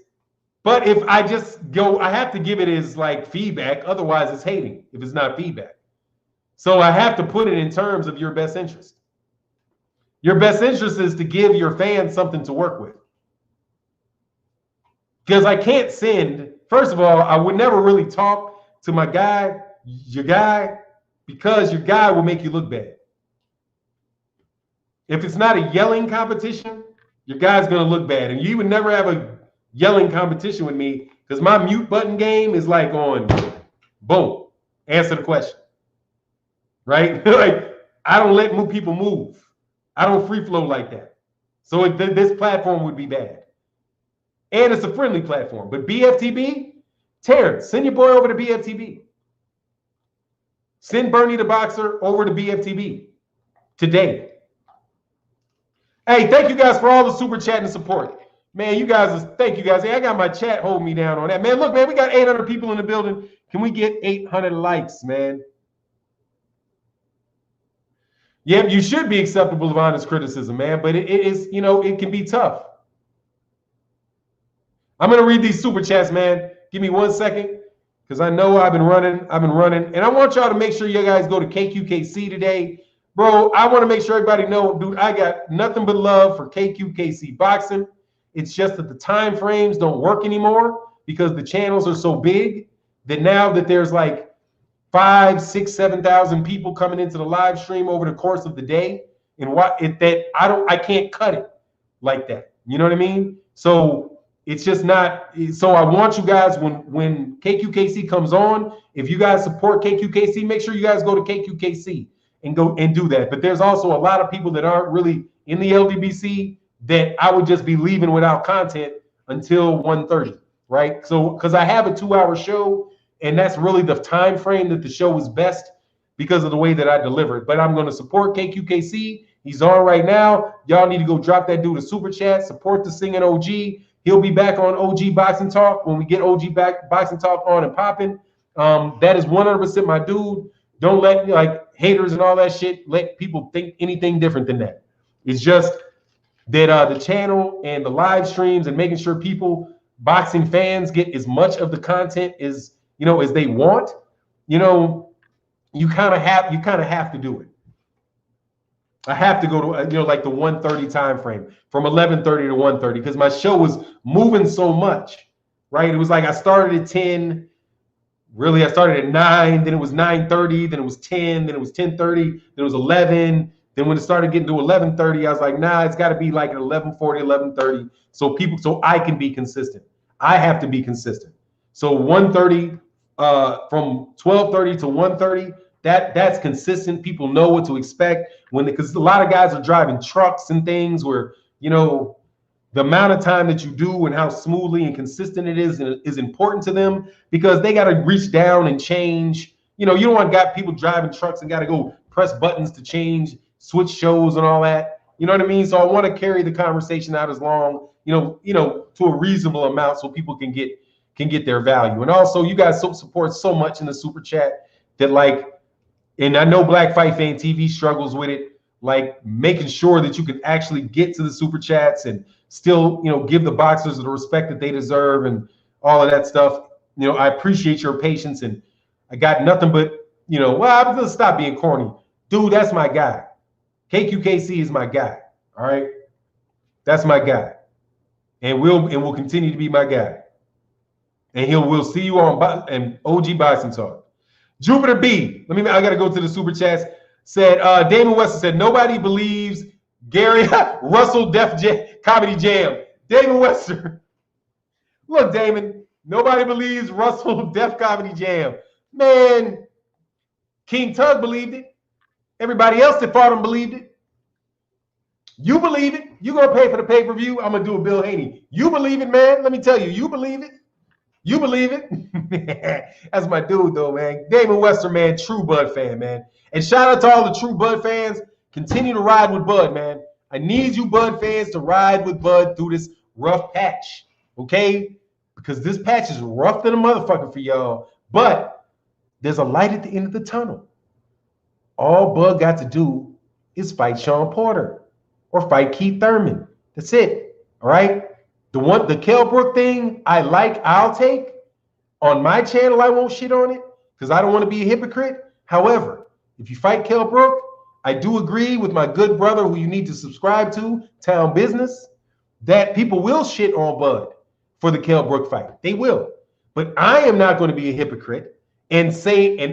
But if I just go, I have to give it as like feedback. Otherwise, it's hating if it's not feedback. So I have to put it in terms of your best interest. Your best interest is to give your fans something to work with. Because I can't send, first of all, I would never really talk to my guy, your guy, because your guy will make you look bad. If it's not a yelling competition, your guy's going to look bad. And you would never have a yelling competition with me because my mute button game is like on, boom, answer the question. Right? Like, I don't let people move. I don't free flow like that. So this platform would be bad. And it's a friendly platform. But BFTB, Terrence, send your boy over to BFTB. Send Bernie the Boxer over to BFTB today. Hey, thank you guys for all the super chat and support. Man, you guys, thank you guys. Hey, I got my chat holding me down on that. Man, look, man, we got 800 people in the building. Can we get 800 likes, man? Yeah, you should be acceptable of honest criticism, man, but it is, you know, it can be tough. I'm going to read these super chats, man. Give me 1 second because I know I've been running, and I want y'all to make sure you guys go to KQKC today. Bro, I want to make sure everybody know, dude, I got nothing but love for KQKC Boxing. It's just that the time frames don't work anymore because the channels are so big that now that there's like 5, 6, 7,000 people coming into the live stream over the course of the day, and I can't cut it like that. You know what I mean? So it's just not. So I want you guys, when KQKC comes on, if you guys support KQKC, make sure you guys go to KQKC and go and do that. But there's also a lot of people that aren't really in the LDBC that I would just be leaving without content until 1:30, right? So because I have a 2-hour show, and that's really the time frame that the show is best because of the way that I deliver it. But I'm going to support KQKC. He's on right now. Y'all need to go drop that dude a super chat. Support the singing OG. He'll be back on OG Boxing Talk when we get OG Boxing Talk on and popping. That is 100% my dude. Don't let like haters and all that shit let people think anything different than that. It's just that the channel and the live streams and making sure people, boxing fans, get as much of the content as as they want. You kind of have to do it. I have to go to like the 1:30 time frame, from 11:30 to 1:30, because my show was moving so much, right? It was like I started at 10. Really, I started at 9, then it was 9:30, then it was 10, then it was 10:30, then it was 11. Then when it started getting to 11:30, I was like, nah, it's got to be like at 11:40, 11:30, so I can be consistent. I have to be consistent. So 1:30, from 12:30 to 1:30, that's consistent. People know what to expect because a lot of guys are driving trucks and things where the amount of time that you do and how smoothly and consistent it is important to them, because they got to reach down and change. You don't want people driving trucks and got to go press buttons to change, switch shows and all that. You know what I mean? So I want to carry the conversation out as long, to a reasonable amount so people can get their value. And also, you guys support so much in the super chat that and I know Black Fight Fan TV struggles with it, like making sure that you can actually get to the super chats and still, give the boxers the respect that they deserve and all of that stuff. I appreciate your patience, and I got nothing but, well, I'm gonna stop being corny. Dude, that's my guy. KQKC is my guy. All right. That's my guy. And will continue to be my guy. And we'll see you on OG Boxing Talk. Jupiter B. I gotta go to the super chats. Said Damon Weston said nobody believes Gary Russell Comedy Jam. Damon Webster. Look, Damon, nobody believes Russell Def Comedy Jam. Man, King Tug believed it. Everybody else that fought him believed it. You believe it. You're going to pay for the pay-per-view. I'm going to do a Bill Haney. You believe it, man. Let me tell you, you believe it. You believe it. That's my dude, though, man. Damon Webster, man, true Bud fan, man. And shout out to all the true Bud fans. Continue to ride with Bud, man. I need you Bud fans to ride with Bud through this rough patch, okay? Because this patch is rough than a motherfucker for y'all. But there's a light at the end of the tunnel. All Bud got to do is fight Shawn Porter or fight Keith Thurman. That's it, all right? The Kell Brook thing, I'll take. On my channel, I won't shit on it because I don't want to be a hypocrite. However, if you fight Kell Brook, I do agree with my good brother who you need to subscribe to, Town Business, that people will shit on Bud for the Kell Brook fight. They will. But I am not going to be a hypocrite and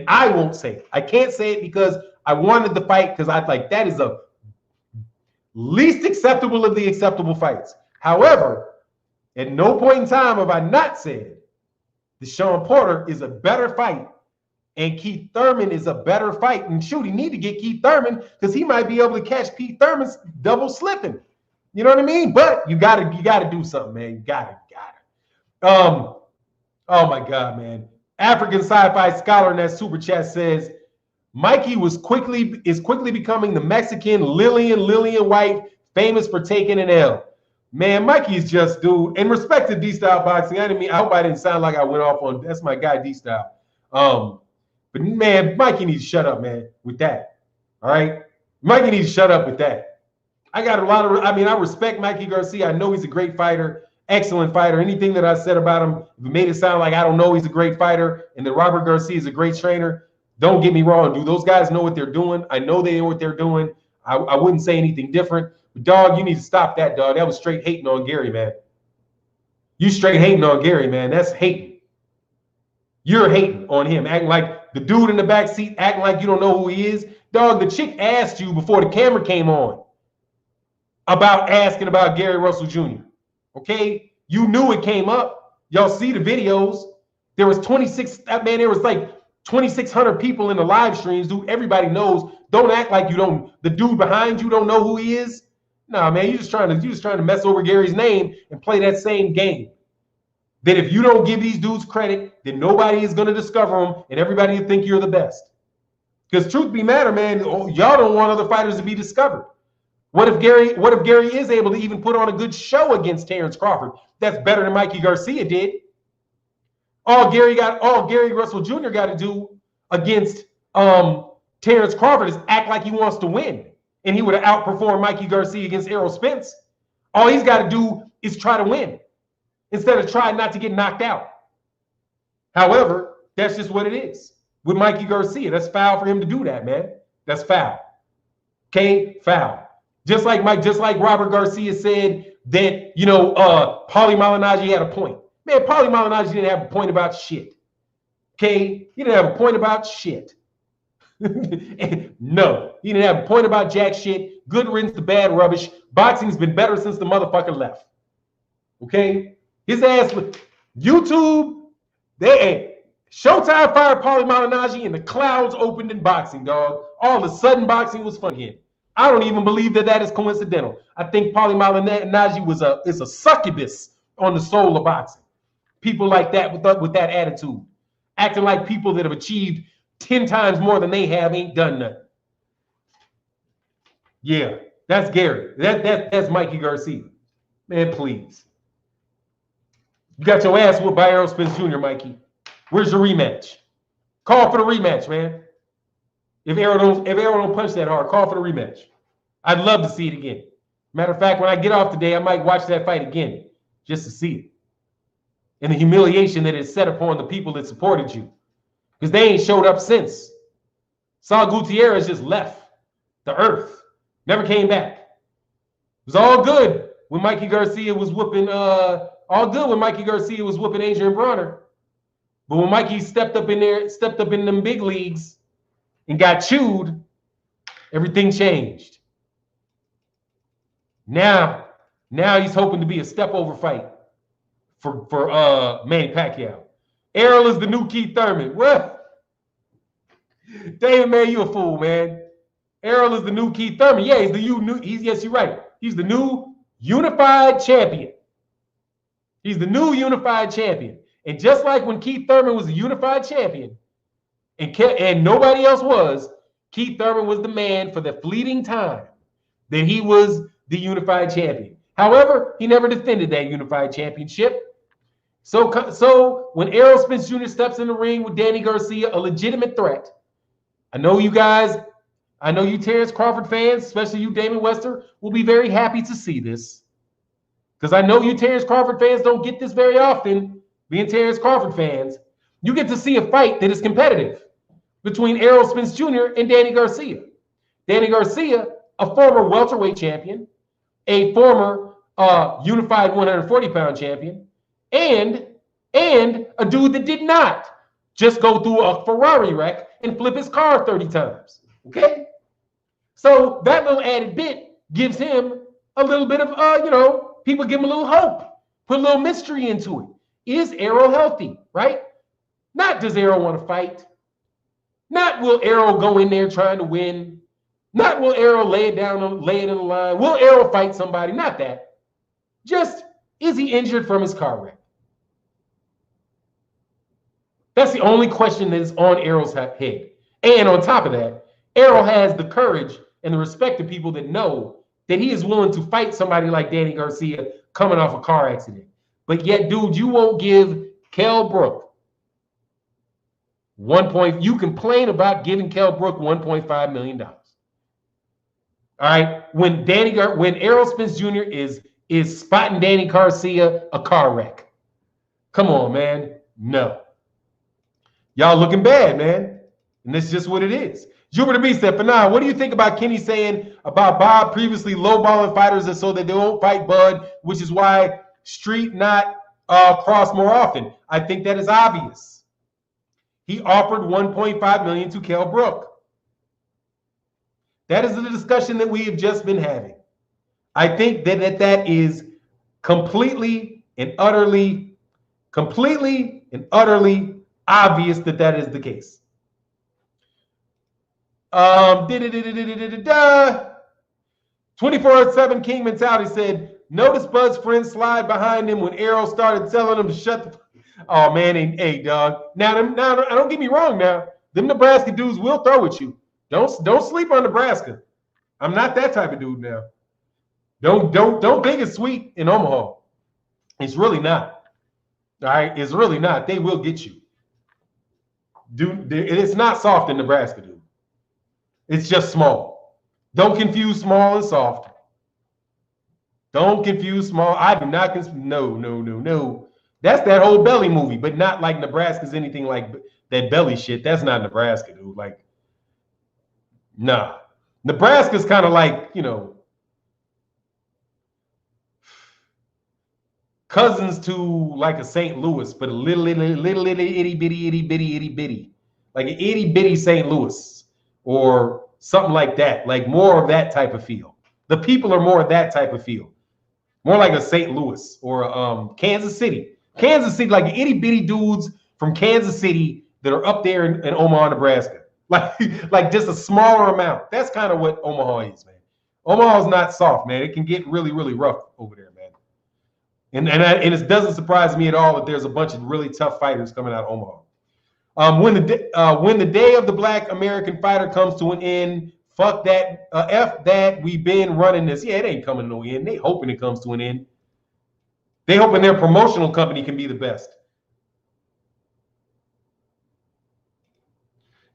I won't say it. I can't say it because I wanted the fight because I like that is a least acceptable of the acceptable fights. However, at no point in time have I not said that Shawn Porter is a better fight and Keith Thurman is a better fight. And shoot, he need to get Keith Thurman because he might be able to catch Keith Thurman's double slipping. You know what I mean? But you gotta do something, man. You gotta. Oh my God, man. African sci-fi scholar in that super chat says Mikey is quickly becoming the Mexican Lillian White, famous for taking an L. Man, Mikey is just, dude. And respect to D-Style Boxing. I hope I didn't sound like I went off on. That's my guy, D-Style. But man, Mikey needs to shut up, man, with that. All right, Mikey needs to shut up with that. I got a lot of. I respect Mikey Garcia. I know he's a great fighter, excellent fighter. Anything that I said about him, if it made it sound like I don't know he's a great fighter and that Robert Garcia is a great trainer, Don't get me wrong, dude. Those guys know what they're doing. I know they know what they're doing. I wouldn't say anything different. But dog, you need to stop that, dog. That was straight hating on Gary, man. You straight hating on Gary, man. That's hating. You're hating on him, acting like the dude in the back seat, acting like you don't know who he is. Dog, the chick asked you before the camera came on about asking about Gary Russell Jr. Okay? You knew it came up. Y'all see the videos. There was 26, man, there was like 2,600 people in the live streams. Dude, everybody knows. Don't act like you don't, the dude behind you don't know who he is. Nah, man, you're just trying to mess over Gary's name and play that same game. That if you don't give these dudes credit, then nobody is going to discover them and everybody will think you're the best. Because truth be matter, man, y'all don't want other fighters to be discovered. What if Gary is able to even put on a good show against Terence Crawford? That's better than Mikey Garcia did. All Gary Russell Jr. got to do against Terence Crawford is act like he wants to win. And he would have outperformed Mikey Garcia against Errol Spence. All he's got to do is try to win instead of trying not to get knocked out. However, that's just what it is. With Mikey Garcia, that's foul for him to do that, man. That's foul. Okay? Foul. Just like Robert Garcia said that, Paulie Malignaggi had a point. Man, Paulie Malignaggi didn't have a point about shit. Okay? He didn't have a point about shit. No, he didn't have a point about jack shit. Good riddance to bad rubbish. Boxing's been better since the motherfucker left. Okay? His ass with YouTube, Showtime fired Paulie Malignaggi and the clouds opened in boxing, dog. All of a sudden, boxing was fun again. I don't even believe that is coincidental. I think Paulie Malignaggi is a succubus on the soul of boxing. People like that with that attitude, acting like people that have achieved 10 times more than they have ain't done nothing. Yeah, that's Gary. That's Mikey Garcia. Man, please. You got your ass whooped by Errol Spence Jr., Mikey. Where's your rematch? Call for the rematch, man. If Errol don't punch that hard, call for the rematch. I'd love to see it again. Matter of fact, when I get off today, I might watch that fight again just to see it. And the humiliation that is set upon the people that supported you. Because they ain't showed up since. Saul Gutierrez just left the earth. Never came back. It was all good when Mikey Garcia was whooping Adrian Bronner. But when Mikey stepped up in them big leagues and got chewed, everything changed. Now he's hoping to be a step over fight for Manny Pacquiao. Errol is the new Keith Thurman. What? David, man, you a fool, man. Errol is the new Keith Thurman. Yeah, yes, you're right. He's the new unified champion. He's the new unified champion. And just like when Keith Thurman was a unified champion, and nobody else was, Keith Thurman was the man for the fleeting time that he was the unified champion. However, he never defended that unified championship. So when Errol Spence Jr. steps in the ring with Danny Garcia, a legitimate threat, I know you Terence Crawford fans, especially you Damon Wester, will be very happy to see this. Because I know you Terence Crawford fans don't get this very often, being Terence Crawford fans. You get to see a fight that is competitive between Errol Spence Jr. and Danny Garcia. Danny Garcia, a former welterweight champion, a former unified 140-pound champion, and a dude that did not just go through a Ferrari wreck and flip his car 30 times. Okay? So that little added bit gives him a little bit of, people give him a little hope, put a little mystery into it. Is Errol healthy, right? Not does Errol want to fight. Not will Errol go in there trying to win. Not will Errol lay it in the line. Will Errol fight somebody? Not that. Just, is he injured from his car wreck? That's the only question that is on Errol's head. And on top of that, Errol has the courage and the respect of people that know that he is willing to fight somebody like Danny Garcia coming off a car accident. But yet, dude, you won't give Kell Brook you complain about giving Kell Brook $1.5 million. All right, when Errol Spence Jr. is spotting Danny Garcia a car wreck. Come on, man. No. Y'all looking bad, man. And that's just what it is. Jupiter B said, Fannon, what do you think about Kenny saying about Bob previously lowballing fighters so that they won't fight Bud, which is why Street not cross more often? I think that is obvious. He offered $1.5 million to Kell Brook. That is the discussion that we have just been having. I think that is completely and utterly obvious that is the case. 24/7 King Mentality said, notice Bud's friends slide behind him when Arrow started telling him to shut the. Oh man, hey dog. Now, don't get me wrong. Now, them Nebraska dudes will throw at you. Don't sleep on Nebraska. I'm not that type of dude now. Don't think it's sweet in Omaha. It's really not. All right, it's really not. They will get you. Dude, it's not soft in Nebraska, dude. It's just small. Don't confuse small and soft. Don't confuse small. I do not no. That's that whole Belly movie, but not like Nebraska's anything like that Belly shit. That's not Nebraska, dude. Like, nah. Nebraska's kind of like, cousins to like a St. Louis, but a little itty bitty. Like an itty bitty St. Louis. Or something like that, like more of that type of feel. The people are more of that type of feel. More like a St. Louis or Kansas City. Kansas City, like itty bitty dudes from Kansas City that are up there in Omaha, Nebraska. Like just a smaller amount. That's kind of what Omaha is, man. Omaha's not soft, man. It can get really, really rough over there, man. And it doesn't surprise me at all that there's a bunch of really tough fighters coming out of Omaha. When the day of the Black American fighter comes to an end, fuck that, F that, we've been running this. Yeah, it ain't coming to no end. They hoping it comes to an end. They hoping their promotional company can be the best.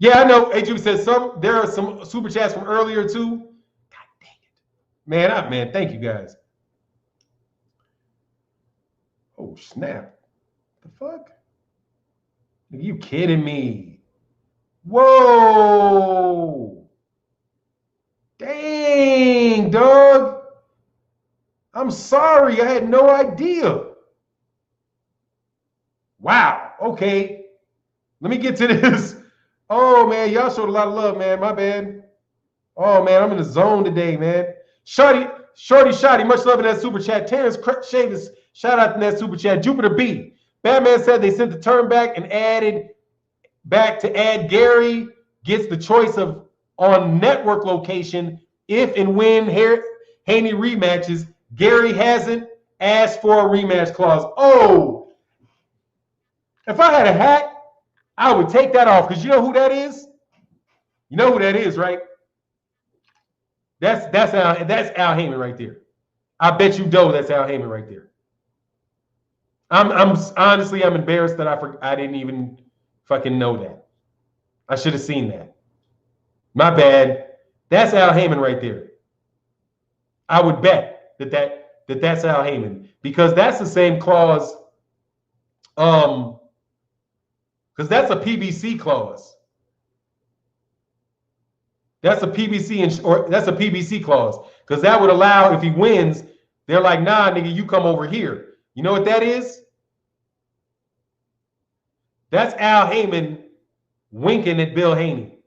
Yeah, I know. AJ says there are some super chats from earlier too. God dang it. Man, thank you guys. Oh, snap. The fuck? Are you kidding me? Whoa. Dang, dog. I'm sorry. I had no idea. Wow. Okay. Let me get to this. Oh, man. Y'all showed a lot of love, man. My bad. Oh, man. I'm in the zone today, man. Shorty, much love in that super chat. Terence Shavis, shout out in that super chat. Jupiter B. Batman said they sent the turn back and added back to add Gary gets the choice of on network location if and when Haney rematches. Gary hasn't asked for a rematch clause. Oh, if I had a hat, I would take that off because you know who that is? You know who that is, right? That's Al Heyman right there. I bet you that's Al Heyman right there. I'm honestly embarrassed that I didn't even fucking know that. I should have seen that. My bad. That's Al Heyman right there. I would bet that's Al Heyman because that's the same clause. Because that's a PBC clause. That's a PBC clause because that would allow if he wins, they're like, nah, nigga, you come over here. You know what that is? That's Al Heyman winking at Bill Haney.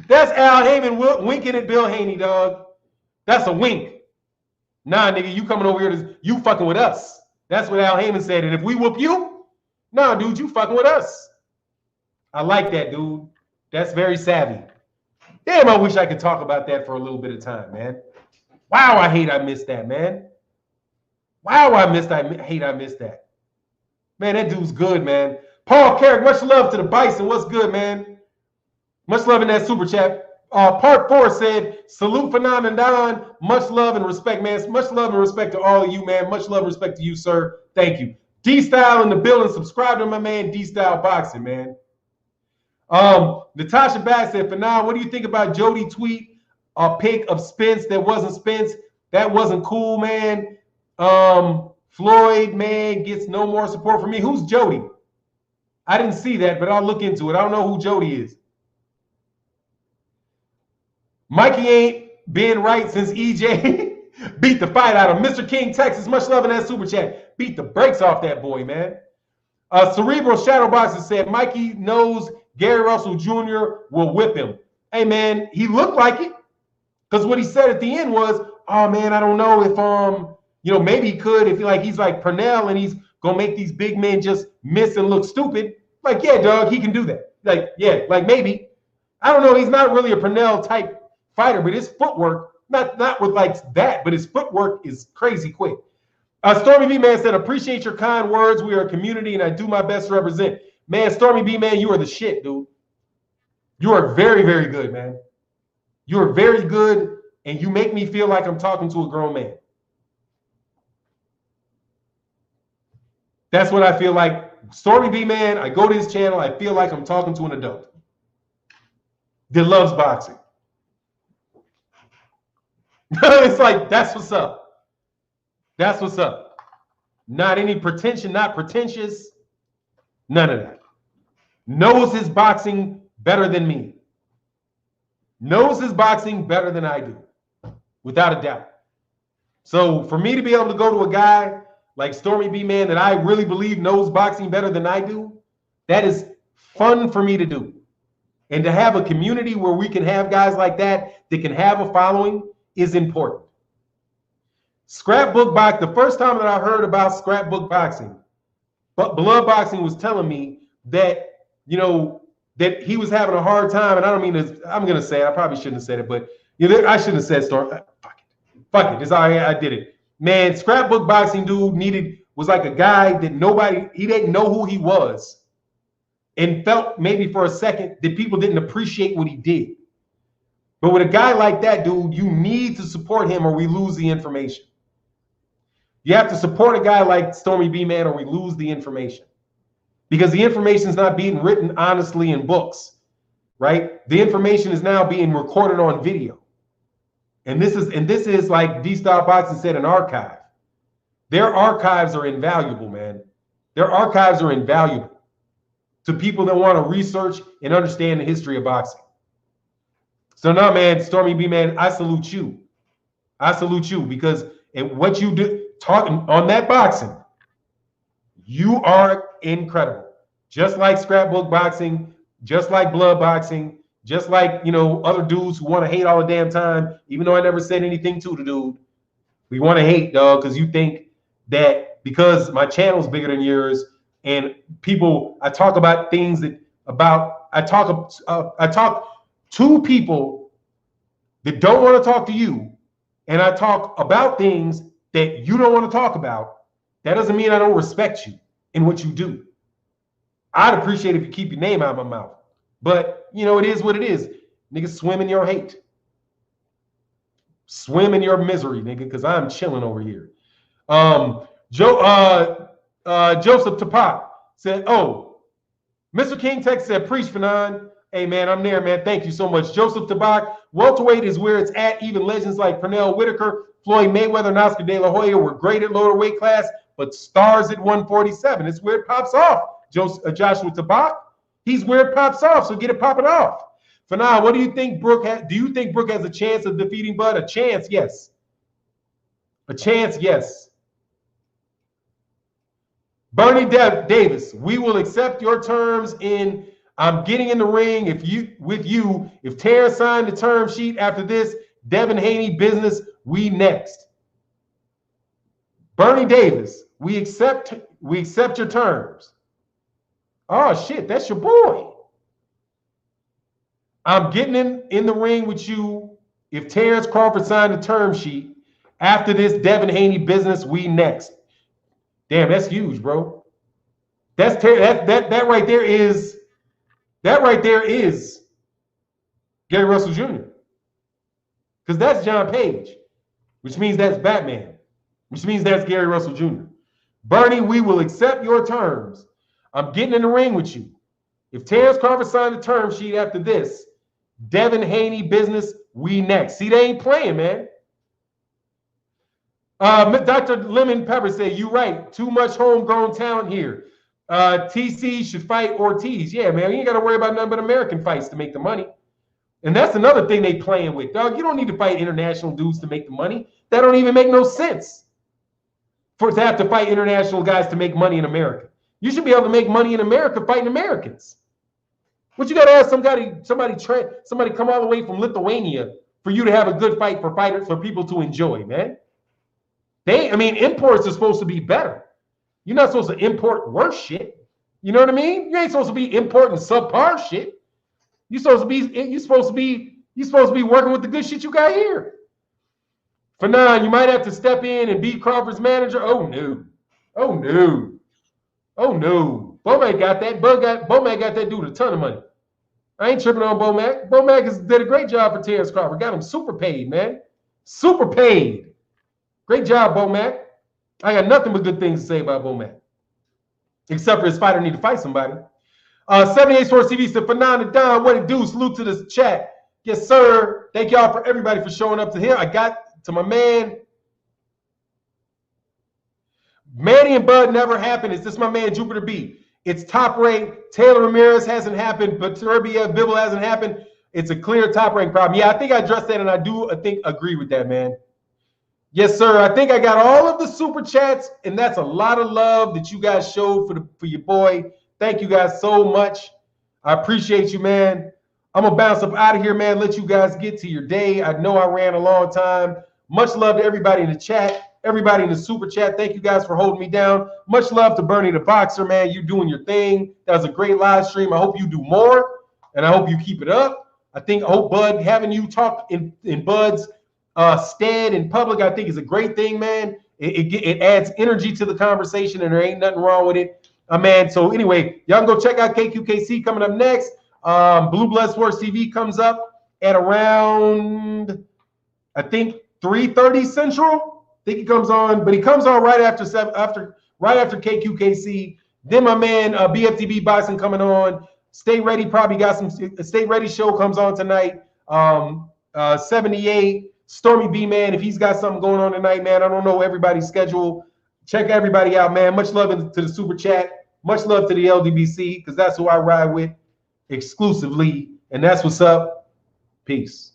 That's Al Heyman winking at Bill Haney, dog. That's a wink. Nah, nigga, you coming over here, you fucking with us. That's what Al Heyman said. And if we whoop you, nah, dude, you fucking with us. I like that, dude. That's very savvy. Damn, I wish I could talk about that for a little bit of time, man. Wow, I missed that, man. Wow, I missed that. Man, that dude's good, man. Paul Carrick, much love to the Bison. What's good, man? Much love in that super chat. Part 4 said, salute Fannon and Don. Much love and respect, man. Much love and respect to all of you, man. Much love and respect to you, sir. Thank you. D-Style in the building. Subscribe to my man, D-Style Boxing, man. Natasha Bass said, Fannon, what do you think about Jody tweet a pic of Spence that wasn't Spence? That wasn't cool, man. Floyd, man, gets no more support from me. Who's Jody? I didn't see that, but I'll look into it. I don't know who Jody is. Mikey ain't been right since EJ beat the fight out of Mr. King, Texas. Much love in that super chat. Beat the brakes off that boy, man. Cerebral Shadowboxer said Mikey knows Gary Russell Jr. will whip him. Hey, man, he looked like it. Because what he said at the end was, oh, man, I don't know if, maybe he could if he's like Pernell and he's going to make these big men just miss and look stupid. Like, yeah, dog, he can do that. Like, yeah, like maybe. I don't know. He's not really a Pernell type fighter, but his footwork, not with like that, but his footwork is crazy quick. Stormy B Man said, appreciate your kind words. We are a community and I do my best to represent. Man, Stormy B Man, you are the shit, dude. You are very, very good, man. You are very good and you make me feel like I'm talking to a grown man. That's what I feel like. Stormy B Man, I go to his channel, I feel like I'm talking to an adult that loves boxing. It's like, that's what's up. That's what's up. Not any pretension, not pretentious. None of that. Knows his boxing better than me. Knows his boxing better than I do. Without a doubt. So for me to be able to go to a guy like Stormy B Man that I really believe knows boxing better than I do, that is fun for me to do. And to have a community where we can have guys like that can have a following is important. Scrapbook boxing, the first time that I heard about scrapbook boxing, but blood boxing was telling me that, that he was having a hard time, and I don't mean to, I'm going to say it, I probably shouldn't have said it, but I shouldn't have said Storm. Fuck it. It's all right, I did it. Man, scrapbook boxing dude was like a guy that he didn't know who he was and felt maybe for a second that people didn't appreciate what he did. But with a guy like that, dude, you need to support him or we lose the information. You have to support a guy like Stormy B Man or we lose the information. Because the information is not being written honestly in books, right? The information is now being recorded on video. And this is like D-Style Boxing said, an archive. Their archives are invaluable, man. Their archives are invaluable to people that want to research and understand the history of boxing. So now, man, Stormy B Man, I salute you. I salute you because what you do talking on that boxing, you are incredible. Just like scrapbook boxing, just like blood boxing, just like, other dudes who want to hate all the damn time, even though I never said anything to the dude. We want to hate, dog, because you think that because my channel's bigger than yours and I talk about things I talk to people that don't want to talk to you, and I talk about things that you don't want to talk about. That doesn't mean I don't respect you in what you do. I'd appreciate if you keep your name out of my mouth. But, it is what it is. Niggas swim in your hate. Swim in your misery, nigga, because I'm chilling over here. Joseph Tapak said, oh, Mr. King Tech said, preach, Fannon. Hey, man, I'm there, man. Thank you so much. Joseph Tabak, welterweight is where it's at. Even legends like Pernell Whitaker, Floyd Mayweather, and Oscar De La Hoya were great at lower weight class, but stars at 147. It's where it pops off. Joshua Tabak, he's where it pops off, so get it popping off. For now, what do you think Brooke has? Do you think Brooke has a chance of defeating Bud? A chance, yes. A chance, yes. Bernie Davis, we will accept your terms in I'm getting in the ring if Terence signed the term sheet after this, Devin Haney business, we next. Bernie Davis, we accept your terms. Oh shit, that's your boy. I'm getting in the ring with you if Terence Crawford signed the term sheet after this Devin Haney business, we next. Damn, that's huge, bro. That right there is Gary Russell Jr. Because that's John Page, which means that's Batman, which means that's Gary Russell Jr. Bernie, we will accept your terms. I'm getting in the ring with you. If Terence Crawford signed the term sheet after this, Devin Haney business, we next. See, they ain't playing, man. Dr. Lemon Pepper said, you right. Too much homegrown talent here. TC should fight Ortiz. Yeah, man, you ain't got to worry about nothing but American fights to make the money. And that's another thing they playing with, dog. You don't need to fight international dudes to make the money. That don't even make no sense for to have to fight international guys to make money in America. You should be able to make money in America fighting Americans. What you got to ask somebody come all the way from Lithuania for you to have a good fight for fighters, for people to enjoy, man. Imports are supposed to be better. You're not supposed to import worse shit. You know what I mean? You ain't supposed to be importing subpar shit. You're supposed to be working with the good shit you got here. Fannon, you might have to step in and be Crawford's manager. Oh no. Oh no. Oh no. Bomac got that. Bomac got that dude a ton of money. I ain't tripping on Bomac. Bomac did a great job for Terence Crawford. Got him super paid, man. Super paid. Great job, Bomac. I got nothing but good things to say about Bomac. Except for his fighter need to fight somebody. 78 Sports TV said, Fannon and Don, what it do? Salute to this chat. Yes, sir. Thank y'all for everybody for showing up to here. I got to my man. Manny and Bud never happened. It's just my man Jupiter B. It's top rank. Taylor Ramirez hasn't happened, but Turbia Bibble hasn't happened. It's a clear top rank problem. Yeah, I think I addressed that, and I agree with that, man. Yes, sir. I think I got all of the super chats, and that's a lot of love that you guys showed for your boy. Thank you guys so much. I appreciate you, man. I'm going to bounce up out of here, man. Let you guys get to your day. I know I ran a long time. Much love to everybody in the chat, everybody in the super chat. Thank you guys for holding me down. Much love to Bernie the Boxer, man. You doing your thing. That was a great live stream. I hope you do more, and I hope you keep it up. I hope Bud, having you talk in Bud's stead in public, I think is a great thing, man. It adds energy to the conversation, and there ain't nothing wrong with it. Man, so anyway, y'all can go check out KQKC coming up next. Blue Blood Sports TV comes up at around, I think, 3:30 Central. I think he comes on, but he comes on right after KQKC. Then my man BFTB Boxing coming on. Stay Ready probably got some. Stay Ready show comes on tonight. 78 Stormy B, man, if he's got something going on tonight, man, I don't know everybody's schedule. Check everybody out, man. Much love to the super chat. Much love to the LDBC, because that's who I ride with exclusively. And that's what's up. Peace.